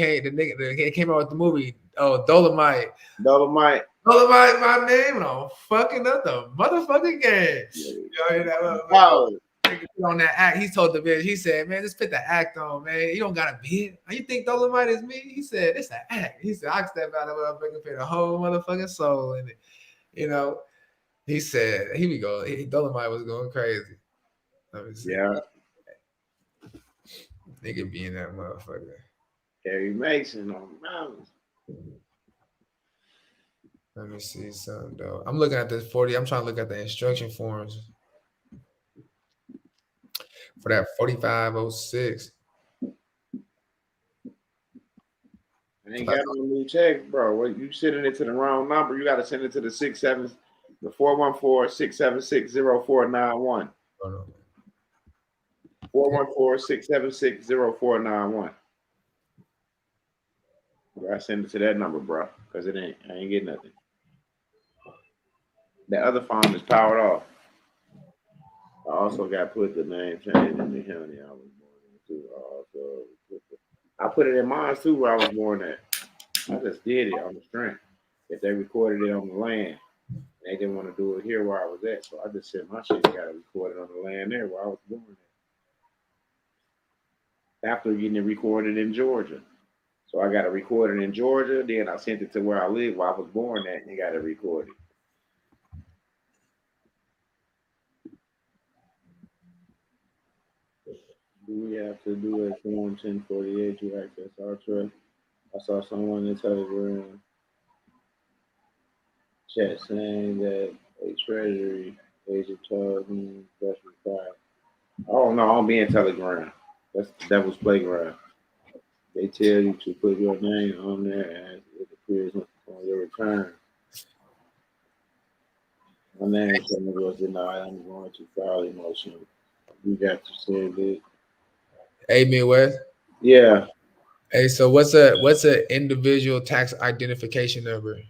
came out with the movie. Oh, Dolomite.
Dolomite.
Dolomite, my name. I'm fucking up the motherfucking game. You know, hear that
Oh.
on that act. He told the bitch, he said, man, just put the act on, man. You don't got a beard. You think Dolomite is me? He said, it's an act. He said, I can step out of a motherfucking put a whole motherfucking soul in it. You know, he said, here we go. Dolomite was going crazy. Let me see.
Yeah.
Nigga being that motherfucker.
Perry Mason on mountains.
Let me see something though. I'm looking at this 40. I'm trying to look at the instruction forms for that 4506.
I ain't got no new text, bro. What you sending it to the wrong number? You got to send it to the 414-676-0491. 414-676-0491. You gotta send it to that number, bro, because I ain't getting nothing. The other phone is powered off. I also got put the name change in the county I was born in too. I put it in mine too where I was born at. I just did it on the strength. If they recorded it on the land, they didn't want to do it here where I was at, so I just said my shit got to record it on the land there where I was born at. After getting it recorded in Georgia. So I got it recorded in Georgia, then I sent it to where I live, where I was born at, and got it recorded. We have to do a Form 1048 to access our trust. I saw someone in Telegram chat saying that a treasury agent told me that's required. Oh no, I'm being Telegram. That's the devil's playground. They tell you to put your name on there as it appears on your return. My name was denied. I'm going to file a motion. You got to send it.
Hey, Midwest.
Yeah.
Hey, so what's a individual tax identification number?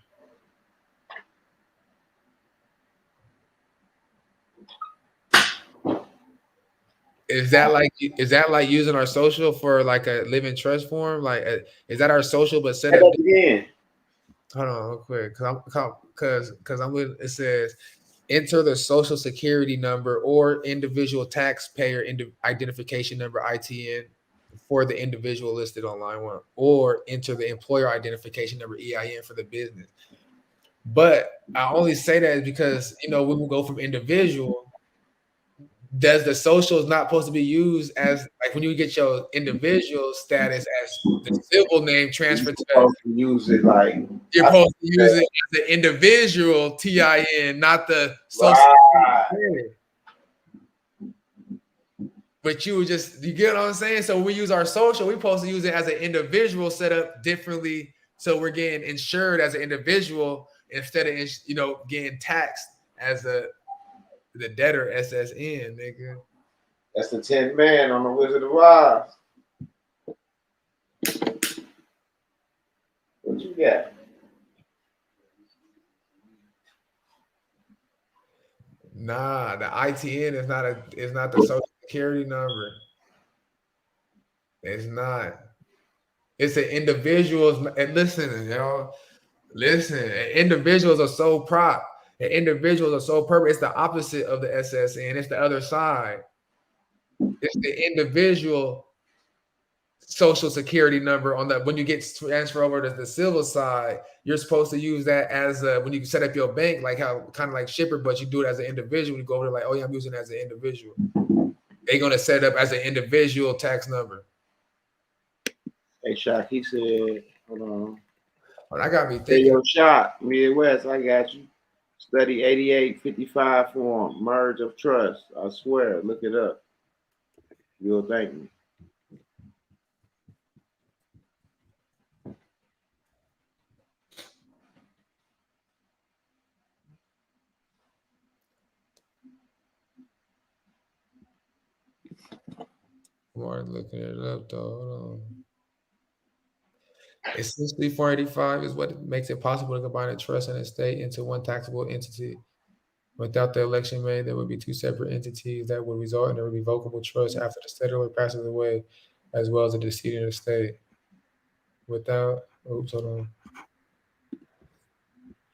Is that like using our social for like a living trust form? Like, is that our social but set
Say
up?
that again.
Hold on, real quick, because I'm with it says enter the social security number or individual taxpayer identification number (ITN) for the individual listed on line one, or enter the employer identification number (EIN) for the business. But I only say that because when we go from individual, does the social is not supposed to be used as like when you get your individual status as the civil name
You're
transferred to
supposed to use it like
you're
I
supposed to use
said,
it as the individual TIN, not the social
right.
security. But you get what I'm saying? So when we use our social, we're supposed to use it as an individual set up differently. So we're getting insured as an individual instead of getting taxed as the debtor SSN, nigga.
That's the 10th man on the Wizard of Oz. What you got?
Nah, the ITN is not the social security number. It's not. It's an individual's and listen, y'all. Listen, individuals are so prop. And individuals are so purpose. It's the opposite of the SSN. It's the other side. It's the individual social security number on that. When you get transferred over to the civil side, you're supposed to use that as when you set up your bank, like how kind of like shipper, but you do it as an individual. You go over there like, oh yeah, I'm using it as an individual. They're gonna set it up as an individual tax number.
Hey, Shock, he said, hold on.
But I got me
Hey,
thinking.
yo, Shock, Midwest, I got you. Study 8855 form, merge of trust. I swear, look it up. You'll thank me.
I'm already looking it up though. Hold on. Essentially, 485 is what makes it possible to combine a trust and a estate into one taxable entity. Without the election made, there would be two separate entities that would result in a revocable trust after the settlor passes away, as well as a decedent estate. Without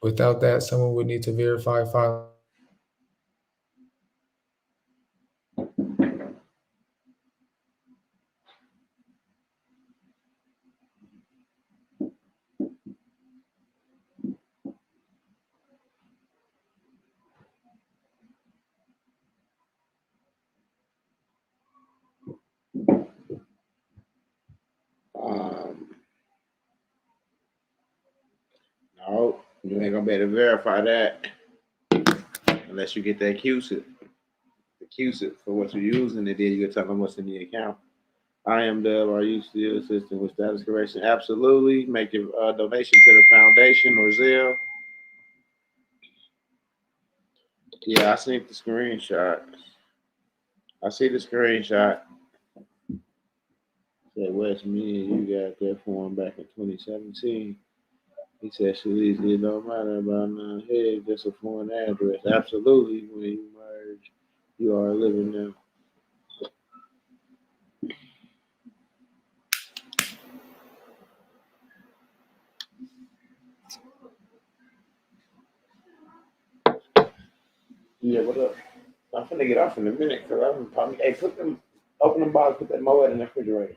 Without that, someone would need to verify filing.
Um, no, you ain't gonna be able to verify that unless you get that QSIP. The QSIP for what you're using, and then you can tell them what's in the account. I am Dub. Are you still assisting with status correction? Absolutely. Make a donation to the foundation or Zelle. Yeah, I seen the screenshot. I see the screenshot. Said West, me and you got that form back in 2017. He said, Shalice, it don't matter about none. Hey, just a foreign address. Absolutely. When you merge, you are living there. Yeah, what up? I'm finna get off in a minute because I'm probably. Hey, open the box, put that Moet in the refrigerator.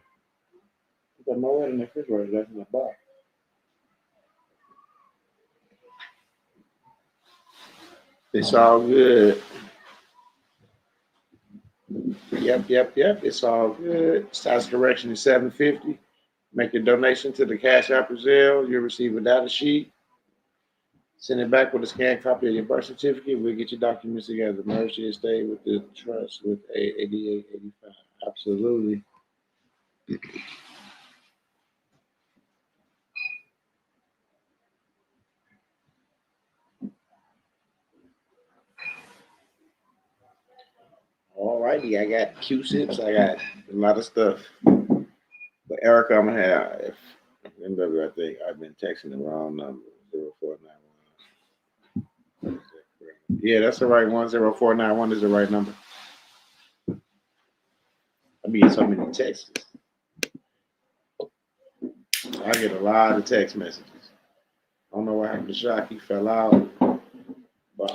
Put that Moet in the refrigerator. That's in the box. It's all good. Yep. It's all good. Status correction is $7.50. Make your donation to the Cash App Brazil. You'll receive a data sheet. Send it back with a scanned copy of your birth certificate. We'll get your documents together. Merge your estate with the trust with a 8885. Absolutely. All righty. I got Q-sips. I got a lot of stuff. But Erica, I'm gonna have if remember, I think I've been texting the wrong number. 0491. Yeah, that's the right one. 0491 is the right number. I mean, so many texts. I get a lot of text messages. I don't know what happened to Shock. He fell out. But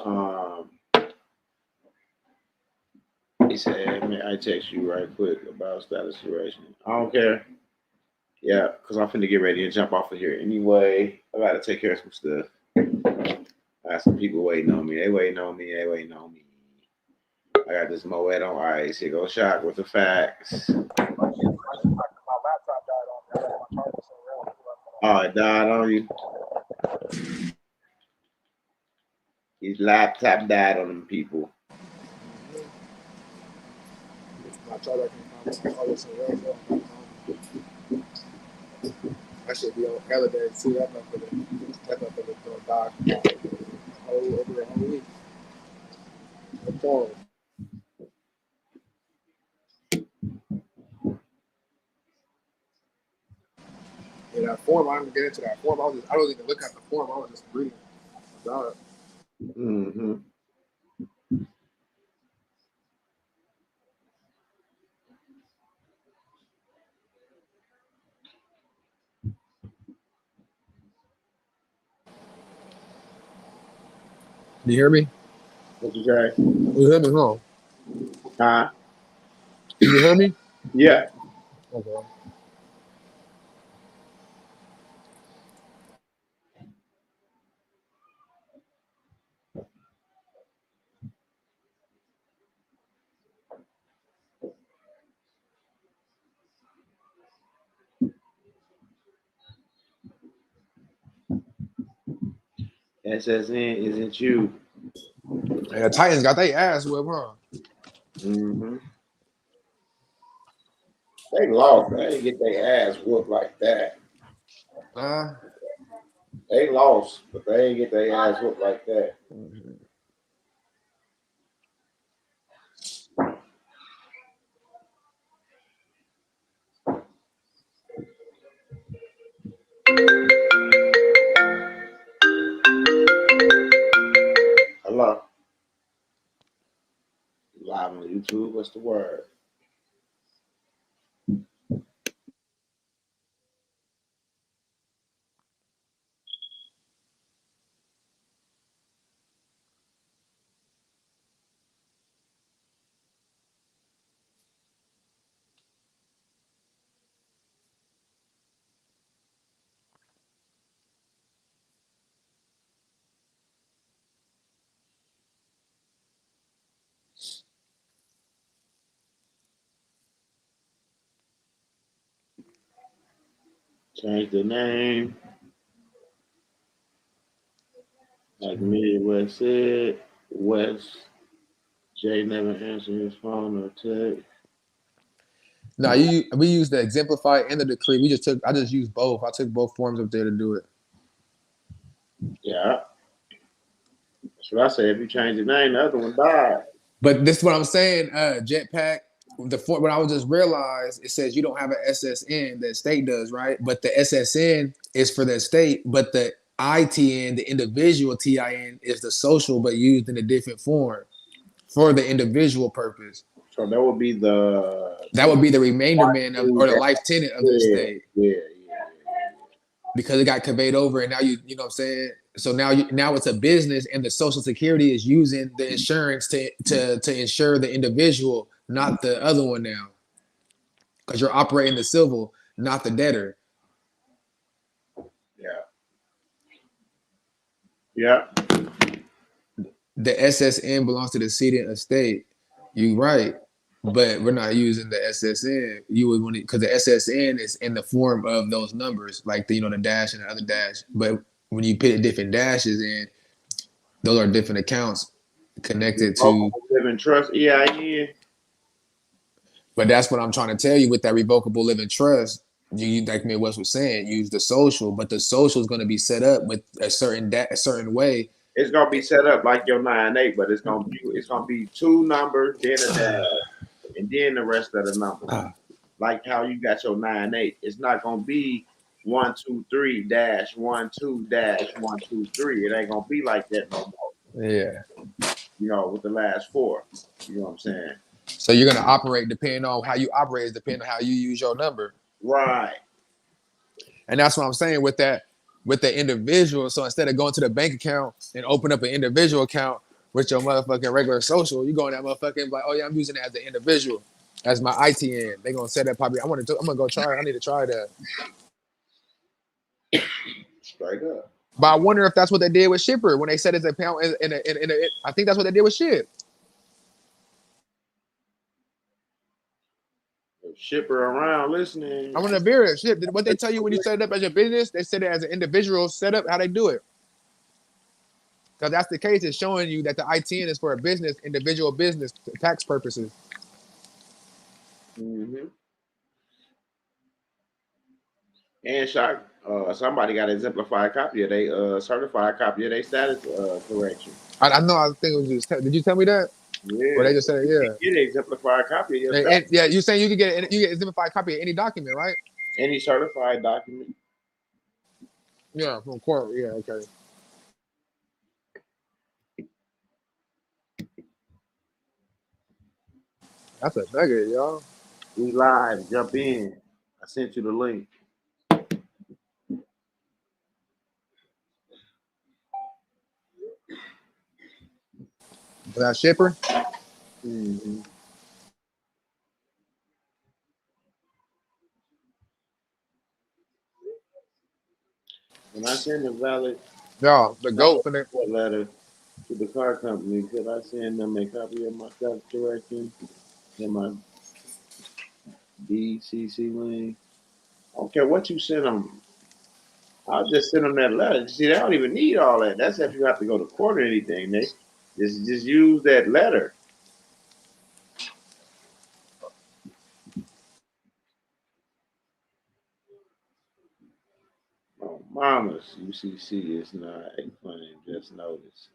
he said, "Man, I text you right quick about status duration." I don't care. Yeah, because I'm finna get ready to jump off of here anyway. I gotta take care of some stuff. I got some people waiting on me. They waiting on me. I got this Moet on ice. Here goes Shock with the facts. Oh, it died on you. His laptop died on them people.
I should be on holiday too. That's not for the dog over a whole week. Yeah, that form, I didn't get into that form. I don't even look at the form. I was just reading about it.
Mm-hmm.
You hear me?
What you say?
You hear me, huh?
Huh?
Can you hear me?
Yeah.
Okay.
SSN isn't you.
And the Titans got their ass whipped, huh?
Mm-hmm. They lost. They didn't get their ass whooped like that. They lost, but they didn't get their ass whooped like that. Hello. Live on YouTube. What's the word? Change the name. Like Midwest said, West Jay never answered his phone or text.
No, we used the exemplify and the decree. I just used both. I took both forms up there to do it.
Yeah. That's what I said. If you change the name, the other one died.
But this is what I'm saying, Jetpack. When I was just realized, it says you don't have an SSN that state does, right? But the SSN is for the state, but the ITN, the individual TIN, is the social, but used in a different form for the individual purpose.
So that would be
That would be the remainder man or the life tenant of the estate.
Yeah.
Because it got conveyed over, and now you know what I'm saying. So now it's a business, and the Social Security is using the insurance to insure the individual, not the other one now, because you're operating the civil, not the debtor.
Yeah.
The SSN belongs to the decedent estate. You right. but we're not using the SSN. You would want to, because the SSN is in the form of those numbers, like the the dash and the other dash. But when you put different dashes in, those are different accounts connected to.
Revocable living trust, EIN.
But that's what I'm trying to tell you with that revocable living trust. You like me Wes was saying, use the social, but the social is going to be set up with a certain way.
It's gonna be set up like your 9-8, but it's gonna be two numbers, then a dash, and then the rest of the numbers. Like how you got your 9-8. It's not gonna be 123 dash 12 dash 123. It ain't gonna be like that no more.
Yeah.
With the last four. You know what I'm saying?
So you're gonna operate depending on how you operate, is depending on how you use your number.
Right.
And that's what I'm saying with the individual. So instead of going to the bank account and open up an individual account with your motherfucking regular social, you go in that motherfucking like, oh yeah, I'm using it as an individual, as my ITN. They gonna set that probably. I'm gonna go try it. I need to try that.
Straight up.
But I wonder if that's what they did with Shipper when they set his account I think that's what they did with Ship.
Shipper around listening.
I want to hear it. Ship. What they tell you when you set it up as your business, they set it as an individual setup. How they do it? Because that's the case. It's showing you that the ITN is for a business, individual business, tax purposes.
Mm-hmm. And Shock, somebody got an exemplified copy of they certified copy of their status correction.
I know. I think it was just. Did you tell me that?
Yeah.
Or they just said, yeah.
Get an exemplified copy of your
And, yeah, you're saying you can get exemplified copy of any document, right?
any certified document.
Yeah, from court. Yeah, okay. That's a nugget, y'all.
We live. Jump in. I sent you the link.
That Shipper.
Mm-hmm. When I send a valid
The goat for the
letter to the car company, could I send them a copy of my status correction and my DCC link? I don't care what you send them. I'll just send them that letter. See, they don't even need all that. That's if you have to go to court or anything. They just use that letter. Oh, mamas, UCC is not a claim. Just notice.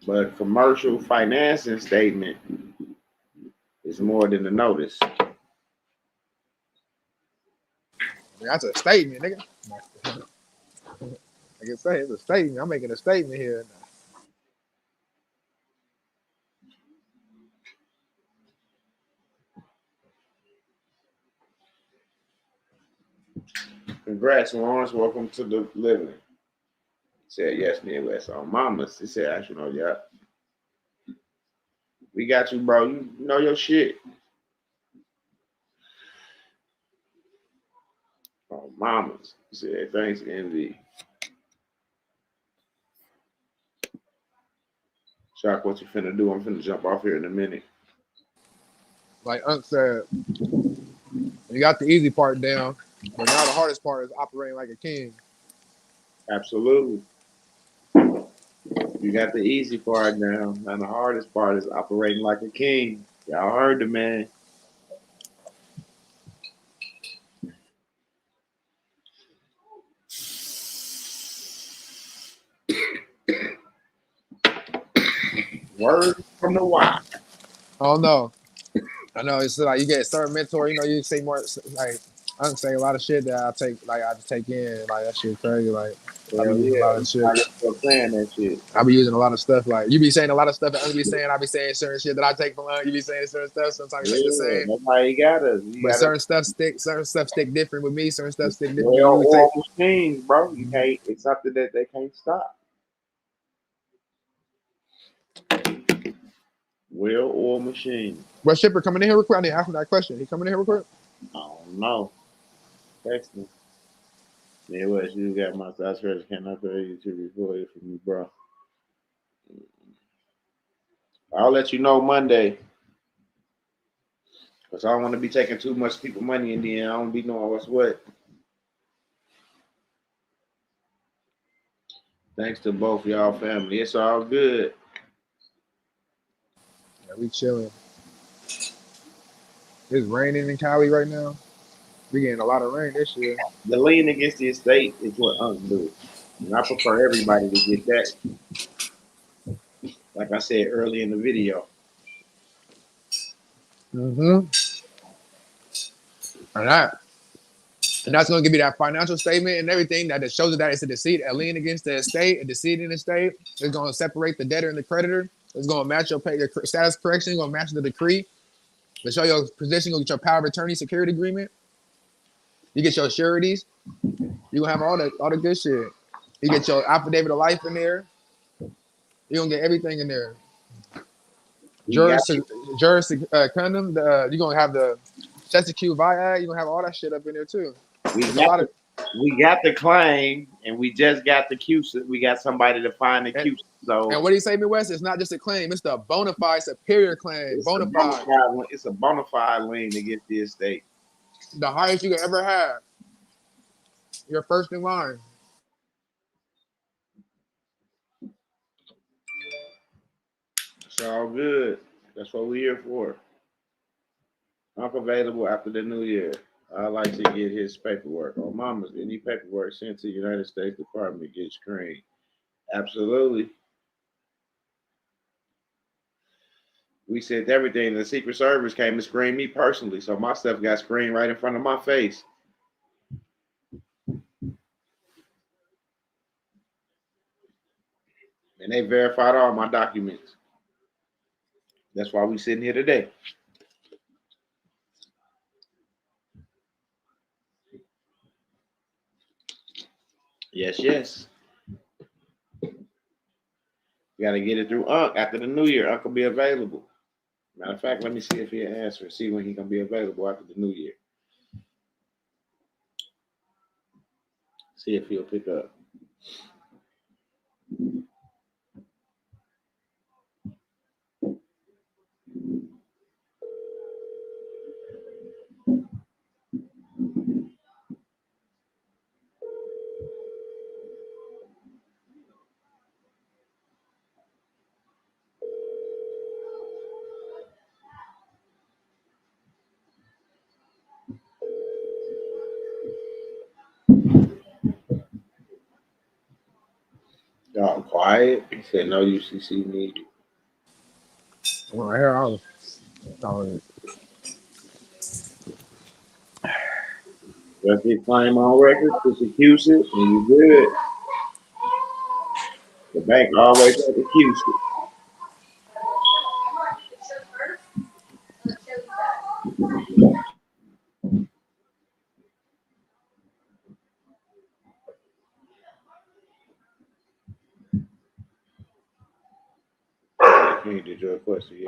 But commercial financing statement is more than a notice.
That's a statement, nigga. I can say it's a statement. I'm making a statement here.
Congrats, Lawrence. Welcome to the living. He said, yes, Midwest. On mamas. He said, actually, no, yeah. We got you, bro. You know your shit. Oh, mamas. He said, thanks, Envy. Shock, what you finna do? I'm finna jump off here in a minute.
Like Unc said, you got the easy part down, but now the hardest part is operating like a king.
Absolutely. You got the easy part now, and the hardest part is operating like a king. Y'all heard the man. Word from the wire.
Oh no. I know it's like you get a certain mentor, you say more like Unc say a lot of shit that I just take in. Like that shit crazy. Like I be using a lot of shit.
I just still saying that shit.
I be using a lot of stuff. Like you be saying a lot of stuff that Unc be saying. I be saying certain shit that I take from Unc. You be saying certain stuff. Sometimes you say the same.
That's how you got us.
But certain stuff stick different with me. Certain stuff stick different.
Well, machines, bro. You can't. It's something that they can't stop. Will or machine?
Well, Shipper coming in here real quick. I need to ask him that question. He coming in here real quick?
I don't know. Text me. Yeah, what you got my size first? Can I tell you to record it for me, bro? I'll let you know Monday. Because I don't want to be taking too much people money in the end. I don't be knowing what's what. Thanks to both y'all family. It's all good.
Yeah, we chilling. It's raining in Cali right now. We getting a lot of rain this year.
The lean against the estate is what Unc do. And I prefer everybody to get that. Like I said early in the video.
Mm-hmm. And that's going to give you that financial statement and everything that it shows that it's a deceit, a lien against the estate, a deceit in the estate. It's going to separate the debtor and the creditor. It's going to match your status correction. It's going to match the decree. To show your position, you'll get your power of attorney security agreement. You get your sureties. You're going to have all the good shit. You get your affidavit of life in there. You're going to get everything in there.
We got
Condom. You're going to have the Chester Q Viad. You're going to have all that shit up in there too.
we
There's a
got
lot
the,
of.
we got the claim and we just got the CUSA. We got somebody to find the CUSA. So
And what do you say, Midwest? It's not just a claim; it's the bona fide superior claim.
it's a bona fide lien against the estate.
The highest you could ever have. You're first in line.
It's all good. That's what we're here for. I'm available after the new year. I like to get his paperwork. Oh, mama's any paperwork sent to the United States Department gets screened. Absolutely. We sent everything. The Secret Service came to screen me personally, so my stuff got screened right in front of my face. And they verified all my documents. That's why we sitting here today. Yes, yes. We got to get it through Unc after the new year. Unc will be available. Matter of fact, let me see if he'll answer. See when he can be available after the new year. See if he'll pick up. Y'all quiet. He said no UCC needed.
Well, here I was telling you.
Just get claim on record, just accuse it, and you good. The bank always has accused it. He did your question.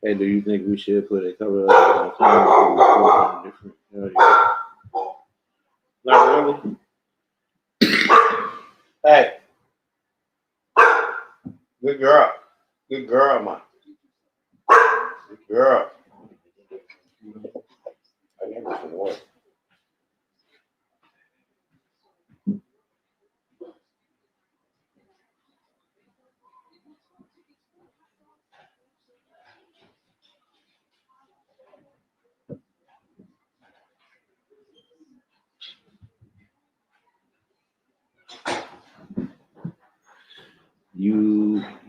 Hey, do you think we should put a cover up on the different? Not really. Hey, good girl. Good girl, man. Good girl. I never some water.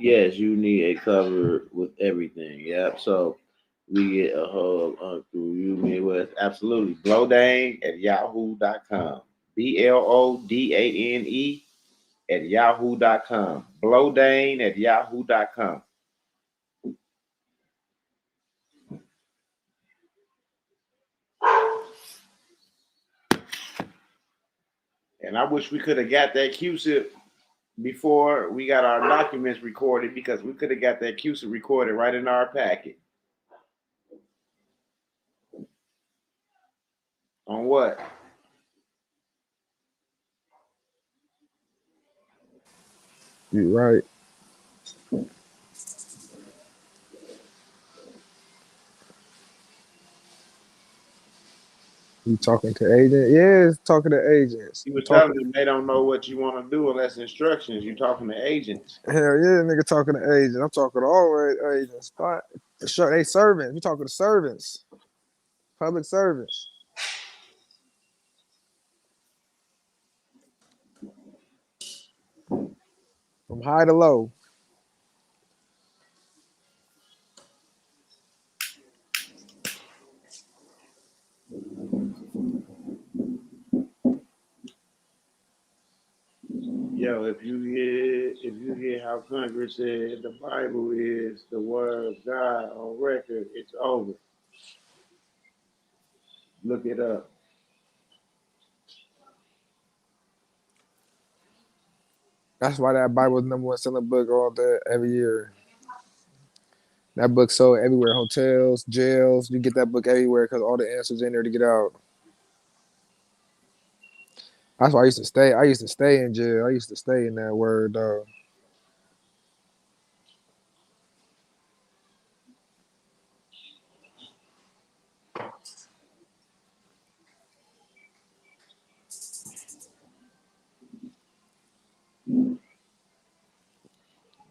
Yes, you need a cover with everything. Yep. So we get a whole through you Midwest. Absolutely. Blodane at yahoo.com. BLODANE at yahoo.com. Blodane at yahoo.com. And I wish we could have got that QSIP before we got our documents recorded because we could have got that QSIP recorded right in our packet. On what?
You're right. You talking to agents? Yeah, it's talking to agents.
He was
Talking.
telling them they don't know what you want to do unless instructions. You talking to agents.
Hell yeah, nigga talking to agents. I'm talking to all agents. Sure, they servants. We talking to servants, public servants, from high to low.
Yo, if you hear how Congress said the Bible is the word of God on record, it's over. Look it up.
That's why that Bible is number one selling book all that every year. That book sold everywhere, hotels, jails. You get that book everywhere because all the answers in there to get out. That's why I used to stay. I used to stay in jail. I used to stay in that word, though.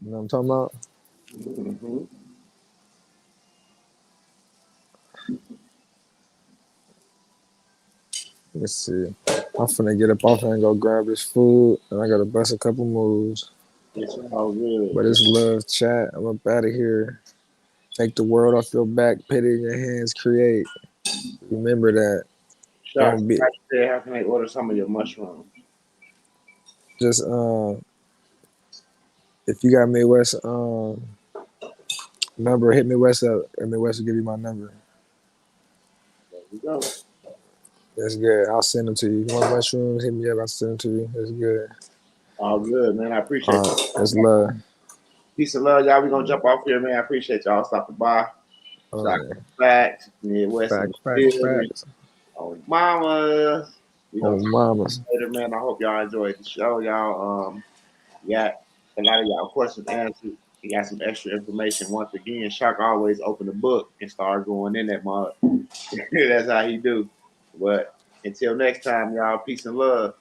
You know what I'm talking about?
Mhm.
Let's see. I'm finna get up off here and go grab this food, and I gotta bust a couple moves.
It's all good.
But it's love chat. I'm up out of here. Take the world off your back. Put it in your hands. Create. Remember that.
Shots.
Don't be
Like I said, how can I order some of your mushrooms?
just if you got Midwest number, hit Midwest up, and Midwest will give you my number.
There we go.
That's good. I'll send them to you. You want mushrooms? Hit me up. I'll send them to you. That's good.
All good, man. I appreciate
All
you.
right. That's love.
Peace and love, y'all. We gonna jump off here, man. I appreciate y'all stopping by.
Oh
Shout out
yeah.
to Facts, Midwest in
Facts,
the
facts,
building.
facts.
Oh, mama. We
Oh
gonna talk
mamas.
later, man. I hope y'all enjoyed the show, y'all. We got a lot of y'all questions answered. We got some extra information. Once again, Shock always open the book and start going in that mud. That's how he do. But until next time, y'all, peace and love.